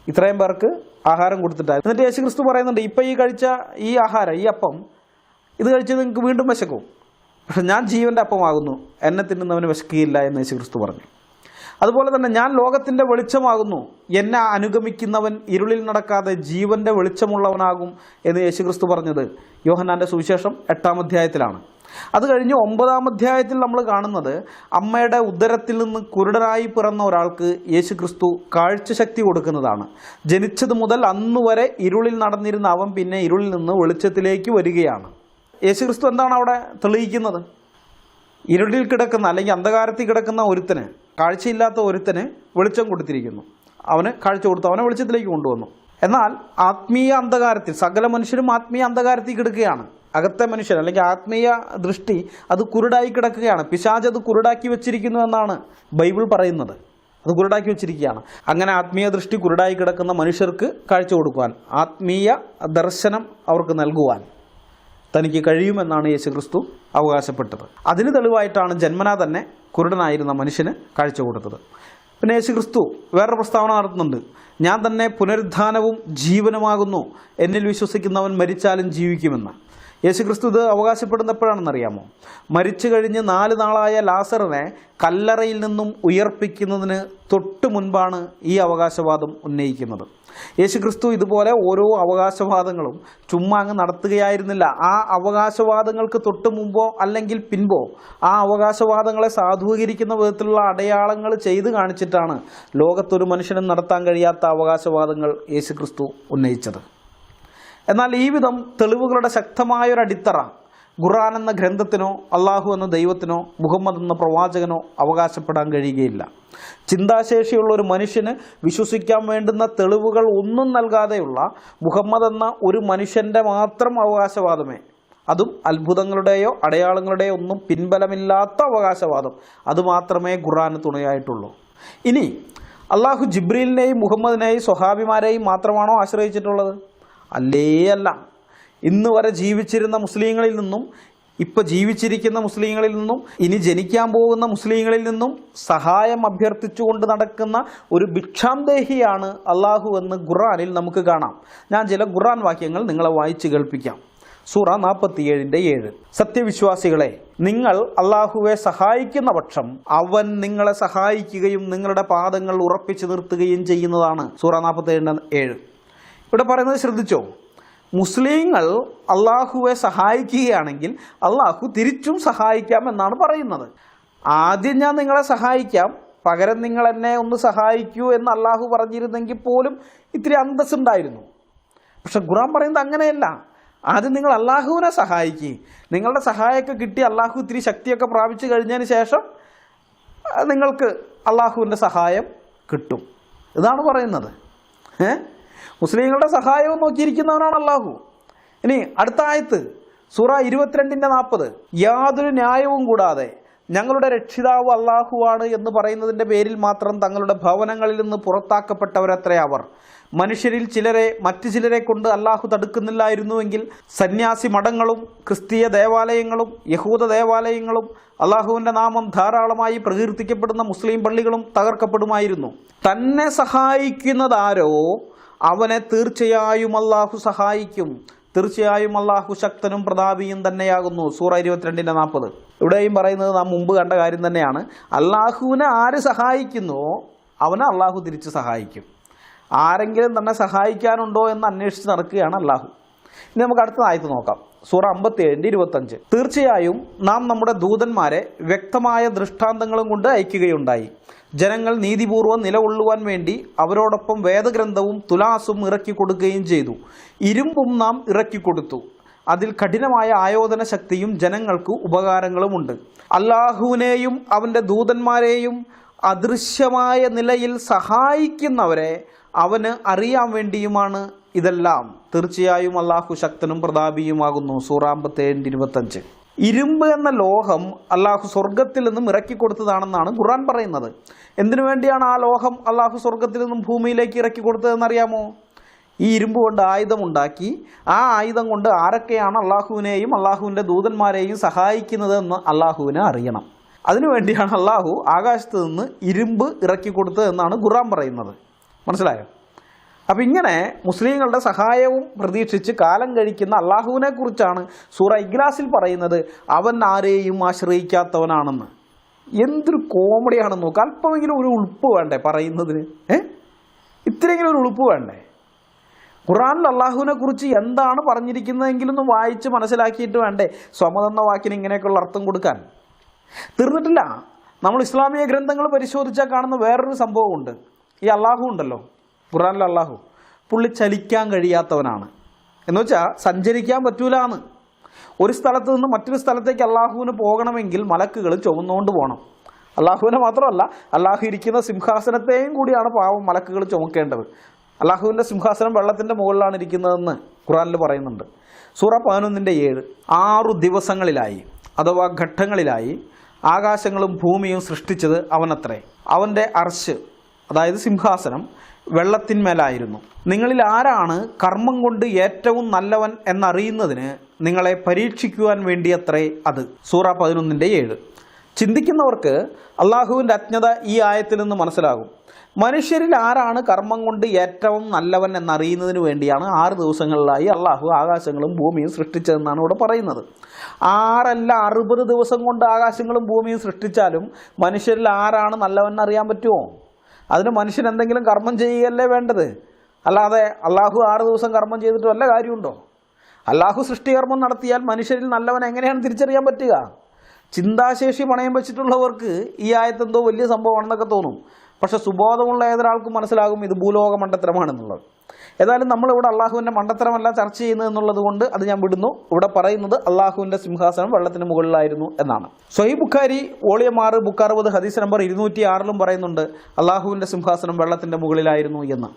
A: ഇത്രയും പേർക്ക് ആഹാരം കൊടുത്തിട്ടായിരുന്നു. എന്നിട്ട് യേശുക്രിസ്തു പറയുന്നുണ്ട്, ഇപ്പം ഈ കഴിച്ച ഈ ആഹാരം, ഈ അപ്പം, ഇത് കഴിച്ച് നിങ്ങൾക്ക് വീണ്ടും വിശക്കും, പക്ഷെ ഞാൻ ജീവൻ്റെ അപ്പമാകുന്നു, എന്നെ തിന്നുന്നവന് വിശക്കുകയില്ല എന്ന് യേശുക്രിസ്തു പറഞ്ഞു. അതുപോലെ തന്നെ ഞാൻ ലോകത്തിൻ്റെ വെളിച്ചമാകുന്നു, എന്നെ അനുഗമിക്കുന്നവൻ ഇരുളിൽ നടക്കാതെ ജീവൻ്റെ വെളിച്ചമുള്ളവനാകും എന്ന് യേശുക്രിസ്തു പറഞ്ഞത് യോഹന്നാൻ്റെ സുവിശേഷം 8-ാം അധ്യായത്തിലാണ്. അത് കഴിഞ്ഞ് 9-ാം അധ്യായത്തിൽ നമ്മൾ കാണുന്നത് അമ്മയുടെ ഉദരത്തിൽ നിന്ന് കുരുടനായി പിറന്ന ഒരാൾക്ക് യേശുക്രിസ്തു കാഴ്ചശക്തി കൊടുക്കുന്നതാണ്. ജനിച്ചത് മുതൽ അന്നുവരെ ഇരുളിൽ നടന്നിരുന്ന അവൻ പിന്നെ ഇരുളിൽ നിന്ന് വെളിച്ചത്തിലേക്ക് വരികയാണ്. യേശുക്രിസ്തു എന്താണ് അവിടെ തെളിയിക്കുന്നത്? ഇരുളിൽ കിടക്കുന്ന അല്ലെങ്കിൽ അന്ധകാരത്തിൽ കിടക്കുന്ന ഒരുത്തന്, കാഴ്ചയില്ലാത്ത ഒരുത്തന് വെളിച്ചം കൊടുത്തിരിക്കുന്നു. അവന് കാഴ്ച കൊടുത്തു, അവനെ വെളിച്ചത്തിലേക്ക് കൊണ്ടുവന്നു. എന്നാൽ ആത്മീയ അന്ധകാരത്തിൽ, സകല മനുഷ്യരും ആത്മീയ അന്ധകാരത്തിൽ കിടക്കുകയാണ്. അകത്തെ മനുഷ്യൻ അല്ലെങ്കിൽ ആത്മീയ ദൃഷ്ടി അത് കുരുടായി കിടക്കുകയാണ്. പിശാച് അത് കുരുടാക്കി വെച്ചിരിക്കുന്നു എന്നാണ് ബൈബിൾ പറയുന്നത്. അത് കുരുടാക്കി വെച്ചിരിക്കുകയാണ്. അങ്ങനെ ആത്മീയ ദൃഷ്ടി കുരുടായി കിടക്കുന്ന മനുഷ്യർക്ക് കാഴ്ച കൊടുക്കുവാൻ, ആത്മീയ ദർശനം അവർക്ക് നൽകുവാൻ തനിക്ക് കഴിയുമെന്നാണ് യേശുക്രിസ്തു അവകാശപ്പെട്ടത്. അതിന് തെളിവായിട്ടാണ് ജന്മനാ തന്നെ കുരുടനായിരുന്ന മനുഷ്യന് കാഴ്ച കൊടുത്തത്. പിന്നെ യേശുക്രിസ്തു വേറൊരു പ്രസ്താവന നടത്തുന്നുണ്ട്, ഞാൻ തന്നെ പുനരുദ്ധാനവും ജീവനുമാകുന്നു, എന്നിൽ വിശ്വസിക്കുന്നവൻ മരിച്ചാലും ജീവിക്കുമെന്ന്. യേശുക്രിസ്തു ഇത് അവകാശപ്പെടുന്നപ്പോഴാണെന്നറിയാമോ? മരിച്ചു കഴിഞ്ഞ് 4 നാളായ ലാസറിനെ കല്ലറയിൽ നിന്നും ഉയർപ്പിക്കുന്നതിന് തൊട്ട് മുൻപാണ് ഈ അവകാശവാദം ഉന്നയിക്കുന്നത്. യേശുക്രിസ്തു ഇതുപോലെ ഓരോ അവകാശവാദങ്ങളും ചുമ്മാ അങ്ങ് നടത്തുകയായിരുന്നില്ല. ആ അവകാശവാദങ്ങൾക്ക് തൊട്ട് മുമ്പോ അല്ലെങ്കിൽ പിൻപോ ആ അവകാശവാദങ്ങളെ സാധൂകരിക്കുന്ന വിധത്തിലുള്ള അടയാളങ്ങൾ ചെയ്ത് കാണിച്ചിട്ടാണ് ലോകത്തൊരു മനുഷ്യനും നടത്താൻ കഴിയാത്ത അവകാശവാദങ്ങൾ യേശുക്രിസ്തു ഉന്നയിച്ചത്. എന്നാൽ ഈ വിധം തെളിവുകളുടെ ശക്തമായൊരടിത്തറ ഖുർആൻ എന്ന ഗ്രന്ഥത്തിനോ അള്ളാഹു എന്ന ദൈവത്തിനോ മുഹമ്മദ് എന്ന പ്രവാചകനോ അവകാശപ്പെടാൻ കഴിയുകയില്ല. ചിന്താശേഷിയുള്ള ഒരു മനുഷ്യന് വിശ്വസിക്കാൻ വേണ്ടുന്ന തെളിവുകൾ ഒന്നും നൽകാതെയുള്ള മുഹമ്മദ് എന്ന ഒരു മനുഷ്യൻ്റെ മാത്രം അവകാശവാദമേ, അതും അത്ഭുതങ്ങളുടെയോ അടയാളങ്ങളുടെയോ ഒന്നും പിൻബലമില്ലാത്ത അവകാശവാദം, അതുമാത്രമേ ഖുർആന് തുണയായിട്ടുള്ളൂ. ഇനി അള്ളാഹു ജിബ്രീലിനെയും മുഹമ്മദിനെയും സ്വഹാബിമാരെയും മാത്രമാണോ ആശ്രയിച്ചിട്ടുള്ളത്? അല്ലേ അല്ല. ഇന്ന് വരെ ജീവിച്ചിരുന്ന മുസ്ലിങ്ങളിൽ നിന്നും, ഇപ്പോൾ ജീവിച്ചിരിക്കുന്ന മുസ്ലിങ്ങളിൽ നിന്നും, ഇനി ജനിക്കാൻ പോകുന്ന മുസ്ലിങ്ങളിൽ നിന്നും സഹായം അഭ്യർത്ഥിച്ചുകൊണ്ട് നടക്കുന്ന ഒരു ഭിക്ഷാന്തേഹിയാണ് അള്ളാഹു എന്ന് ഖുർആനിൽ നമുക്ക് കാണാം. ഞാൻ ചില ഖുർആൻ വാക്യങ്ങൾ നിങ്ങളെ വായിച്ച് കേൾപ്പിക്കാം. സൂറ 47:7, സത്യവിശ്വാസികളെ, നിങ്ങൾ അള്ളാഹുവെ സഹായിക്കുന്ന പക്ഷം അവൻ നിങ്ങളെ സഹായിക്കുകയും നിങ്ങളുടെ പാദങ്ങൾ ഉറപ്പിച്ചു നിർത്തുകയും ചെയ്യുന്നതാണ്. സൂറ 47:7. ഇവിടെ പറയുന്നത് ശ്രദ്ധിച്ചോ? മുസ്ലിങ്ങൾ അള്ളാഹുവെ സഹായിക്കുകയാണെങ്കിൽ അള്ളാഹു തിരിച്ചും സഹായിക്കാം എന്നാണ് പറയുന്നത്. ആദ്യം ഞാൻ നിങ്ങളെ സഹായിക്കാം, പകരം നിങ്ങൾ എന്നെ ഒന്ന് സഹായിക്കൂ എന്ന് അള്ളാഹു പറഞ്ഞിരുന്നെങ്കിൽ പോലും ഇത്തിരി അന്തസ്സുണ്ടായിരുന്നു. പക്ഷെ ഖുർആൻ പറയുന്നത് അങ്ങനെയല്ല. ആദ്യം നിങ്ങൾ അള്ളാഹുവിനെ സഹായിക്കുക, നിങ്ങളുടെ സഹായമൊക്കെ കിട്ടി അള്ളാഹു ഇത്തിരി ശക്തിയൊക്കെ പ്രാപിച്ചു കഴിഞ്ഞതിന് ശേഷം നിങ്ങൾക്ക് അള്ളാഹുവിൻ്റെ സഹായം കിട്ടും. ഇതാണ് പറയുന്നത്. മുസ്ലിങ്ങളുടെ സഹായവും നോക്കിയിരിക്കുന്നവനാണ് അള്ളാഹു. ഇനി അടുത്ത ആയത്ത് സൂറ 22:40, യാതൊരു ന്യായവും കൂടാതെ ഞങ്ങളുടെ രക്ഷിതാവ് അള്ളാഹുവാണ് എന്ന് പറയുന്നതിൻ്റെ പേരിൽ മാത്രം തങ്ങളുടെ ഭവനങ്ങളിൽ നിന്ന് പുറത്താക്കപ്പെട്ടവരത്രേ അവർ. മനുഷ്യരിൽ ചിലരെ മറ്റു ചിലരെ കൊണ്ട് അള്ളാഹു തടുക്കുന്നില്ലായിരുന്നുവെങ്കിൽ സന്യാസി മഠങ്ങളും ക്രിസ്തീയ ദേവാലയങ്ങളും യഹൂദ ദേവാലയങ്ങളും അള്ളാഹുവിൻ്റെ നാമം ധാരാളമായി പ്രകീർത്തിക്കപ്പെടുന്ന മുസ്ലിം പള്ളികളും തകർക്കപ്പെടുമായിരുന്നു. തന്നെ സഹായിക്കുന്നതാരോ അവനെ തീർച്ചയായും അള്ളാഹു സഹായിക്കും. തീർച്ചയായും അള്ളാഹു ശക്തനും പ്രതാപിയും തന്നെയാകുന്നു. സൂറ 22:40. ഇവിടെയും പറയുന്നത് നാം മുമ്പ് കണ്ട കാര്യം തന്നെയാണ്. അള്ളാഹുവിനെ ആര് സഹായിക്കുന്നുവോ അവനെ അള്ളാഹു തിരിച്ച് സഹായിക്കും. ആരെങ്കിലും തന്നെ സഹായിക്കാനുണ്ടോ എന്ന് അന്വേഷിച്ച് നടക്കുകയാണ് അള്ളാഹു. ഇനി നമുക്ക് അടുത്ത ആയത്ത് നോക്കാം. സൂറ 57:25. തീർച്ചയായും നാം നമ്മുടെ ദൂതന്മാരെ വ്യക്തമായ ദൃഷ്ടാന്തങ്ങളും കൊണ്ട് അയക്കുകയുണ്ടായി. ജനങ്ങൾ നീതിപൂർവ്വം നിലകൊള്ളുവാൻ വേണ്ടി അവരോടൊപ്പം വേദഗ്രന്ഥവും തുലാസും ഇറക്കി കൊടുക്കുകയും ചെയ്തു. ഇരുമ്പും നാം ഇറക്കിക്കൊടുത്തു. അതിൽ കഠിനമായ ആയോധന ശക്തിയും ജനങ്ങൾക്ക് ഉപകാരങ്ങളുമുണ്ട്. അള്ളാഹുവിനെയും അവൻ്റെ ദൂതന്മാരെയും അദൃശ്യമായ നിലയിൽ സഹായിക്കുന്നവരെ അവന് അറിയാൻ വേണ്ടിയുമാണ് ഇതെല്ലാം. തീർച്ചയായും അള്ളാഹു ശക്തനും പ്രതാപിയുമാകുന്നു. സൂറ 57:25. ഇരുമ്പ് എന്ന ലോഹം അള്ളാഹു സ്വർഗത്തിൽ നിന്നും ഇറക്കിക്കൊടുത്തതാണെന്നാണ് ഖുർആൻ പറയുന്നത്. എന്തിനു വേണ്ടിയാണ് ആ ലോഹം അള്ളാഹു സ്വർഗത്തിൽ നിന്നും ഭൂമിയിലേക്ക് ഇറക്കിക്കൊടുത്തതെന്നറിയാമോ? ഈ ഇരുമ്പ് കൊണ്ട് ആയുധമുണ്ടാക്കി ആ ആയുധം കൊണ്ട് ആരൊക്കെയാണ് അള്ളാഹുവിനെയും അള്ളാഹുവിൻ്റെ ദൂതന്മാരെയും സഹായിക്കുന്നതെന്ന് അള്ളാഹുവിനെ അറിയണം. അതിനുവേണ്ടിയാണ് അള്ളാഹു ആകാശത്ത് നിന്ന് ഇരുമ്പ് ഇറക്കിക്കൊടുത്തതെന്നാണ് ഖുർആൻ പറയുന്നത്. മനസ്സിലായോ? അപ്പം ഇങ്ങനെ മുസ്ലിങ്ങളുടെ സഹായവും പ്രതീക്ഷിച്ച് കാലം കഴിക്കുന്ന അള്ളാഹുവിനെ കുറിച്ചാണ് സൂറ ഇഖ്ലാസിൽ പറയുന്നത് അവൻ ആരെയും ആശ്രയിക്കാത്തവനാണെന്ന്. എന്തൊരു കോമഡിയാണെന്ന് നോക്കുക. അല്പമെങ്കിലും ഒരു ഉളുപ്പ് വേണ്ടേ പറയുന്നതിന്? ഇത്രയെങ്കിലും ഒരു ഉളുപ്പ് വേണ്ടേ? ഖുർആനിൽ അള്ളാഹുവിനെ കുറിച്ച് എന്താണ് പറഞ്ഞിരിക്കുന്നതെങ്കിലും ഒന്ന് വായിച്ച് മനസ്സിലാക്കിയിട്ട് വേണ്ടേ സ്വമതെന്ന വാക്കിന് ഇങ്ങനെയൊക്കെയുള്ള അർത്ഥം കൊടുക്കാൻ? തീർന്നിട്ടില്ല. നമ്മൾ ഇസ്ലാമിക ഗ്രന്ഥങ്ങൾ പരിശോധിച്ചാൽ കാണുന്ന വേറൊരു സംഭവമുണ്ട്. ഈ അള്ളാഹു ഉണ്ടല്ലോ, ഖുർആനിലെ അള്ളാഹു, പുള്ളി ചലിക്കാൻ കഴിയാത്തവനാണ്. എന്ന് വെച്ചാൽ സഞ്ചരിക്കാൻ പറ്റൂലാന്ന്. ഒരു സ്ഥലത്ത് നിന്ന് മറ്റൊരു സ്ഥലത്തേക്ക് അള്ളാഹുവിന് പോകണമെങ്കിൽ മലക്കുകൾ ചുമന്നുകൊണ്ട് പോകണം. അള്ളാഹുവിനെ മാത്രമല്ല, അള്ളാഹു ഇരിക്കുന്ന സിംഹാസനത്തെയും കൂടിയാണ് പാവം മലക്കുകൾ ചുമക്കേണ്ടത്. അള്ളാഹുവിൻ്റെ സിംഹാസനം വെള്ളത്തിൻ്റെ മുകളിലാണ് ഇരിക്കുന്നതെന്ന് ഖുർആനിൽ പറയുന്നുണ്ട്. സൂറ 11:7. 6 ദിവസങ്ങളിലായി അഥവാ ഘട്ടങ്ങളിലായി ആകാശങ്ങളും ഭൂമിയും സൃഷ്ടിച്ചത് അവനത്രേ. അവൻ്റെ അർശ്, അതായത് സിംഹാസനം, വെള്ളത്തിന്മേലായിരുന്നു. നിങ്ങളിൽ ആരാണ് കർമ്മം കൊണ്ട് ഏറ്റവും നല്ലവൻ എന്നറിയുന്നതിന് നിങ്ങളെ പരീക്ഷിക്കുവാൻ വേണ്ടിയത്രേ അത്. സൂറ 11:7. ചിന്തിക്കുന്നവർക്ക് അള്ളാഹുവിൻ്റെ അജ്ഞത ഈ ആയത്തിൽ നിന്ന് മനസ്സിലാകും. മനുഷ്യരിൽ ആരാണ് കർമ്മം കൊണ്ട് ഏറ്റവും നല്ലവൻ എന്നറിയുന്നതിന് വേണ്ടിയാണ് 6 ദിവസങ്ങളിലായി അള്ളാഹു ആകാശങ്ങളും ഭൂമിയും സൃഷ്ടിച്ചതെന്നാണ് ഇവിടെ പറയുന്നത്. 6 അല്ല 60 ദിവസം കൊണ്ട് ആകാശങ്ങളും ഭൂമിയും സൃഷ്ടിച്ചാലും മനുഷ്യരിൽ ആരാണ് നല്ലവൻ അറിയാൻ പറ്റുമോ? അതിന് മനുഷ്യൻ എന്തെങ്കിലും കർമ്മം ചെയ്യുകയല്ലേ വേണ്ടത്. അല്ലാതെ അള്ളാഹു 6 ദിവസം കർമ്മം ചെയ്തിട്ട് വല്ല കാര്യമുണ്ടോ? അള്ളാഹു സൃഷ്ടികർമ്മം നടത്തിയാൽ മനുഷ്യരിൽ നല്ലവൻ എങ്ങനെയാണ് തിരിച്ചറിയാൻ പറ്റുക? ചിന്താശേഷി പണയം വെച്ചിട്ടുള്ളവർക്ക് ഈ ആയത്തെന്തോ വലിയ സംഭവമാണെന്നൊക്കെ തോന്നും. പക്ഷെ സുബോധമുള്ള ഏതൊരാൾക്കും മനസ്സിലാകും ഇത് ഭൂലോക മണ്ടത്തരമാണെന്നുള്ളത്. ഏതായാലും നമ്മളിവിടെ അള്ളാഹുവിൻ്റെ മണ്ടത്തരമല്ല ചർച്ച ചെയ്യുന്നത് എന്നുള്ളത് കൊണ്ട് അത് ഞാൻ വിടുന്നു. ഇവിടെ പറയുന്നത് അള്ളാഹുവിൻ്റെ സിംഹാസനം വെള്ളത്തിന് മുകളിലായിരുന്നു എന്നാണ്. സ്വഹീഹ് ബുഖാരി വോളിയം 6 ബുക്ക് 60 ഹദീസ് നമ്പർ 206 പറയുന്നുണ്ട് അള്ളാഹുവിൻ്റെ സിംഹാസനം വെള്ളത്തിൻ്റെ മുകളിലായിരുന്നു എന്ന്.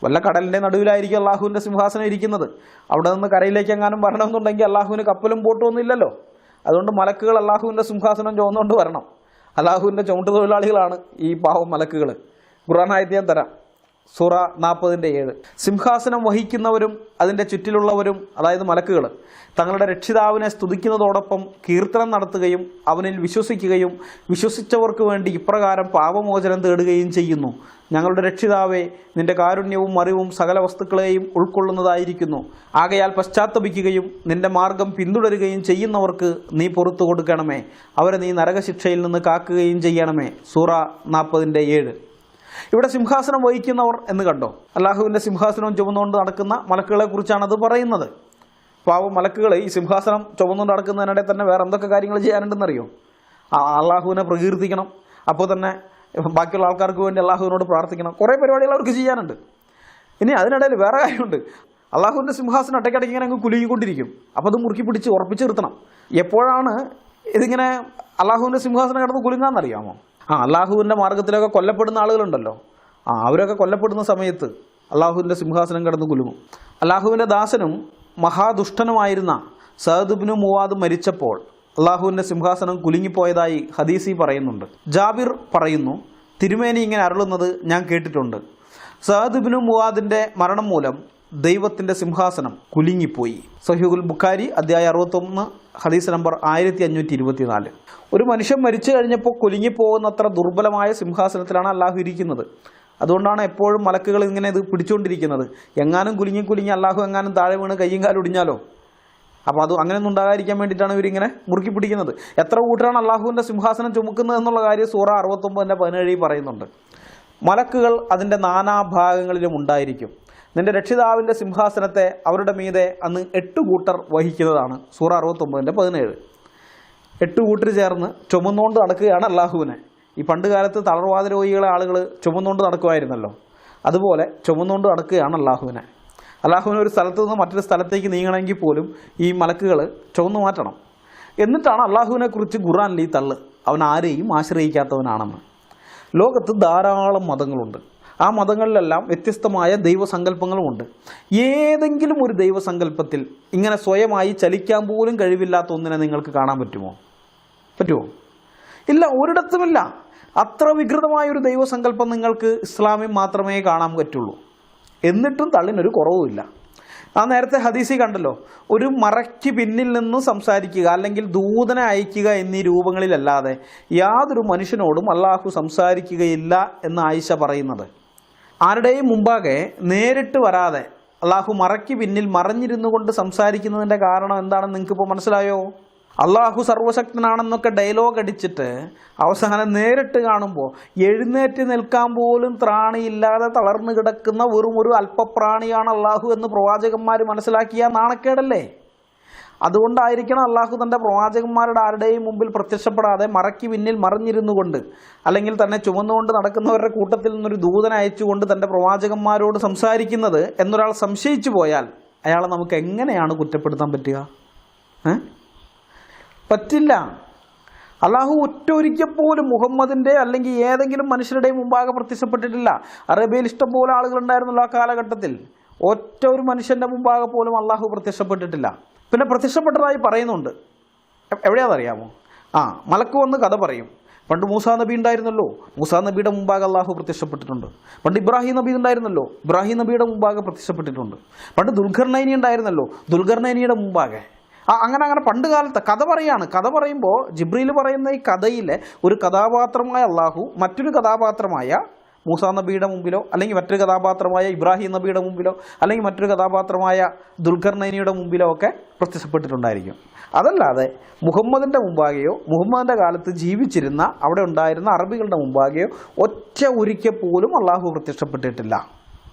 A: വല്ല കടലിൻ്റെ നടുവിലായിരിക്കും അള്ളാഹുവിൻ്റെ സിംഹാസനം ഇരിക്കുന്നത്. അവിടെ നിന്ന് കരയിലേക്ക് എങ്ങാനും വരണമെന്നുണ്ടെങ്കിൽ അള്ളാഹുവിന് കപ്പലും ബോട്ടും ഒന്നും ഇല്ലല്ലോ. അതുകൊണ്ട് മലക്കുകൾ അള്ളാഹുവിൻ്റെ സിംഹാസനം ചുമന്നുകൊണ്ട് വരണം. അള്ളാഹുവിൻ്റെ ചുമട്ട് തൊഴിലാളികളാണ് ഈ പാവം മലക്കുകൾ. ഖുർആൻ ആയത്ത് ഞാൻ തരാം. സൂറ 40:7. സിംഹാസനം വഹിക്കുന്നവരും അതിൻ്റെ ചുറ്റിലുള്ളവരും, അതായത് മലക്കുകൾ, തങ്ങളുടെ രക്ഷിതാവിനെ സ്തുതിക്കുന്നതോടൊപ്പം കീർത്തനം നടത്തുകയും അവനിൽ വിശ്വസിക്കുകയും വിശ്വസിച്ചവർക്ക് വേണ്ടി ഇപ്രകാരം പാപമോചനം തേടുകയും ചെയ്യുന്നു. ഞങ്ങളുടെ രക്ഷിതാവേ, നിന്റെ കാരുണ്യവും അറിവും സകല വസ്തുക്കളെയും ഉൾക്കൊള്ളുന്നതായിരിക്കുന്നു. ആകയാൽ പശ്ചാത്തപിക്കുകയും നിന്റെ മാർഗം പിന്തുടരുകയും ചെയ്യുന്നവർക്ക് നീ പുറത്തു കൊടുക്കണമേ. അവരെ നീ നരകശിക്ഷയിൽ നിന്ന് കാക്കുകയും ചെയ്യണമേ. സൂറ 40:7. ഇവിടെ സിംഹാസനം വഹിക്കുന്നവർ എന്ന് കണ്ടോ? അള്ളാഹുവിൻ്റെ സിംഹാസനം ചുമന്നുകൊണ്ട് നടക്കുന്ന മലക്കുകളെ കുറിച്ചാണ് അത് പറയുന്നത്. പാവം മലക്കുകൾ ഈ സിംഹാസനം ചുമന്നുകൊണ്ട് നടക്കുന്നതിനിടെ തന്നെ വേറെ എന്തൊക്കെ കാര്യങ്ങൾ ചെയ്യാനുണ്ടെന്നറിയോ? അള്ളാഹുവിനെ പ്രകീർത്തിക്കണം, അപ്പോൾ തന്നെ ബാക്കിയുള്ള ആൾക്കാർക്ക് വേണ്ടി അള്ളാഹുവിനോട് പ്രാർത്ഥിക്കണം, കുറേ പരിപാടികൾ അവർക്ക് ചെയ്യാനുണ്ട്. ഇനി അതിനിടയിൽ വേറെ കാര്യമുണ്ട്. അള്ളാഹുവിൻ്റെ സിംഹാസനം ഇടയ്ക്കിടയ്ക്ക് ഇങ്ങനെ അങ്ങ് കുലുങ്ങിക്കൊണ്ടിരിക്കും. അപ്പോൾ അത് മുറുക്കി പിടിച്ച് ഉറപ്പിച്ച് നിർത്തണം. എപ്പോഴാണ് ഇതിങ്ങനെ അള്ളാഹുവിൻ്റെ സിംഹാസനം കിടന്ന് കുലുങ്ങാന്നറിയാമോ? അള്ളാഹുവിൻ്റെ മാർഗത്തിലൊക്കെ കൊല്ലപ്പെടുന്ന ആളുകളുണ്ടല്ലോ, അവരൊക്കെ കൊല്ലപ്പെടുന്ന സമയത്ത് അള്ളാഹുവിൻ്റെ സിംഹാസനം കിടന്ന് കുലുങ്ങും. അള്ളാഹുവിൻ്റെ ദാസനും മഹാദുഷ്ടനുമായിരുന്ന സഅദ് ഇബ്നു മുആദ് മരിച്ചപ്പോൾ അള്ളാഹുവിൻ്റെ സിംഹാസനം കുലുങ്ങിപ്പോയതായി ഹദീസിൽ പറയുന്നുണ്ട്. ജാബിർ പറയുന്നു, തിരുമേനി ഇങ്ങനെ അരുളുന്നത് ഞാൻ കേട്ടിട്ടുണ്ട്. സഅദ് ഇബ്നു മുആദിൻ്റെ മരണം മൂലം ദൈവത്തിൻ്റെ സിംഹാസനം കുലുങ്ങിപ്പോയി. സഹീഹുൽ ബുഖാരി അധ്യായം 61 ഹദീസ് നമ്പർ 1524. ഒരു മനുഷ്യൻ മരിച്ചു കഴിഞ്ഞപ്പോൾ കുലുങ്ങിപ്പോകുന്നത്ര ദുർബലമായ സിംഹാസനത്തിലാണ് അള്ളാഹു ഇരിക്കുന്നത്. അതുകൊണ്ടാണ് എപ്പോഴും മലക്കുകൾ ഇങ്ങനെ ഇത് പിടിച്ചുകൊണ്ടിരിക്കുന്നത്. എങ്ങാനും കുലുങ്ങി അള്ളാഹു എങ്ങാനും താഴെ വീണ് കയ്യും കാലും ഒടിഞ്ഞാലോ. അപ്പോൾ അത് അങ്ങനെയൊന്നും ഉണ്ടാകാതിരിക്കാൻ വേണ്ടിയിട്ടാണ് ഇവരിങ്ങനെ മുറുക്കി പിടിക്കുന്നത്. എത്ര കൂട്ടരാണ് അള്ളാഹുവിൻ്റെ സിംഹാസനം ചുമക്കുന്നത് എന്നുള്ള കാര്യം സൂറ 69:17 പറയുന്നുണ്ട്. മലക്കുകൾ അതിൻ്റെ നാനാഭാഗങ്ങളിലും ഉണ്ടായിരിക്കും. നിന്റെ രക്ഷിതാവിൻ്റെ സിംഹാസനത്തെ അവരുടെ മീതെ അന്ന് 8 കൂട്ടർ വഹിക്കുന്നതാണ്. സൂറ 69:17. 8 കൂട്ടർ ചേർന്ന് ചുമന്നുകൊണ്ട് നടക്കുകയാണ് അള്ളാഹുവിനെ. ഈ പണ്ട് കാലത്ത് തളർവാദ രോഗികളെ ആളുകൾ ചുമന്നുകൊണ്ട് നടക്കുമായിരുന്നല്ലോ, അതുപോലെ ചുമന്നുകൊണ്ട് നടക്കുകയാണ് അള്ളാഹുവിനെ. അള്ളാഹുവിനെ ഒരു സ്ഥലത്ത് നിന്ന് മറ്റൊരു സ്ഥലത്തേക്ക് നീങ്ങണമെങ്കിൽ പോലും ഈ മലക്കുകൾ ചുവന്നു മാറ്റണം. എന്നിട്ടാണ് അള്ളാഹുവിനെ കുറിച്ച് ഖുർആനിൽ ഈ തള്ള്, അവൻ ആരെയും ആശ്രയിക്കാത്തവനാണെന്ന്. ലോകത്ത് ധാരാളം മതങ്ങളുണ്ട്. ആ മതങ്ങളിലെല്ലാം വ്യത്യസ്തമായ ദൈവസങ്കല്പങ്ങളുമുണ്ട്. ഏതെങ്കിലും ഒരു ദൈവസങ്കല്പത്തിൽ ഇങ്ങനെ സ്വയമായി ചലിക്കാൻ പോലും കഴിവില്ലാത്ത ഒന്നിനെ നിങ്ങൾക്ക് കാണാൻ പറ്റുമോ? ഇല്ല, ഒരിടത്തുമില്ല. അത്ര വികൃതമായൊരു ദൈവസങ്കല്പം നിങ്ങൾക്ക് ഇസ്ലാമിൽ മാത്രമേ കാണാൻ പറ്റുള്ളൂ. എന്നിട്ടും തള്ളിനൊരു കുറവുമില്ല. നേരത്തെ ഹദീസിൽ കണ്ടല്ലോ, ഒരു മറയ്ക്ക് പിന്നിൽ നിന്ന് സംസാരിക്കുക അല്ലെങ്കിൽ ദൂതനെ അയക്കുക എന്നീ രൂപങ്ങളിലല്ലാതെ യാതൊരു മനുഷ്യനോടും അള്ളാഹു സംസാരിക്കുകയില്ല എന്ന് ആയിഷ പറയുന്നത്. ആരുടെയും മുമ്പാകെ നേരിട്ട് വരാതെ അള്ളാഹു മറയ്ക്ക് പിന്നിൽ മറഞ്ഞിരുന്നു കൊണ്ട് സംസാരിക്കുന്നതിൻ്റെ കാരണം എന്താണെന്ന് നിങ്ങൾക്കിപ്പോൾ മനസ്സിലായോ? അള്ളാഹു സർവശക്തനാണെന്നൊക്കെ ഡയലോഗ് അടിച്ചിട്ട് അവസാനം നേരിട്ട് കാണുമ്പോൾ എഴുന്നേറ്റ് നിൽക്കാൻ പോലും ത്രാണിയില്ലാതെ തളർന്നു കിടക്കുന്ന വെറും ഒരു അല്പപ്രാണിയാണ് അള്ളാഹു എന്ന് പ്രവാചകന്മാർ മനസ്സിലാക്കിയ നാണക്കേടല്ലേ? അതുകൊണ്ടായിരിക്കണം അള്ളാഹു തൻ്റെ പ്രവാചകന്മാരുടെ ആരുടെയും മുമ്പിൽ പ്രത്യക്ഷപ്പെടാതെ മറയ്ക്ക് പിന്നിൽ മറിഞ്ഞിരുന്നു കൊണ്ട് അല്ലെങ്കിൽ തന്നെ ചുമന്നുകൊണ്ട് നടക്കുന്നവരുടെ കൂട്ടത്തിൽ നിന്നൊരു ദൂതനെ അയച്ചുകൊണ്ട് തൻ്റെ പ്രവാചകന്മാരോട് സംസാരിക്കുന്നത് എന്നൊരാൾ സംശയിച്ചു പോയാൽ അയാളെ നമുക്ക് എങ്ങനെയാണ് കുറ്റപ്പെടുത്താൻ പറ്റുക? പറ്റില്ല. അള്ളാഹു ഒറ്റൊരിക്കപ്പോലും മുഹമ്മദിൻ്റെ അല്ലെങ്കിൽ ഏതെങ്കിലും മനുഷ്യരുടെയും മുമ്പാകെ പ്രത്യക്ഷപ്പെട്ടിട്ടില്ല. അറേബ്യയിൽ ഇഷ്ടംപോലെ ആളുകളുണ്ടായിരുന്നല്ലോ ആ കാലഘട്ടത്തിൽ. ഒറ്റ ഒരു മനുഷ്യൻ്റെ മുമ്പാകെ പോലും അള്ളാഹു പ്രത്യക്ഷപ്പെട്ടിട്ടില്ല. പിന്നെ പ്രത്യക്ഷപ്പെട്ടതായി പറയുന്നുണ്ട്. എവിടെയാണെന്നറിയാമോ? മലക്ക് വന്ന് കഥ പറയും. പണ്ട് മൂസാ നബി ഉണ്ടായിരുന്നല്ലോ, മൂസാ നബിയുടെ മുമ്പാകെ അള്ളാഹു പ്രത്യക്ഷപ്പെട്ടിട്ടുണ്ട്. പണ്ട് ഇബ്രാഹിം നബി ഉണ്ടായിരുന്നല്ലോ, ഇബ്രാഹിം നബിയുടെ മുമ്പാകെ പ്രത്യക്ഷപ്പെട്ടിട്ടുണ്ട്. പണ്ട് ദുൽഖർനൈനി ഉണ്ടായിരുന്നല്ലോ, ദുൽഖർനൈനിയുടെ മുമ്പാകെ. അങ്ങനെ പണ്ട് കാലത്തെ കഥ പറയാണ്. കഥ പറയുമ്പോൾ ജിബ്രീൽ പറയുന്ന ഈ കഥയിലെ ഒരു കഥാപാത്രമായ അള്ളാഹു മറ്റൊരു കഥാപാത്രമായ മൂസാ നബിയുടെ മുമ്പിലോ അല്ലെങ്കിൽ മറ്റൊരു കഥാപാത്രമായ ഇബ്രാഹിം നബിയുടെ മുമ്പിലോ അല്ലെങ്കിൽ മറ്റൊരു കഥാപാത്രമായ ദുൽഖർനൈനിയുടെ മുമ്പിലോ ഒക്കെ പ്രത്യക്ഷപ്പെട്ടിട്ടുണ്ടായിരിക്കും. അതല്ലാതെ മുഹമ്മദിൻ്റെ മുമ്പാകെയോ മുഹമ്മദിൻ്റെ കാലത്ത് ജീവിച്ചിരുന്ന അവിടെ ഉണ്ടായിരുന്ന അറബികളുടെ മുമ്പാകെയോ ഒറ്റ ഒരിക്കൽ പോലും അള്ളാഹു പ്രത്യക്ഷപ്പെട്ടിട്ടില്ല.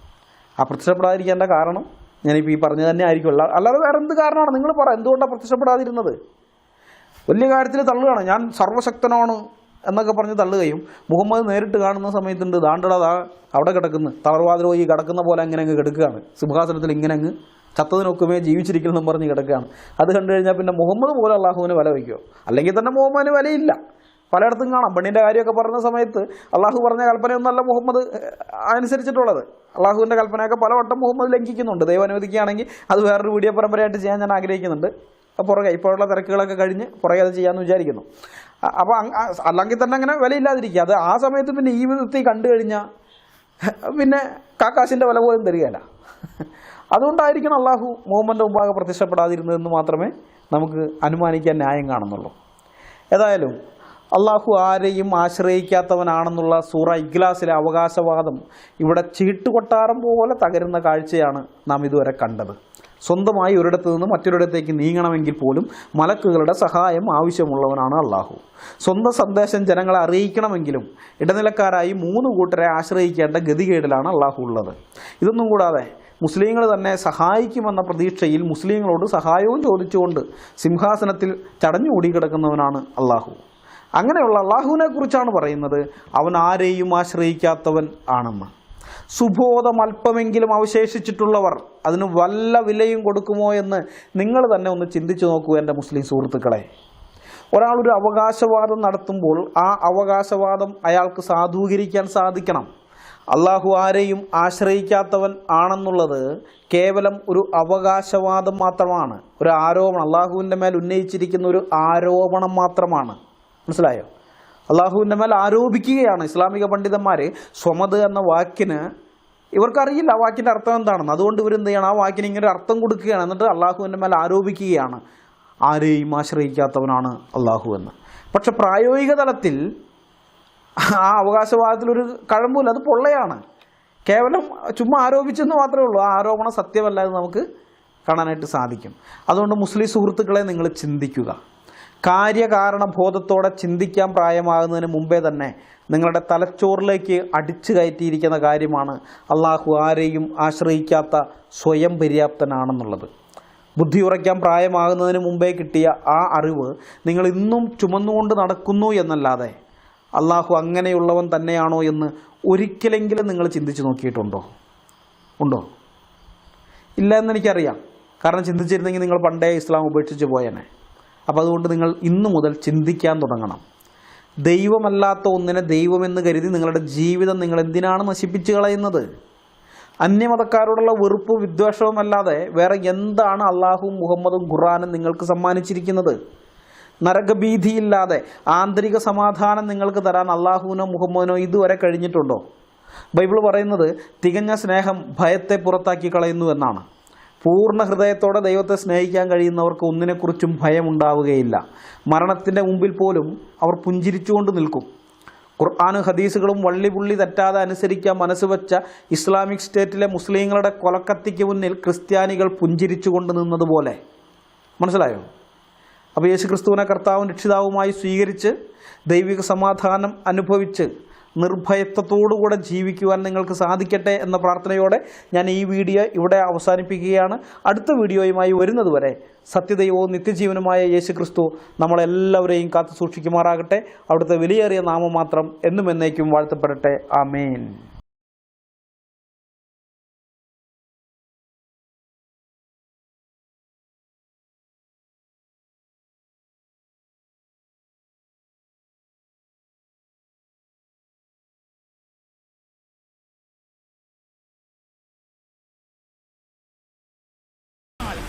A: പ്രത്യക്ഷപ്പെടാതിരിക്കേണ്ട കാരണം ഞാനിപ്പോൾ ഈ പറഞ്ഞു തന്നെ ആയിരിക്കുമല്ല, അല്ലാതെ വേറെ എന്ത് കാരണമാണ്? നിങ്ങൾ പറ, എന്തുകൊണ്ടാണ് പ്രത്യക്ഷപ്പെടാതിരുന്നത്? വലിയ കാര്യത്തിൽ തള്ളുകയാണ്, ഞാൻ സർവശക്തനാണ് എന്നൊക്കെ പറഞ്ഞ് തള്ളുകയും മുഹമ്മദ് നേരിട്ട് കാണുന്ന സമയത്തുണ്ട് ദാണ്ടടാ അവിടെ കിടക്കുന്നു, തളർവാദ രോഗി കിടക്കുന്ന പോലെ അങ്ങനെ അങ്ങ് കിടക്കുകയാണ്, സിംഹാസനത്തിൽ ഇങ്ങനെ അങ്ങ് ചത്തതിനൊക്കുമേ ജീവിച്ചിരിക്കണമെന്നും പറഞ്ഞ് കിടക്കുകയാണ്. അത് കണ്ടു കഴിഞ്ഞാൽ പിന്നെ മുഹമ്മദ് പോലെ അള്ളാഹുവിന് വില വയ്ക്കുമോ? അല്ലെങ്കിൽ തന്നെ മുഹമ്മദിന് വിലയില്ല. പലയിടത്തും കാണാം. പെണ്ണിൻ്റെ കാര്യമൊക്കെ പറഞ്ഞ സമയത്ത് അള്ളാഹു പറഞ്ഞ കൽപ്പനയൊന്നല്ല മുഹമ്മദ് അനുസരിച്ചിട്ടുള്ളത്. അള്ളാഹുവിൻ്റെ കൽപ്പനയൊക്കെ പലവട്ടം മുഹമ്മദ് ലംഘിക്കുന്നുണ്ട്. ദൈവം അനുവദിക്കുകയാണെങ്കിൽ അത് വേറൊരു വീഡിയോ പരമ്പരയായിട്ട് ചെയ്യാൻ ഞാൻ ആഗ്രഹിക്കുന്നുണ്ട്. പുറകെ ഇപ്പോഴുള്ള തിരക്കുകളൊക്കെ കഴിഞ്ഞ് പുറകെ അത് ചെയ്യാമെന്ന് വിചാരിക്കുന്നു. അപ്പോൾ അല്ലെങ്കിൽ തന്നെ അങ്ങനെ വിലയില്ലാതിരിക്കുക. അത് ആ സമയത്ത് പിന്നെ ഈ വിധത്തിൽ കണ്ടു കഴിഞ്ഞാൽ പിന്നെ കാക്കാശിൻ്റെ വില പോലും തരികയില്ല. അതുകൊണ്ടായിരിക്കണം അള്ളാഹു മുഹമ്മദിൻ്റെ മുമ്പാകെ പ്രത്യക്ഷപ്പെടാതിരുന്നതെന്ന് മാത്രമേ നമുക്ക് അനുമാനിക്കാൻ ന്യായം കാണുന്നുള്ളൂ. ഏതായാലും അള്ളാഹു ആരെയും ആശ്രയിക്കാത്തവനാണെന്നുള്ള സൂറ ഇഖ്ലാസിലെ അവകാശവാദം ഇവിടെ ചീട്ടുകൊട്ടാരം പോലെ തകരുന്ന കാഴ്ചയാണ് നാം ഇതുവരെ കണ്ടത്. സ്വന്തമായി ഒരിടത്ത് നിന്ന് മറ്റൊരിടത്തേക്ക് നീങ്ങണമെങ്കിൽ പോലും മലക്കുകളുടെ സഹായം ആവശ്യമുള്ളവനാണ് അള്ളാഹു. സ്വന്തം സന്ദേശം ജനങ്ങളെ അറിയിക്കണമെങ്കിലും ഇടനിലക്കാരായി 3 കൂട്ടരെ ആശ്രയിക്കേണ്ട ഗതികേടിലാണ് അള്ളാഹു ഉള്ളത്. ഇതൊന്നും കൂടാതെ മുസ്ലിങ്ങൾ തന്നെ സഹായിക്കുമെന്ന പ്രതീക്ഷയിൽ മുസ്ലിങ്ങളോട് സഹായവും ചോദിച്ചുകൊണ്ട് സിംഹാസനത്തിൽ ചടഞ്ഞുകൂടി കിടക്കുന്നവനാണ് അള്ളാഹു. അങ്ങനെയുള്ള അള്ളാഹുവിനെ കുറിച്ചാണ് പറയുന്നത് അവൻ ആരെയും ആശ്രയിക്കാത്തവൻ ആണെന്ന്. സുബോധം അല്പമെങ്കിലും അവശേഷിച്ചിട്ടുള്ളവർ അതിന് വല്ല വിലയും കൊടുക്കുമോ എന്ന് നിങ്ങൾ തന്നെ ഒന്ന് ചിന്തിച്ചു നോക്കൂ എൻ്റെ മുസ്ലിം സുഹൃത്തുക്കളെ. ഒരാളൊരു അവകാശവാദം നടത്തുമ്പോൾ ആ അവകാശവാദം അയാൾക്ക് സാധൂകരിക്കാൻ സാധിക്കണം. അള്ളാഹു ആരെയും ആശ്രയിക്കാത്തവൻ ആണെന്നുള്ളത് കേവലം ഒരു അവകാശവാദം മാത്രമാണ്, ഒരു ആരോപണം, അള്ളാഹുവിൻ്റെ മേൽ ഉന്നയിച്ചിരിക്കുന്ന ഒരു ആരോപണം മാത്രമാണ്. മനസ്സിലായോ? അള്ളാഹുവിൻ്റെ മേൽ ആരോപിക്കുകയാണ്. ഇസ്ലാമിക പണ്ഡിതന്മാർ സ്വമദ് എന്ന വാക്കിന് ഇവർക്കറിയില്ല ആ വാക്കിൻ്റെ അർത്ഥം എന്താണെന്ന്. അതുകൊണ്ട് ഇവരെന്ത് ചെയ്യണം, ആ വാക്കിന് ഇങ്ങനെ ഒരു അർത്ഥം കൊടുക്കുകയാണ്. എന്നിട്ട് അള്ളാഹുവിൻ്റെ മേൽ ആരോപിക്കുകയാണ് ആരെയും ആശ്രയിക്കാത്തവനാണ് അള്ളാഹു എന്ന്. പക്ഷെ പ്രായോഗിക തലത്തിൽ ആ അവകാശവാദത്തിലൊരു കഴമ്പില്ല, അത് പൊള്ളയാണ്. കേവലം ചുമ്മാ ആരോപിച്ചെന്ന് മാത്രമേ ഉള്ളൂ. ആ ആരോപണം സത്യമല്ല എന്ന് നമുക്ക് കാണാനായിട്ട് സാധിക്കും. അതുകൊണ്ട് മുസ്ലിം സുഹൃത്തുക്കളെ, നിങ്ങൾ ചിന്തിക്കുക. കാര്യകാരണ ബോധത്തോടെ ചിന്തിക്കാൻ പ്രായമാകുന്നതിന് മുമ്പേ തന്നെ നിങ്ങളുടെ തലച്ചോറിലേക്ക് അടിച്ചു കയറ്റിയിരിക്കുന്ന കാര്യമാണ് അള്ളാഹു ആരെയും ആശ്രയിക്കാത്ത സ്വയം പര്യാപ്തനാണെന്നുള്ളത്. ബുദ്ധി ഉറയ്ക്കാൻ പ്രായമാകുന്നതിന് മുമ്പേ കിട്ടിയ ആ അറിവ് നിങ്ങൾ ഇന്നും ചുമന്നുകൊണ്ട് നടക്കുന്നു എന്നല്ലാതെ അള്ളാഹു അങ്ങനെയുള്ളവൻ തന്നെയാണോ എന്ന് ഒരിക്കലെങ്കിലും നിങ്ങൾ ചിന്തിച്ച് നോക്കിയിട്ടുണ്ടോ? ഉണ്ടോ? ഇല്ല എന്നെനിക്കറിയാം. കാരണം ചിന്തിച്ചിരുന്നെങ്കിൽ നിങ്ങൾ പണ്ടേ ഇസ്ലാം ഉപേക്ഷിച്ച് പോയേനെ. അപ്പോൾ അതുകൊണ്ട് നിങ്ങൾ ഇന്നു മുതൽ ചിന്തിക്കാൻ തുടങ്ങണം. ദൈവമല്ലാത്ത ഒന്നിനെ ദൈവമെന്ന് കരുതി നിങ്ങളുടെ ജീവിതം നിങ്ങൾ എന്തിനാണ് നശിപ്പിച്ചു കളയുന്നത്? അന്യമതക്കാരോടുള്ള വെറുപ്പും വിദ്വേഷവുമല്ലാതെ വേറെ എന്താണ് അള്ളാഹുവും മുഹമ്മദും ഖുർആനും നിങ്ങൾക്ക് സമ്മാനിച്ചിരിക്കുന്നത്? നരകഭീതിയില്ലാതെ ആന്തരിക സമാധാനം നിങ്ങൾക്ക് തരാൻ അള്ളാഹുവിനോ മുഹമ്മദിനോ ഇതുവരെ കഴിഞ്ഞിട്ടുണ്ടോ? ബൈബിൾ പറയുന്നത് തികഞ്ഞ സ്നേഹം ഭയത്തെ പുറത്താക്കി കളയുന്നു എന്നാണ്. പൂർണ്ണ ഹൃദയത്തോടെ ദൈവത്തെ സ്നേഹിക്കാൻ കഴിയുന്നവർക്ക് ഒന്നിനെക്കുറിച്ചും ഭയമുണ്ടാവുകയില്ല. മരണത്തിൻ്റെ മുമ്പിൽ പോലും അവർ പുഞ്ചിരിച്ചുകൊണ്ട് നിൽക്കും. ഖുർആനും ഹദീസുകളും വള്ളിപുള്ളി തെറ്റാതെ അനുസരിക്കാൻ മനസ്സ് വെച്ച ഇസ്ലാമിക് സ്റ്റേറ്റിലെ മുസ്ലിങ്ങളുടെ കൊലക്കത്തിക്ക് മുന്നിൽ ക്രിസ്ത്യാനികൾ പുഞ്ചിരിച്ചുകൊണ്ട് നിന്നതുപോലെ. മനസ്സിലായോ? അപ്പോൾ യേശുക്രിസ്തുവിനെ കർത്താവും രക്ഷിതാവുമായി സ്വീകരിച്ച് ദൈവിക സമാധാനം അനുഭവിച്ച് നിർഭയത്വത്തോടുകൂടെ ജീവിക്കുവാൻ നിങ്ങൾക്ക് സാധിക്കട്ടെ എന്ന പ്രാർത്ഥനയോടെ ഞാൻ ഈ വീഡിയോ ഇവിടെ അവസാനിപ്പിക്കുകയാണ്. അടുത്ത വീഡിയോയുമായി വരുന്നതുവരെ സത്യദൈവവും നിത്യജീവനുമായ യേശുക്രിസ്തു നമ്മളെല്ലാവരെയും കാത്തു സൂക്ഷിക്കുമാറാകട്ടെ. അവിടുത്തെ വിലയേറിയ നാമം മാത്രം എന്നും എന്നേക്കും വാഴ്ത്തപ്പെടട്ടെ. ആമേൻ.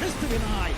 B: ക്രിസ്തുവിനായി